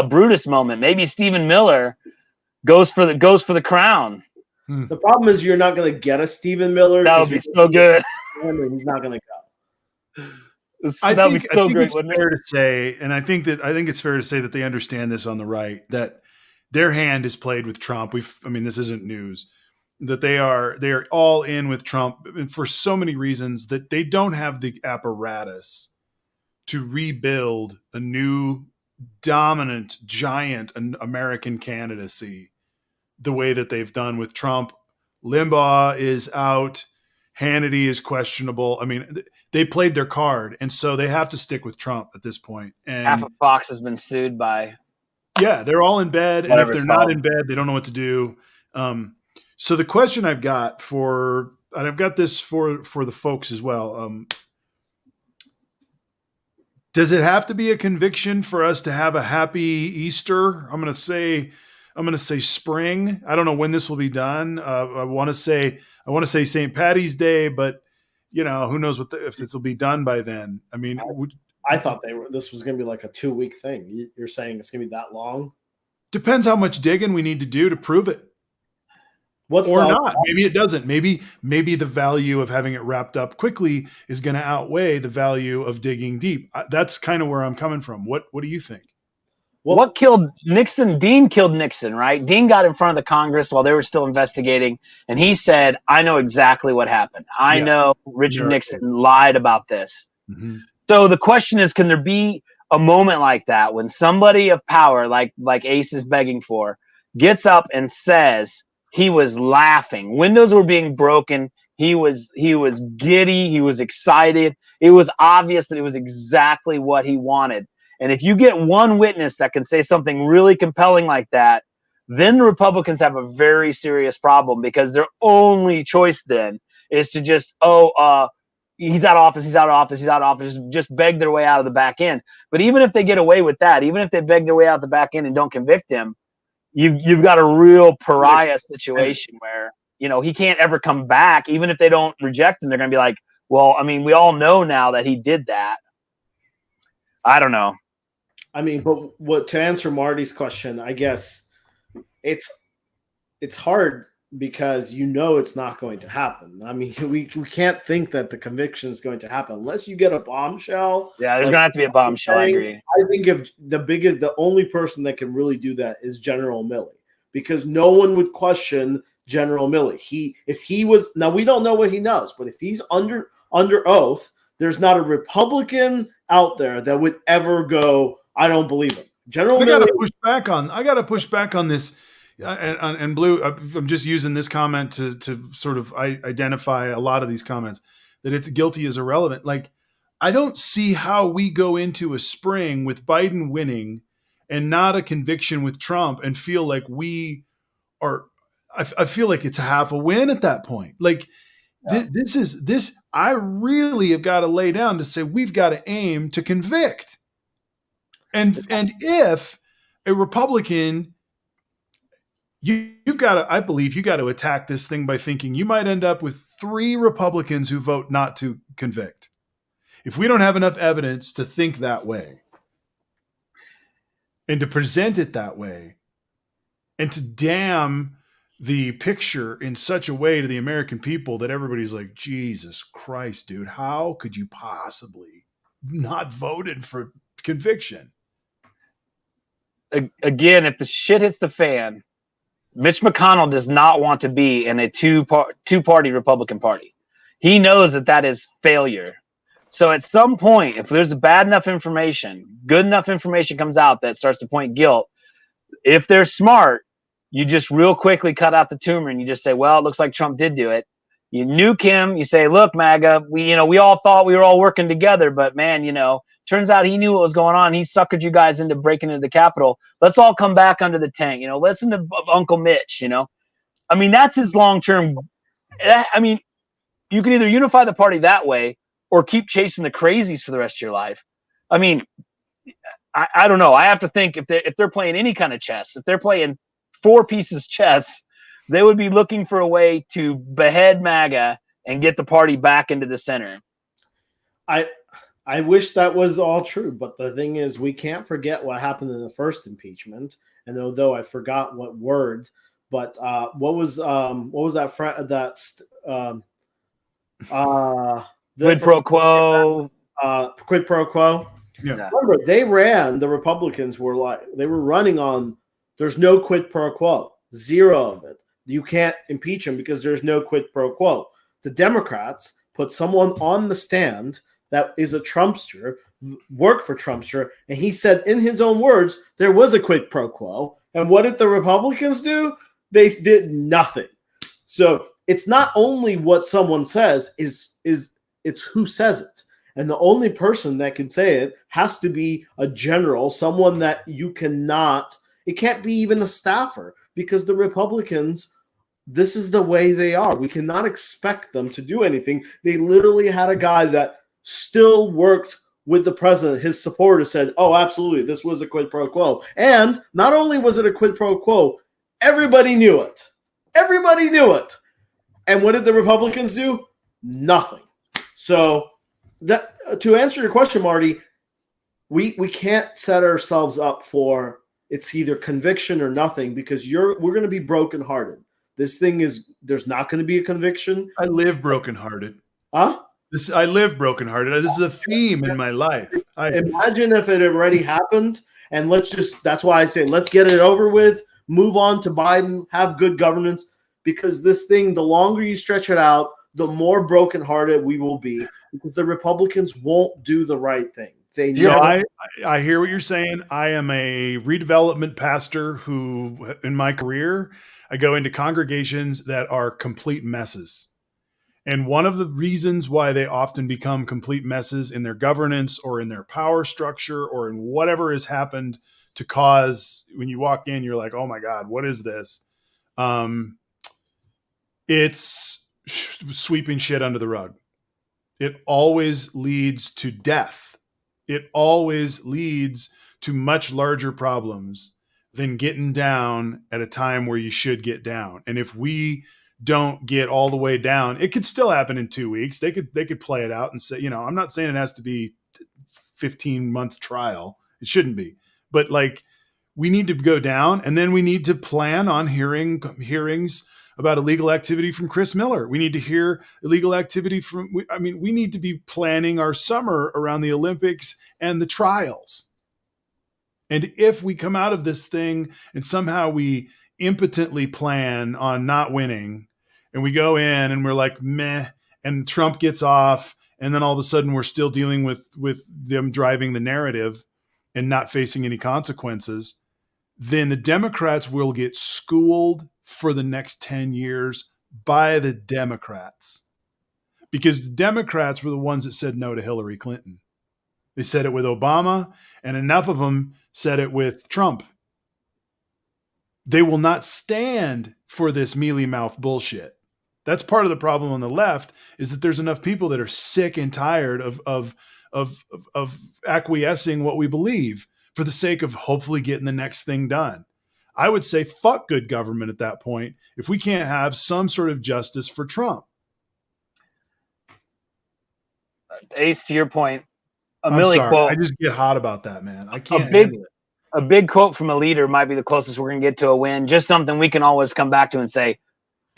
Brutus moment. Maybe Stephen Miller goes for the crown. The problem is you're not going to get a Stephen Miller. That would be so good. He's not going to go. I think it's fair to say, and I think it's fair to say that they understand this on the right, that their hand is played with Trump. This isn't news, that they are all in with Trump, and for so many reasons that they don't have the apparatus to rebuild a new dominant giant American candidacy the way that they've done with Trump. Limbaugh is out. Hannity is questionable. I mean, they played their card, and so they have to stick with Trump at this point. And half of Fox has been sued by. Yeah, they're all in bed, and if they're not in bed, they don't know what to do. So the question I've got and I've got this for the folks as well. Does it have to be a conviction for us to have a happy Easter? I'm going to say spring. I don't know when this will be done. I want to say St. Patty's Day, but who knows if this will be done by then. I mean, I thought this was going to be like a 2-week thing. You're saying it's going to be that long? Depends how much digging we need to do to prove it. Or not. Maybe it doesn't. Maybe the value of having it wrapped up quickly is going to outweigh the value of digging deep. That's kind of where I'm coming from. What do you think? What killed Nixon? Dean killed Nixon, right? Dean got in front of the Congress while they were still investigating, and he said, I know exactly what happened. I know Richard Nixon lied about this. Mm-hmm. So the question is, can there be a moment like that when somebody of power, like Ace is begging for, gets up and says, he was laughing. Windows were being broken. He was giddy. He was excited. It was obvious that it was exactly what he wanted. And if you get one witness that can say something really compelling like that, then the Republicans have a very serious problem, because their only choice then is to just, he's out of office, he's out of office, he's out of office, just beg their way out of the back end. But even if they get away with that, even if they beg their way out the back end and don't convict him, you've got a real pariah situation where, he can't ever come back. Even if they don't reject him, they're going to be like, well, I mean, we all know now that he did that. I don't know. I mean, but to answer Marty's question, I guess it's hard because it's not going to happen. I mean, we can't think that the conviction is going to happen unless you get a bombshell. Yeah, there's gonna have to be a bombshell. I agree. I think if the only person that can really do that is General Milley, because no one would question General Milley. If he was, now we don't know what he knows, but if he's under oath, there's not a Republican out there that would ever go, I don't believe him. General Milley. I got to push back on this. And Blue, I'm just using this comment to sort of identify a lot of these comments, that it's guilty is irrelevant. Like, I don't see how we go into a spring with Biden winning and not a conviction with Trump and feel like we are. I feel like it's a half a win at that point. Like, this. I really have got to lay down to say we've got to aim to convict. And if a Republican, I believe you got to attack this thing by thinking you might end up with 3 Republicans who vote not to convict. If we don't have enough evidence to think that way and to present it that way and to damn the picture in such a way to the American people that everybody's like, Jesus Christ, dude, how could you possibly not voted for conviction? Again, if the shit hits the fan, Mitch McConnell does not want to be in a two-party Republican Party. He knows that is failure. So at some point, if there's bad enough information, good enough information comes out that starts to point guilt, if they're smart, you just real quickly cut out the tumor and you just say, well, it looks like Trump did do it. You nuke him. You say, look, MAGA, we all thought we were all working together, but man, turns out he knew what was going on. He suckered you guys into breaking into the Capitol. Let's all come back under the tent. Listen to Uncle Mitch. I mean, that's his long-term. I mean, you can either unify the party that way or keep chasing the crazies for the rest of your life. I mean, I don't know. I have to think if they're playing any kind of chess, if they're playing 4 pieces chess, they would be looking for a way to behead MAGA and get the party back into the center. I wish that was all true, but the thing is, we can't forget what happened in the first impeachment. And although I forgot what word, but what was that? Quid pro quo. Quid pro quo. Yeah. Remember, the Republicans they were running on. There's no quid pro quo, 0 of it. You can't impeach him because there's no quid pro quo. The Democrats put someone on the stand that is a Trumpster, worked for Trumpster, and he said in his own words, there was a quid pro quo. And what did the Republicans do? They did nothing. So it's not only what someone says, it's who says it. And the only person that can say it has to be a general, someone that you cannot, it can't be even a staffer, because the Republicans this is the way they are. We cannot expect them to do anything. They literally had a guy that still worked with the president. His supporters said, oh, absolutely, this was a quid pro quo. And not only was it a quid pro quo, everybody knew it. Everybody knew it. And what did the Republicans do? Nothing. So that, to answer your question, Marty, we can't set ourselves up for it's either conviction or nothing, because we're going to be brokenhearted. This thing is, there's not going to be a conviction. I live brokenhearted. Huh? I live brokenhearted. This is a theme in my life. Imagine if it already happened, and that's why I say, let's get it over with, move on to Biden, have good governance, because this thing, the longer you stretch it out, the more brokenhearted we will be, because the Republicans won't do the right thing. I hear what you're saying. I am a redevelopment pastor who, in my career, I go into congregations that are complete messes. And one of the reasons why they often become complete messes in their governance or in their power structure or in whatever has happened to cause, when you walk in, you're like, oh my God, what is this? It's sweeping shit under the rug. It always leads to death. It always leads to much larger problems than getting down at a time where you should get down. And if we don't get all the way down, it could still happen in 2 weeks. They could play it out and say, I'm not saying it has to be 15-month trial. It shouldn't be. But like, we need to go down, and then we need to plan on hearings about illegal activity from Chris Miller. We need to hear illegal activity we need to be planning our summer around the Olympics and the trials. And if we come out of this thing and somehow we impotently plan on not winning, and we go in and we're like, meh, and Trump gets off, and then all of a sudden we're still dealing with them driving the narrative and not facing any consequences, then the Democrats will get schooled for the next 10 years by the Democrats, because the Democrats were the ones that said no to Hillary Clinton. They said it with Obama, and enough of them said it with Trump. They will not stand for this mealy-mouthed bullshit. That's part of the problem on the left, is that there's enough people that are sick and tired of acquiescing what we believe for the sake of hopefully getting the next thing done. I would say fuck good government at that point if we can't have some sort of justice for Trump. Ace, to your point, I'm sorry. Quote. I just get hot about that, man. I can't handle it. A big quote from a leader might be the closest we're going to get to a win. Just something we can always come back to and say,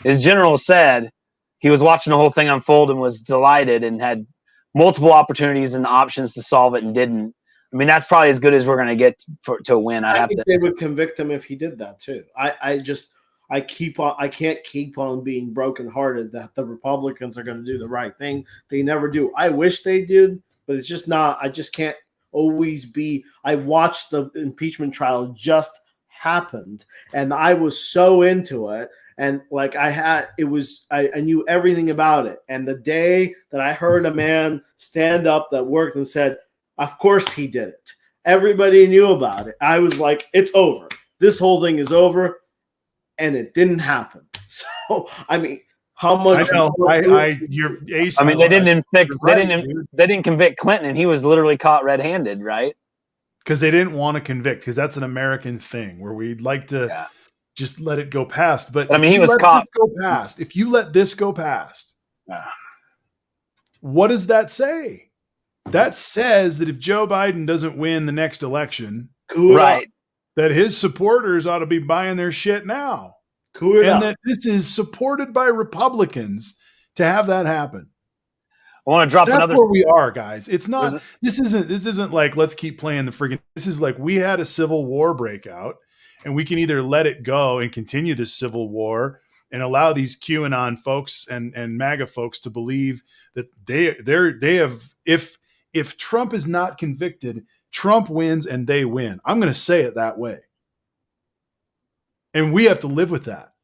his general said he was watching the whole thing unfold and was delighted and had multiple opportunities and options to solve it and didn't. I mean, that's probably as good as we're going to get to win. I think they would convict him if he did that too. I can't keep on being brokenhearted that the Republicans are going to do the right thing. They never do. I wish they did, but it's just not. I just can't always be. I watched the impeachment trial just happened, and I was so into it. And like I knew everything about it. And the day that I heard a man stand up that worked and said, of course he did it, everybody knew about it, I was like, it's over. This whole thing is over. And it didn't happen. So, I mean, how much? You're Ace. I mean, they didn't convict Clinton, and he was literally caught red-handed, right? Because they didn't want to convict, because that's an American thing where we'd like to just let it go past. But I mean, he was caught. If you let this go past, what does that say? That says that if Joe Biden doesn't win the next election, right, that his supporters ought to be buying their shit now. And that this is supported by Republicans to have that happen. I want to drop That's another. Where we are, guys. It's not. This isn't like let's keep playing the friggin'. This is like we had a civil war breakout, and we can either let it go and continue this civil war and allow these QAnon folks and MAGA folks to believe that they have. If Trump is not convicted, Trump wins and they win. I'm going to say it that way. And we have to live with that.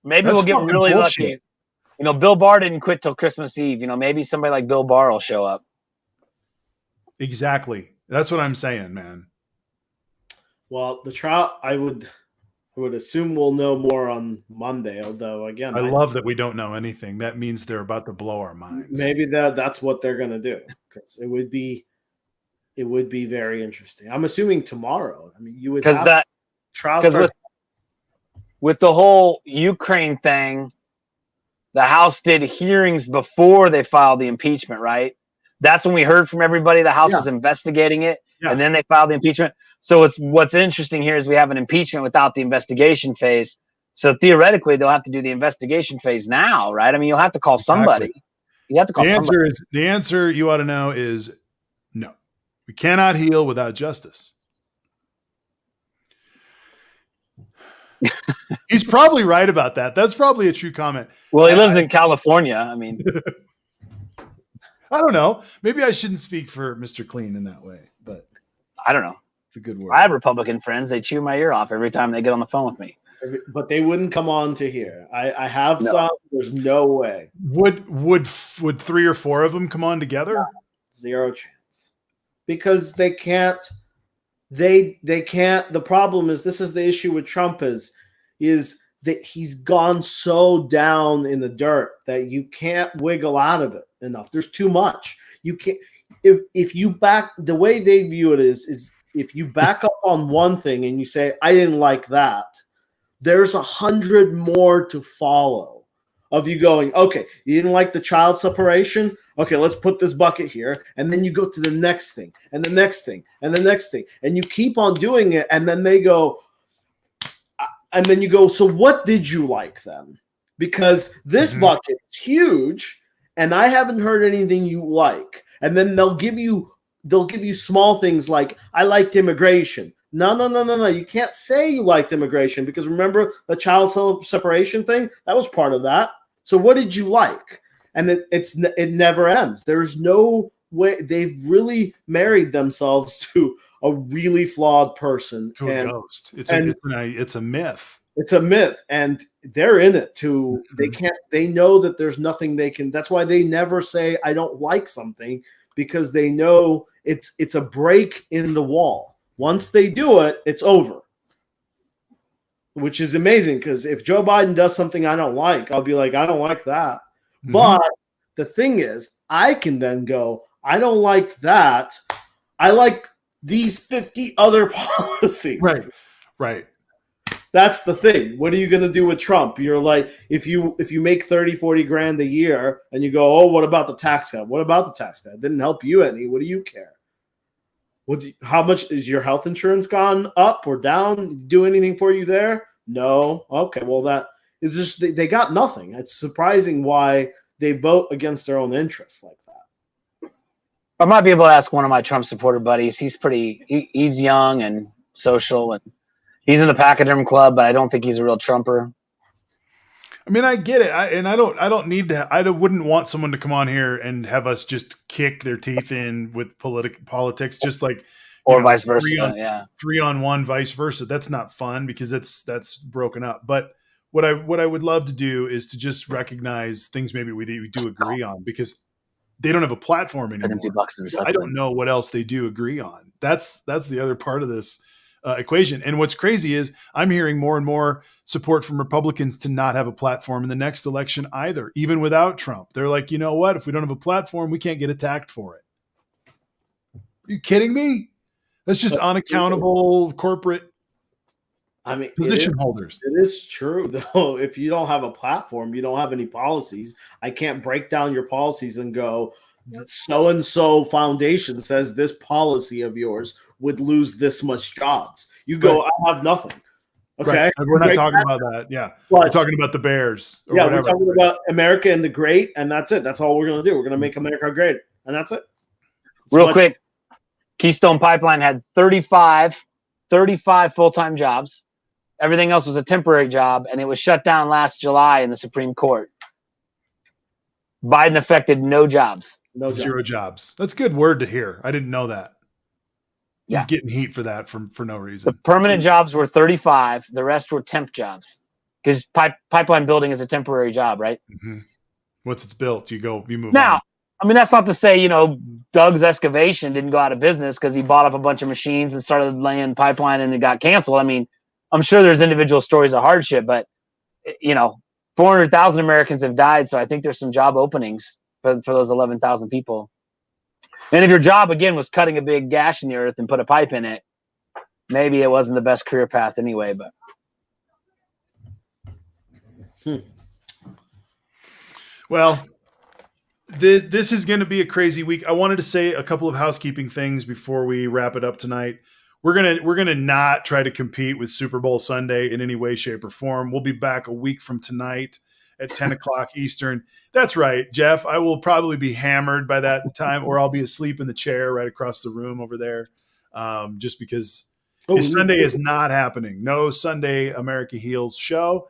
Maybe we'll get really lucky. You know, Bill Barr didn't quit till Christmas Eve. You know, maybe somebody like Bill Barr will show up. Exactly. That's what I'm saying, man. Well, the trial, I would I would assume we'll know more on Monday, although again, I love that we don't know anything. That means they're about to blow our minds. maybe that's what they're going to do, because it would be very interesting. I'm assuming tomorrow. I mean, you would have trials start. With the whole Ukraine thing, the House did hearings before they filed the impeachment, right? That's when we heard from everybody. The House was investigating it, and then they filed the impeachment. So what's interesting here is we have an impeachment without the investigation phase. So theoretically, they'll have to do the investigation phase now, right? I mean, you'll have to call somebody. You have to call somebody. The answer you ought to know is no. We cannot heal without justice. He's probably right about that. That's probably a true comment. Well, he lives in California. I mean, I don't know. Maybe I shouldn't speak for Mr. Clean in that way, but I don't know. It's a good word. I have Republican friends. They chew my ear off every time they get on the phone with me. But they wouldn't come on to here. I have some. There's no way. Would 3 or 4 of them come on together? No, 0 chance. Because they can't. They can't. The problem is, this is the issue with Trump is that he's gone so down in the dirt that you can't wiggle out of it enough. There's too much. You can't. If you back, the way they view it is if you back up on one thing and you say, I didn't like that, there's 100 more to follow of you going, okay, you didn't like the child separation? Okay, let's put this bucket here. And then you go to the next thing and the next thing and the next thing. And you keep on doing it. And then they go, and then you go, so what did you like then? Because this bucket is huge and I haven't heard anything you like. And then they'll give you small things like, I liked immigration. No. You can't say you liked immigration, because remember the child separation thing? That was part of that. So what did you like? And it never ends. There's no way. They've really married themselves to a really flawed person. To a ghost. It's a myth. It's a myth. And they're in it too. They know that there's nothing they can. That's why they never say, I don't like something, because they know it's a break in the wall. Once they do it, it's over. Which is amazing, because if Joe Biden does something I don't like, I'll be like, I don't like that. Mm-hmm. But the thing is, I can then go, I don't like that. I like these 50 other policies. Right. That's the thing. What are you going to do with Trump? You're like, if you make 30, 40 grand a year and you go, oh, what about the tax cut? What about the tax cut? It didn't help you any. What do you care? How much is your health insurance gone up or down? Do anything for you there? No. Okay. Well, that is just, they got nothing. It's surprising why they vote against their own interests like that. I might be able to ask one of my Trump supporter buddies. He's young and social, and he's in the Pachyderm Club, but I don't think he's a real Trumper. I mean, I get it. I don't need to. I wouldn't want someone to come on here and have us just kick their teeth in with politics, just like, or vice versa. 3-on-1, vice versa. That's not fun, because that's broken up. But what I would love to do is to just recognize things maybe we do agree on, because they don't have a platform anymore. I don't know what else they do agree on. That's the other part of this equation. And what's crazy is I'm hearing more and more support from Republicans to not have a platform in the next election either, even without Trump. They're like, you know what? If we don't have a platform, we can't get attacked for it. Are you kidding me? That's just unaccountable corporate position holders. It is true, though. If you don't have a platform, you don't have any policies. I can't break down your policies and go, so-and-so foundation says this policy of yours would lose this much jobs. You go, right. I have nothing. Okay. Right. We're not talking about that. Yeah. We're talking about the Bears. Or whatever. We're talking about America and the great, and that's it. That's all we're going to do. We're going to make America great, and that's it. Real quick, Keystone Pipeline had 35 full-time jobs. Everything else was a temporary job, and it was shut down last July in the Supreme Court. Biden affected no jobs. Zero jobs. That's a good word to hear. I didn't know that. He's getting heat for that for no reason. The permanent jobs were 35. The rest were temp jobs, because pipeline building is a temporary job, right? Mm-hmm. Once it's built, you move now, on. I mean, that's not to say, Doug's excavation didn't go out of business because he bought up a bunch of machines and started laying pipeline and it got canceled. I mean, I'm sure there's individual stories of hardship, but 400,000 Americans have died. So I think there's some job openings for those 11,000 people. And if your job again was cutting a big gash in the earth and put a pipe in it, maybe it wasn't the best career path anyway, but. Well, this is going to be a crazy week. I wanted to say a couple of housekeeping things before we wrap it up tonight. We're gonna not try to compete with Super Bowl Sunday in any way, shape, or form. We'll be back a week from tonight at 10 o'clock Eastern. That's right, Jeff. I will probably be hammered by that time, or I'll be asleep in the chair right across the room over there, just because Sunday is not happening. No Sunday America Heals show.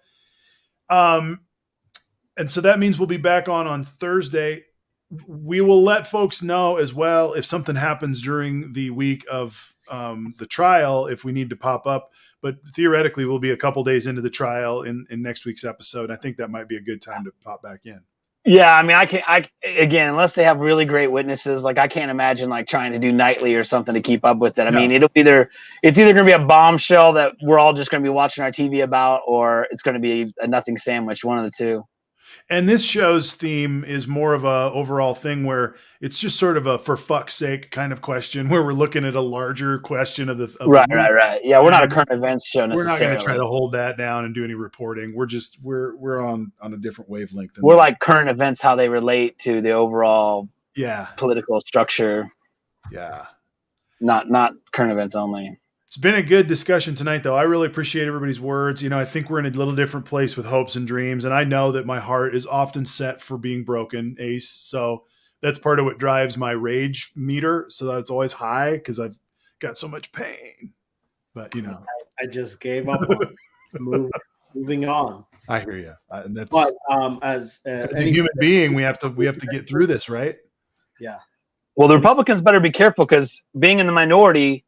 And so that means we'll be back on Thursday. We will let folks know as well if something happens during the week of the trial, if we need to pop up. But theoretically, we'll be a couple days into the trial in next week's episode. I think that might be a good time to pop back in. Yeah, I mean, again, unless they have really great witnesses, like I can't imagine like trying to do nightly or something to keep up with it. I mean, it's either going to be a bombshell that we're all just going to be watching our TV about, or it's going to be a nothing sandwich, one of the two. And this show's theme is more of a overall thing where it's just sort of a for fuck's sake kind of question, where we're looking at a larger question of the right. Yeah, we're not a current events show necessarily. We're not going to try to hold that down and do any reporting. We're on a different wavelength. We're like current events, how they relate to the overall political structure. Yeah, not current events only. It's been a good discussion tonight, though. I really appreciate everybody's words. I think we're in a little different place with hopes and dreams, and I know that my heart is often set for being broken, Ace. So that's part of what drives my rage meter. So that's always high because I've got so much pain. But I just gave up on moving on. I hear you. And that's as a human being, we have to get through this, right? Yeah. Well, the Republicans better be careful because being in the minority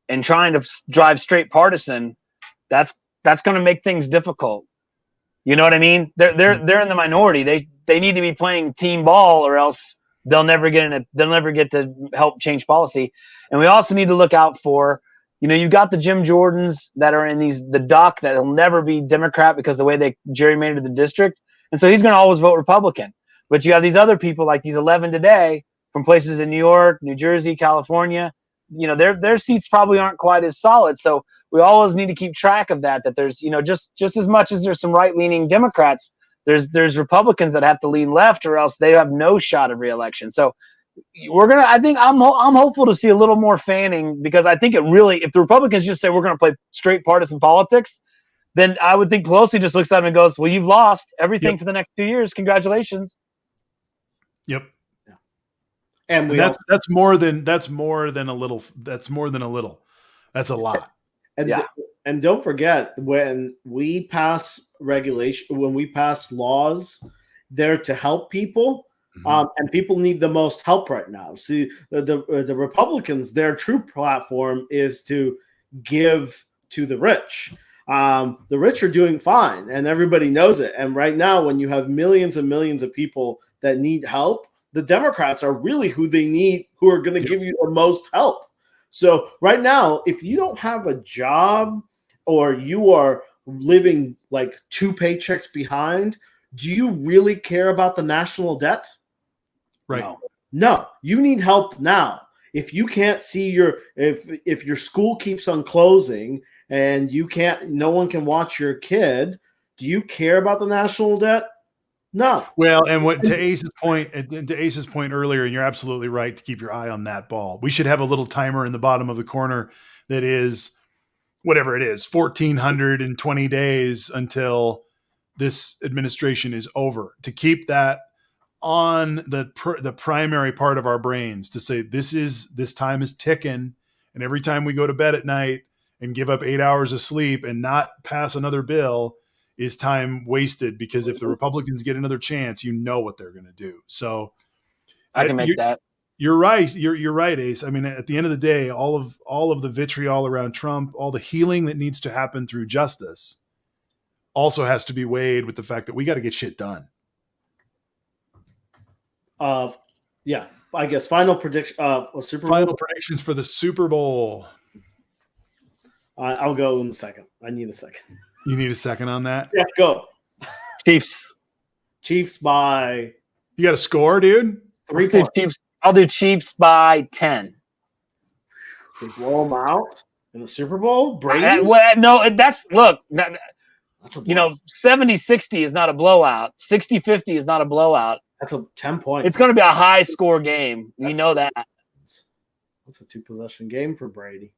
and trying to drive straight partisan, that's going to make things difficult. You know what I mean? They're in the minority. They need to be playing team ball, or else they'll never get to help change policy. And we also need to look out for, you've got the Jim Jordans that are in the dock that'll never be Democrat because the way they gerrymandered the district, and so he's going to always vote Republican. But you have these other people like these 11 today from places in New York, New Jersey, California. Their seats probably aren't quite as solid. So we always need to keep track of that there's, just as much as there's some right-leaning Democrats, there's Republicans that have to lean left, or else they have no shot of reelection. So I'm hopeful to see a little more fanning, because I think if the Republicans just say we're going to play straight partisan politics, then I would think Pelosi just looks at him and goes, well, you've lost everything for the next 2 years. Congratulations. Yep. And that's more than a little. That's more than a little. That's a lot. And don't forget, when we pass laws, they're to help people, and people need the most help right now. See, the Republicans, their true platform is to give to the rich. The rich are doing fine, and everybody knows it. And right now, when you have millions and millions of people that need help, the Democrats are really who they need, who are going to give you the most help. So right now, if you don't have a job, or you are living like 2 paychecks behind, do you really care about the national debt? Right. No, you need help now. If you can't see if your school keeps on closing and no one can watch your kid, do you care about the national debt? No. Well, and to Ace's point earlier, and you're absolutely right to keep your eye on that ball. We should have a little timer in the bottom of the corner that is whatever it is, 1,420 days until this administration is over, to keep that on the primary part of our brains, to say this time is ticking, and every time we go to bed at night and give up 8 hours of sleep and not pass another bill is time wasted, because if the Republicans get another chance, what they're going to do. So I can make that. You're right. You're right, Ace. I mean, at the end of the day, all of the vitriol around Trump, all the healing that needs to happen through justice, also has to be weighed with the fact that we got to get shit done. Yeah. I guess final prediction. Final predictions for the Super Bowl. I'll go in a second. I need a second. You need a second on that? Yeah, go. Chiefs. Chiefs by You got a score, dude? 3 Let's do points. Chiefs. I'll do Chiefs by 10. They blow them out in the Super Bowl. Brady. Look. That's a blowout. 70-60 is not a blowout. 60-50 is not a blowout. That's a 10 points. It's going to be a high score game. We know that. That's a 2-possession game for Brady.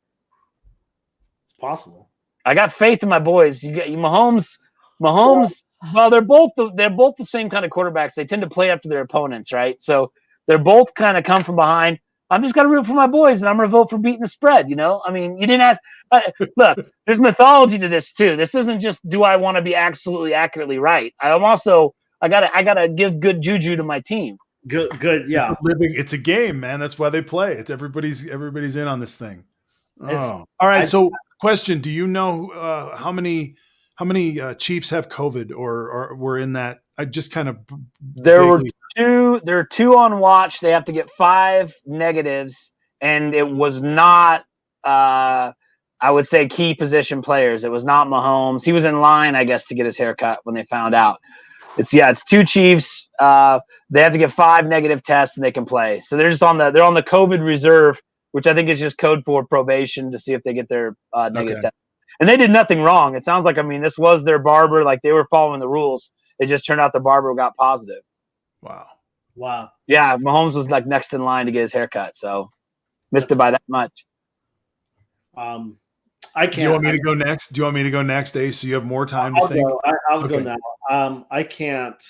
It's possible. I got faith in my boys. You got Mahomes. Well, they're both the same kind of quarterbacks. They tend to play after their opponents, right? So they're both kind of come from behind. I'm just going to root for my boys, and I'm going to vote for beating the spread. I mean, you didn't ask. Look, there's mythology to this too. This isn't just do I want to be absolutely accurately right. I'm also I gotta give good juju to my team. Good, yeah. It's a game, man. That's why they play. It's everybody's in on this thing. It's- All right. So, question: do you know how many Chiefs have COVID or were in that? I just kind of There are two on watch. They have to get 5 negatives, and it was not. I would say key position players. It was not Mahomes. He was in line, I guess, to get his haircut when they found out. It's 2 Chiefs. They have to get 5 negative tests and they can play. So they're on the COVID reserve, which I think is just code for probation to see if they get their negative test. And they did nothing wrong. It sounds like, this was their barber. Like they were following the rules. It just turned out the barber got positive. Wow. Yeah, Mahomes was like next in line to get his haircut, so missed it by that much. I can't. Do you want me to go next? Do you want me to go next, Ace? So you have more time to think. I'll go now. I can't.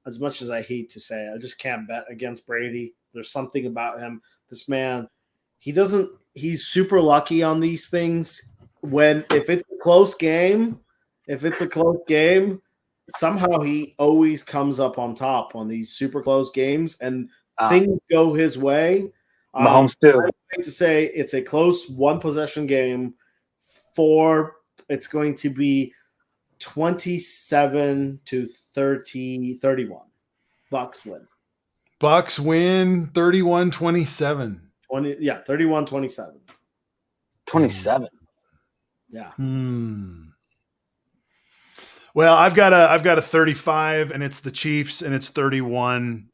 As much as I hate to say it, I just can't bet against Brady. There's something about him. This man, he's super lucky on these things. If it's a close game, somehow he always comes up on top on these super close games, and things go his way. Mahomes too. I like to say it's a close 1-possession game. It's going to be 27-31. Bucks win. Bucks win 31-27. 31-27. 27. Yeah. Well, I've got a 35, and it's the Chiefs, and it's 31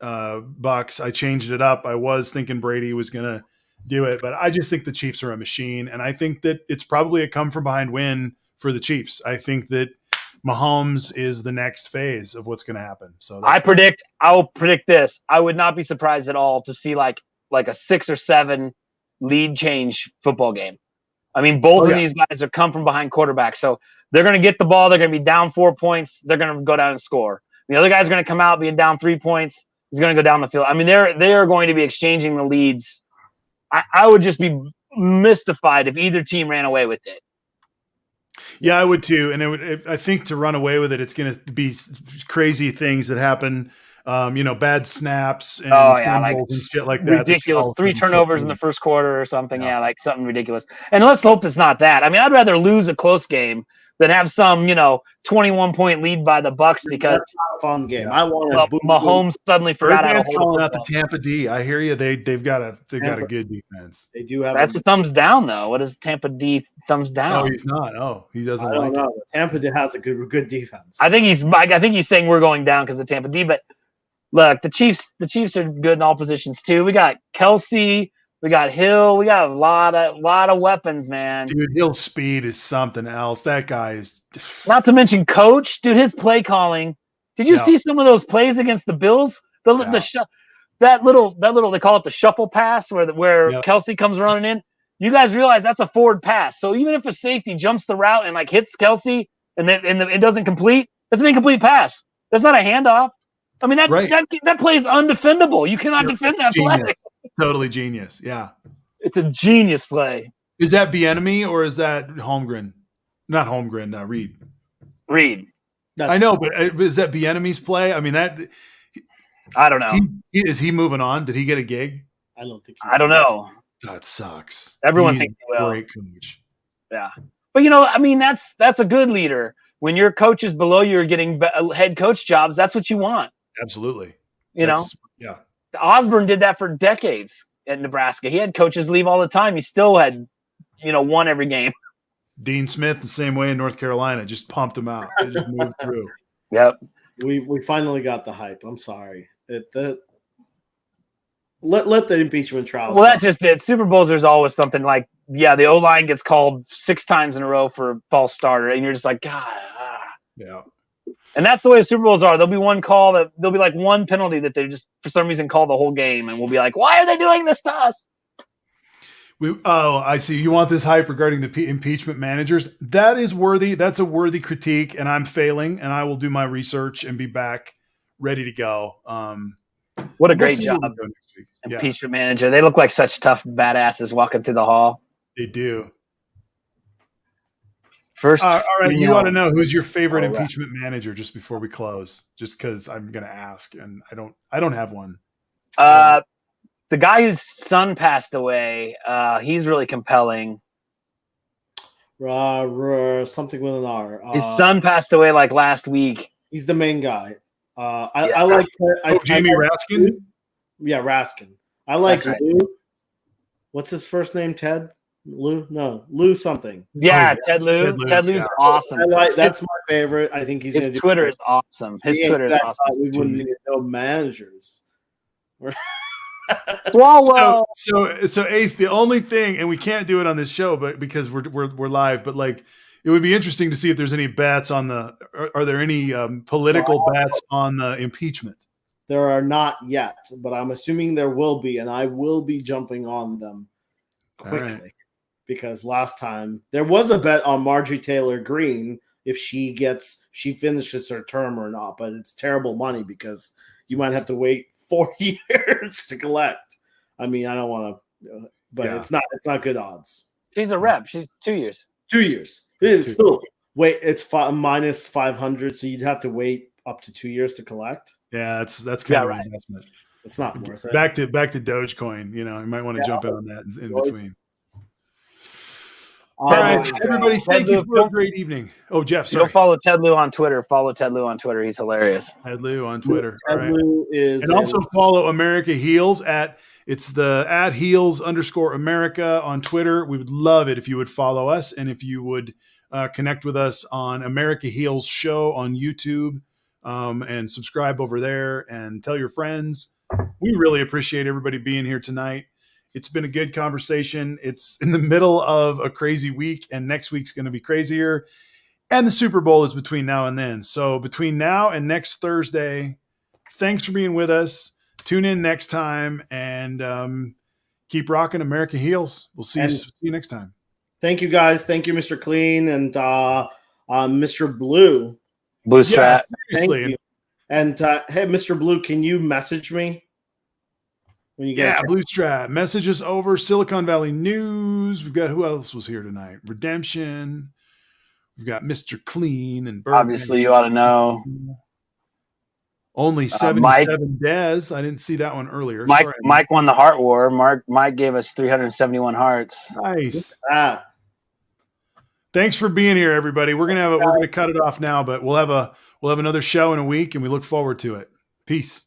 Bucks. I changed it up. I was thinking Brady was gonna do it, but I just think the Chiefs are a machine, and I think that it's probably a come from behind win for the Chiefs. I think that Mahomes is the next phase of what's going to happen. So I will predict this. I would not be surprised at all to see like a 6 or 7 lead change football game. I mean, both of these guys are come from behind quarterbacks, so they're going to get the ball. They're going to be down 4 points. They're going to go down and score. The other guy's going to come out being down 3 points. He's going to go down the field. I mean, they are going to be exchanging the leads. I would just be mystified if either team ran away with it. Yeah, I would too. And I think to run away with it, it's going to be crazy things that happen. Bad snaps and fumbles and shit like that. Ridiculous. 3 turnovers in the first quarter or something. Yeah, like something ridiculous. And let's hope it's not that. I mean, I'd rather lose a close game than have some, 21-point lead by the Bucks because that's not a fun game. I want Mahomes suddenly forgot how to hold calling out the Tampa D. I hear you. They've got a good defense. They do have. That's a thumbs down though. What is Tampa D thumbs down? Oh, he's not. Oh, he doesn't. I don't know. Tampa D has a good defense. I think he's saying we're going down because of Tampa D. But look, the Chiefs are good in all positions too. We got Kelsey. We got Hill. We got a lot of weapons, man. Dude, Hill's speed is something else. That guy is. Not to mention Coach. Dude, his play calling. Did you see some of those plays against the Bills? That little they call it the shuffle pass where Kelsey comes running in. You guys realize that's a forward pass. So even if a safety jumps the route and like hits Kelsey and it doesn't complete, that's an incomplete pass. That's not a handoff. I mean that play is undefendable. You cannot defend that play. Totally genius. Yeah. It's a genius play. Is that Bieniemy or is that Holmgren? Not Holmgren, Reed. Reed. I know, but is that Bieniemy's play? I mean, I don't know. Is he moving on? Did he get a gig? I don't think. I don't know. That sucks. Everyone thinks he will. Great coach. Yeah, but I mean, that's a good leader. When your coach is below you, are getting head coach jobs. That's what you want. Absolutely. Yeah. Osborne did that for decades at Nebraska. He had coaches leave all the time. He still had, won every game. Dean Smith the same way in North Carolina, just pumped them out. They just moved through. Yep. We finally got the hype. I'm sorry. Let the impeachment trial. Well, that's just it. Super Bowls, there's always something like, yeah, the O-line gets called 6 times in a row for a false starter, and you're just like, God. Yeah. And that's the way Super Bowls are. There'll be one call that there'll be like one penalty that they just for some reason call the whole game, and we'll be like, why are they doing this to us? I see. You want this hype regarding the impeachment managers? That is worthy. That's a worthy critique, and I'm failing, and I will do my research and be back ready to go. What a great job. Impeachment manager. They look like such tough badasses walking through the hall. They do. First, all right. You want to know who's your favorite impeachment manager just before we close? Just because I'm going to ask, and I don't have one. The guy whose son passed away, he's really compelling. Something with an R. His son passed away like last week. He's the main guy. I like Jamie Raskin. Yeah, Raskin. I like right. Lou. What's his first name? Ted? Lou? No, Lou something. Yeah, Ted Lou. Ted Lou's awesome. That's my favorite. I think his Twitter is awesome. His Twitter is awesome. We wouldn't need no managers. Swallow. So Ace, the only thing, and we can't do it on this show, but because we're live, but like it would be interesting to see if there's any bets on are there any political bets on the impeachment? There are not yet, but I'm assuming there will be, and I will be jumping on them quickly because last time there was a bet on Marjorie Taylor Greene if she finishes her term or not, but it's terrible money because you might have to wait 4 years to collect. I mean, I don't want to, but it's not good odds. She's a rep. She's 2 years. 2 years. It is still it's minus 500, so you'd have to wait up to 2 years to collect. Yeah, that's kind of an investment. It's not worth it. Back to Dogecoin. You might want to jump in on that in between. All right, everybody. Thank you for a great evening. Oh, Jeff, sorry. Don't follow Ted Lou on Twitter. Follow Ted Lou on Twitter. He's hilarious. Ted Lou on Twitter. Ted Lou is, and also follow America Heals at @Heals_America on Twitter. We would love it if you would follow us and if you would connect with us on America Heals Show on YouTube. And subscribe over there and tell your friends. We really appreciate everybody being here tonight. It's been a good conversation. It's in the middle of a crazy week, and next week's going to be crazier. And the Super Bowl is between now and then. So between now and next Thursday, thanks for being with us. Tune in next time and keep rocking America Heals. We'll see you next time. Thank you, guys. Thank you, Mr. Clean and Mr. Blue. Blue Strat. Thank you. And hey, Mr. Blue, can you message me when you get Blue Strat? Message us over. Silicon Valley News. We've got who else was here tonight? Redemption. We've got Mr. Clean and Bergman. Obviously, you ought to know. Only 77 Dez. I didn't see that one earlier. Mike won the Heart War. Mike gave us 371 hearts. Nice. Thanks for being here, everybody. We're gonna cut it off now, but we'll have another show in a week, and we look forward to it. Peace.